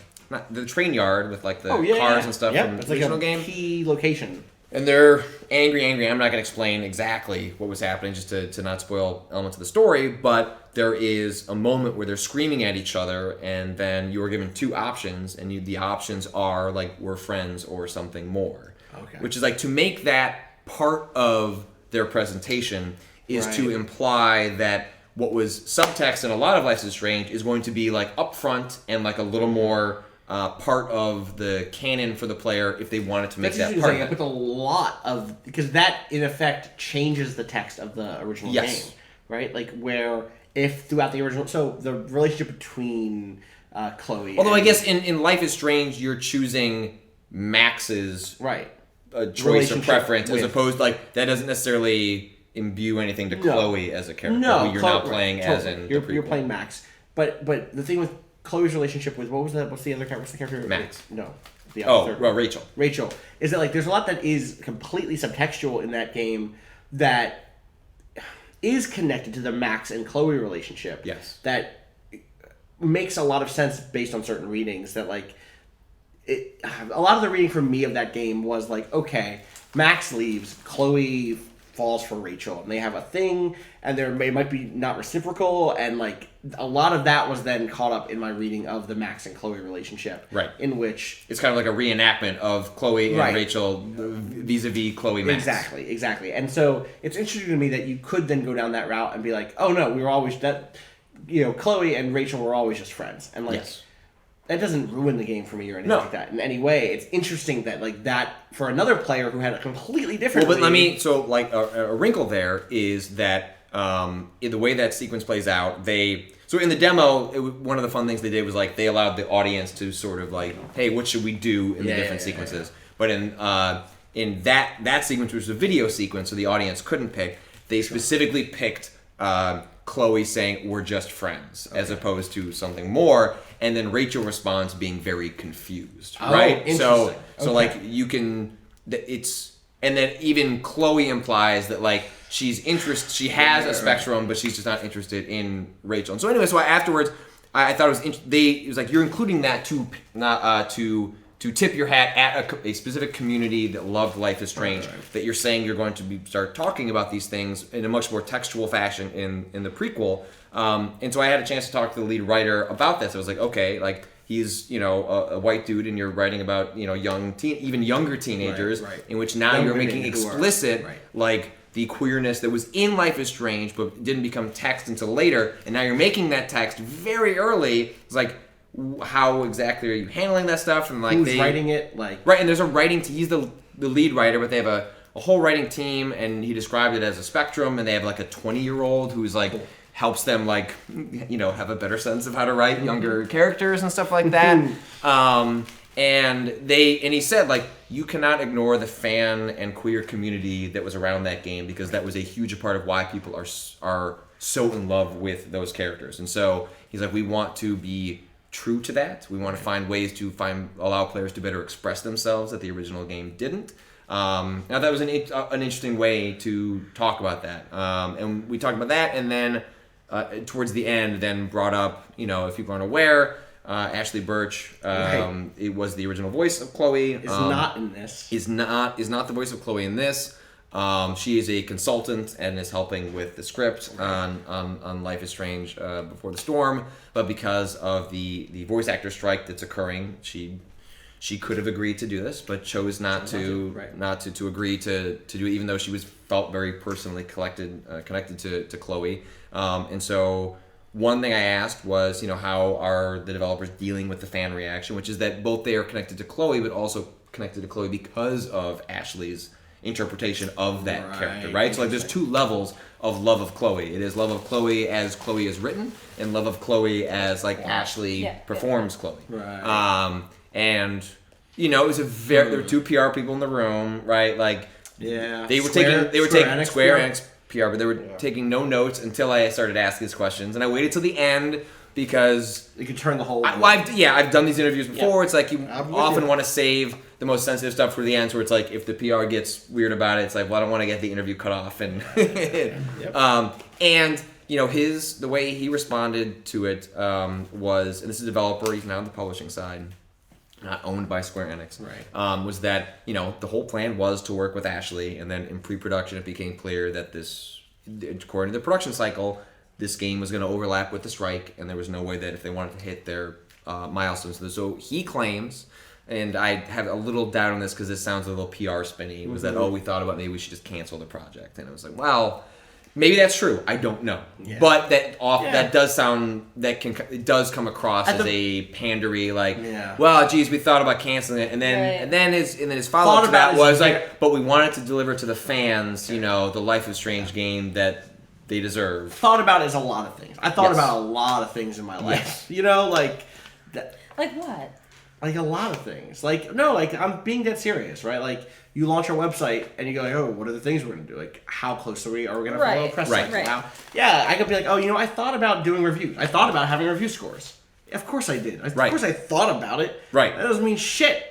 train yard with like the cars and stuff from the original game. Key location. And they're angry. I'm not going to explain exactly what was happening, just to not spoil elements of the story. But there is a moment where they're screaming at each other, and then you are given two options, and the options are like we're friends or something more. Okay. Which is like to make that part of their presentation is to imply that what was subtext in a lot of Life is Strange is going to be like upfront and like a little more part of the canon for the player if they wanted to make that part of it. With a lot of, because that in effect changes the text of the original game, right? Like where if throughout the original, so the relationship between Chloe. Although I guess in Life is Strange you're choosing Max's a choice or preference, as opposed like that doesn't necessarily imbue anything to Chloe as a character. No, who you're not playing as in the prequel. You're playing Max. But the thing with Chloe's relationship with what's the other character? What's the character? Max. No. Rachel. Rachel. Is that like there's a lot that is completely subtextual in that game that is connected to the Max and Chloe relationship. Yes. That makes a lot of sense based on certain readings that like a lot of the reading for me of that game was like, okay, Max leaves, Chloe falls for Rachel, and they have a thing, and it might be not reciprocal, and like a lot of that was then caught up in my reading of the Max and Chloe relationship, right? In which it's kind of like a reenactment of Chloe and Rachel vis-a-vis Chloe Max. Exactly, and so it's interesting to me that you could then go down that route and be like, oh no, we were always that, Chloe and Rachel were always just friends, and like. Yes. That doesn't ruin the game for me or anything like that in any way. It's interesting that like that for another player who had a completely different. Well, but a wrinkle there is that in the way that sequence plays out, so in the demo, one of the fun things they did was like they allowed the audience to sort of like, hey, what should we do in the different sequences? But in that sequence, which was a video sequence, so the audience couldn't pick, they specifically picked Chloe saying we're just friends as opposed to something more. And then Rachel responds being very confused, right? So like you can, and then even Chloe implies that like she has a spectrum, but she's just not interested in Rachel. And so anyway, so afterwards, I thought it was like you're including that to tip your hat at a specific community that loved Life is Strange. Right. That you're saying you're going to start talking about these things in a much more textual fashion in the prequel. And so I had a chance to talk to the lead writer about this. I was like, okay, like he's a white dude, and you're writing about even younger teenagers, in which now you're making explicit like the queerness that was in Life is Strange, but didn't become text until later, and now you're making that text very early. It's like, how exactly are you handling that stuff? And like who's writing it? Like right, and there's a writing. He's the lead writer, but they have a whole writing team, and he described it as a spectrum. And they have like a 20-year-old who's like. Cool. Helps them like have a better sense of how to write younger characters and stuff like that. And he said like you cannot ignore the fan and queer community that was around that game, because that was a huge part of why people are so in love with those characters. And so he's like, we want to be true to that. We want to find ways to allow players to better express themselves that the original game didn't. Now that was an interesting way to talk about that. And we talked about that, and then. Towards the end, then brought up, if people aren't aware, Ashley Birch, it was the original voice of Chloe. Is not in this. Is not the voice of Chloe in this. She is a consultant and is helping with the script on Life is Strange Before the Storm, but because of the voice actor strike that's occurring, she could have agreed to do this, but chose not to agree to do it, even though she felt very personally connected to Chloe. And so one thing I asked was, how are the developers dealing with the fan reaction, which is that both they are connected to Chloe, but also connected to Chloe because of Ashley's interpretation of that character, right? So like there's two levels of love of Chloe. It is love of Chloe as Chloe is written, and love of Chloe as like Ashley performs Chloe. Right. And it was there were two PR people in the room, right? Like they were taking Square Enix PR, but they were taking no notes until I started asking these questions, and I waited till the end because you could turn the whole. I've done these interviews before. It's like you often want to save the most sensitive stuff for the end, where it's like if the PR gets weird about it, it's like, well, I don't want to get the interview cut off, and and the way he responded to it was, and this is a developer, he's now on the publishing side. Not owned by Square Enix, was that the whole plan was to work with Ashley, and then in pre-production it became clear that this, according to the production cycle, this game was going to overlap with the strike, and there was no way that if they wanted to hit their milestones. So he claims, and I have a little doubt on this because this sounds a little PR spinny, was that we thought about maybe we should just cancel the project, and it was like, well. Maybe that's true. I don't know, but that does sound it does come across as a pandery, like, well, geez, we thought about canceling it, and then his follow up to that was like, but we wanted to deliver to the fans, the Life is Strange game that they deserve. Thought about is a lot of things. I thought about a lot of things in my life, like that. Like what? Like a lot of things. Like, no, like I'm being dead serious, right? Like you launch our website and you go like, oh, what are the things we're going to do? Like how close are we going to follow a press cycle? Right. Yeah, I could be like, oh, I thought about doing reviews. I thought about having review scores. Of course I did. Of course I thought about it. Right. That doesn't mean shit.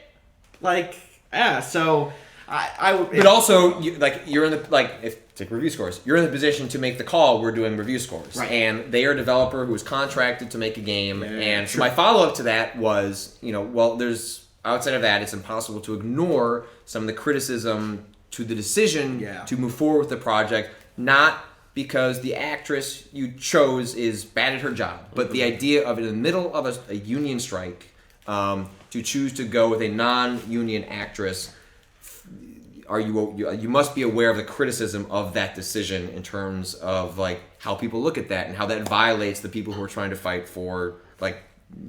Like, yeah, so But also, you're in the, if take review scores, you're in the position to make the call, we're doing review scores. Right. And they are a developer who is contracted to make a game. So my follow-up to that was, there's, outside of that, it's impossible to ignore some of the criticism to the decision to move forward with the project, not because the actress you chose is bad at her job, but the idea of in the middle of a union strike, to choose to go with a non-union actress, you must be aware of the criticism of that decision in terms of how people look at that and how that violates the people who are trying to fight for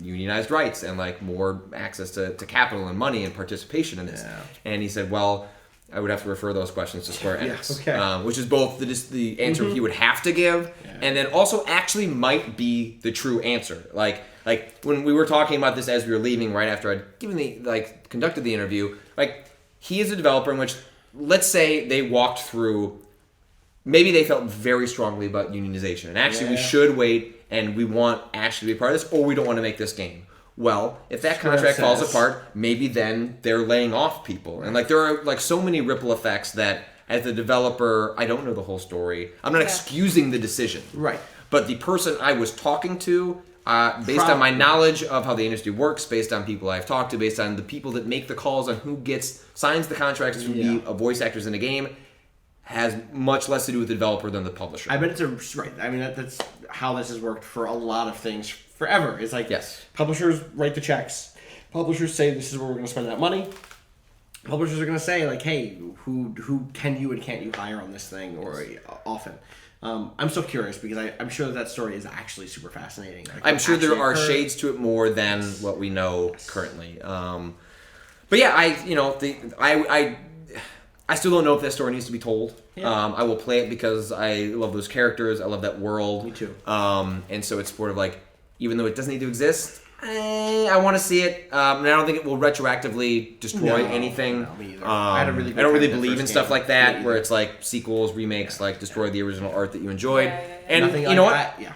unionized rights and more access to capital and money and participation in this. And he said, well, I would have to refer those questions to Square Enix, which is both the answer he would have to give, and then also actually might be the true answer. Like when we were talking about this as we were leaving, right after I'd conducted the interview, he is a developer in which, let's say they walked through, maybe they felt very strongly about unionization, and actually we should wait and we want Ashley to be part of this, or we don't want to make this game. Well, if that contract falls apart, maybe then they're laying off people. And there are so many ripple effects that as a developer, I don't know the whole story. I'm not excusing the decision. Right. But the person I was talking to, based on my knowledge of how the industry works, based on people I've talked to, based on the people that make the calls on who signs the contracts to be a voice actors in a game, has much less to do with the developer than the publisher. I bet it's right. I mean, that's how this has worked for a lot of things forever. It's publishers write the checks. Publishers say this is where we're going to spend that money. Publishers are going to say hey, who can you and can't you hire on this thing or often. I'm so curious because I'm sure that story is actually super fascinating. I'm sure there are shades to it more than what we know currently. But yeah, I still don't know if that story needs to be told. I will play it because I love those characters. I love that world. Me too. And so it's sort of even though it doesn't need to exist, I want to see it. And I don't think it will retroactively destroy anything. No, me either. I don't really believe in stuff like that, where it's sequels, remakes, destroy the original art that you enjoyed. And nothing you know what? That,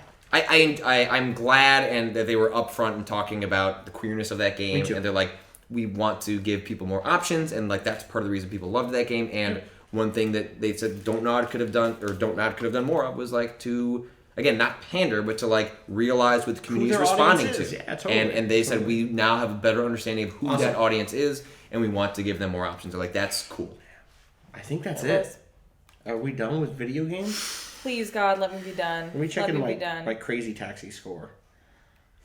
I'm glad and that they were upfront in talking about the queerness of that game. And they're we want to give people more options, and that's part of the reason people loved that game. And one thing that they said Don't Nod could have done more of was to, again, not pander, but to realize what the community is responding to. Yeah, totally. And they said we now have a better understanding of who that audience is, and we want to give them more options. They're that's cool. I think that's it. Are we done with video games? Please, God, let me be done. Let me check in my Crazy Taxi score.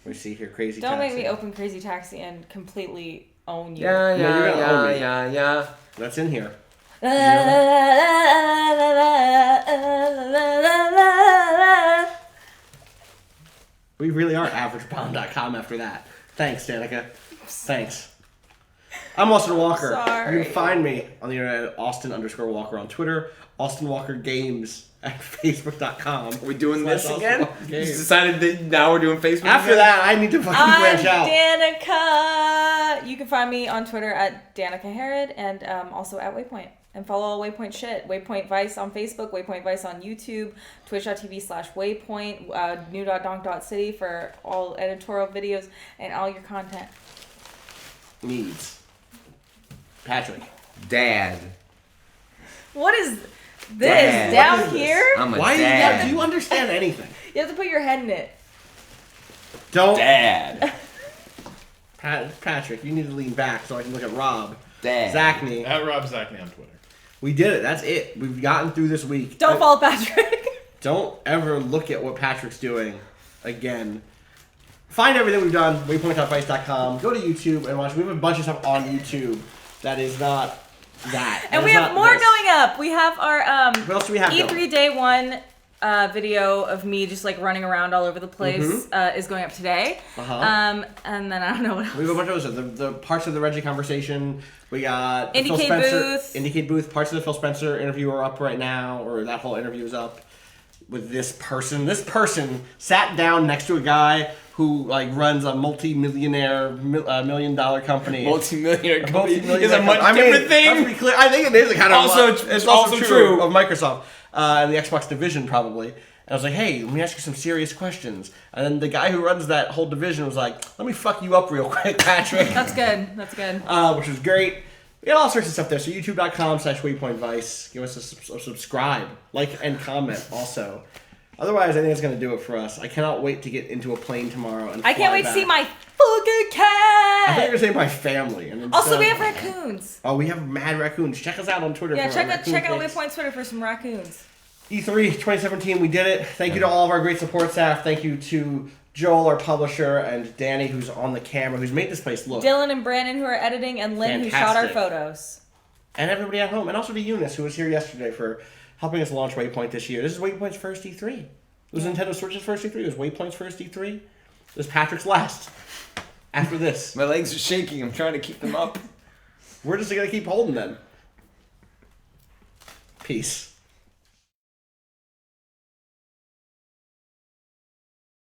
Let me see here, Crazy Taxi. Don't make me open Crazy Taxi and completely own you. Yeah. That's in here. We really are averagebomb.com after that. Thanks, Danika. Thanks. I'm Austin Walker. Sorry. You can find me on the internet at Austin_Walker on Twitter, Austin Walker Games at Facebook.com. Are we doing this again? Just decided that now we're doing Facebook After that, I need to fucking branch out. Danika. You can find me on Twitter at Danika Herod and also at Waypoint. And follow all Waypoint shit. Waypoint Vice on Facebook, Waypoint Vice on YouTube, twitch.tv/Waypoint, new.donk.city for all editorial videos and all your content. Needs. Patrick. Dad. What is this? Down here? I'm a dad. Do you understand anything? You have to put your head in it. Don't. Dad. Patrick, you need to lean back so I can look at Rob. Dad. Zachney. At Rob Zachney on Twitter. We did it. That's it. We've gotten through this week. Don't follow Patrick. Don't ever look at what Patrick's doing again. Find everything we've done. Waypoint.vice.com. Go to YouTube and watch. We have a bunch of stuff on YouTube that is not that. And we have more going up. We have our what else do we have E3 going? Day 1 video of me just running around all over the place is going up today. And then I don't know what else. We have a bunch of other stuff. The parts of the Reggie conversation. We got Indicate Booth. Parts of the Phil Spencer interview are up right now, or that whole interview is up with this person. This person sat down next to a guy who like runs a multi-millionaire, $1 million company. Multi-millionaire company is a much different thing. Let's be clear. I think it is a kind of. It's also true of Microsoft and the Xbox division probably. And I was like, hey, let me ask you some serious questions. And then the guy who runs that whole division was like, let me fuck you up real quick, Patrick. That's good. That's good. Which was great. We got all sorts of stuff there. So youtube.com/WaypointVice. Give us a subscribe, like, and comment also. Otherwise, I think it's going to do it for us. I cannot wait to get into a plane tomorrow. And I can't wait back. to see my fucking cat. I thought you were going to say my family. And also, we have raccoons. Oh, we have mad raccoons. Check us out on Twitter. Yeah, check out Waypoint's Twitter for some raccoons. E3 2017, we did it. Thank you to all of our great support staff. Thank you to Joel, our publisher, and Danny, who's on the camera, who's made this place look. Dylan and Brandon, who are editing, and Lynn, who shot our photos. And everybody at home. And also to Eunice, who was here yesterday for helping us launch Waypoint this year. This is Waypoint's first E3. It was Nintendo Switch's first E3. It was Waypoint's first E3. It was Patrick's last. After this. My legs are shaking. I'm trying to keep them up. We're just going to keep holding them. Peace.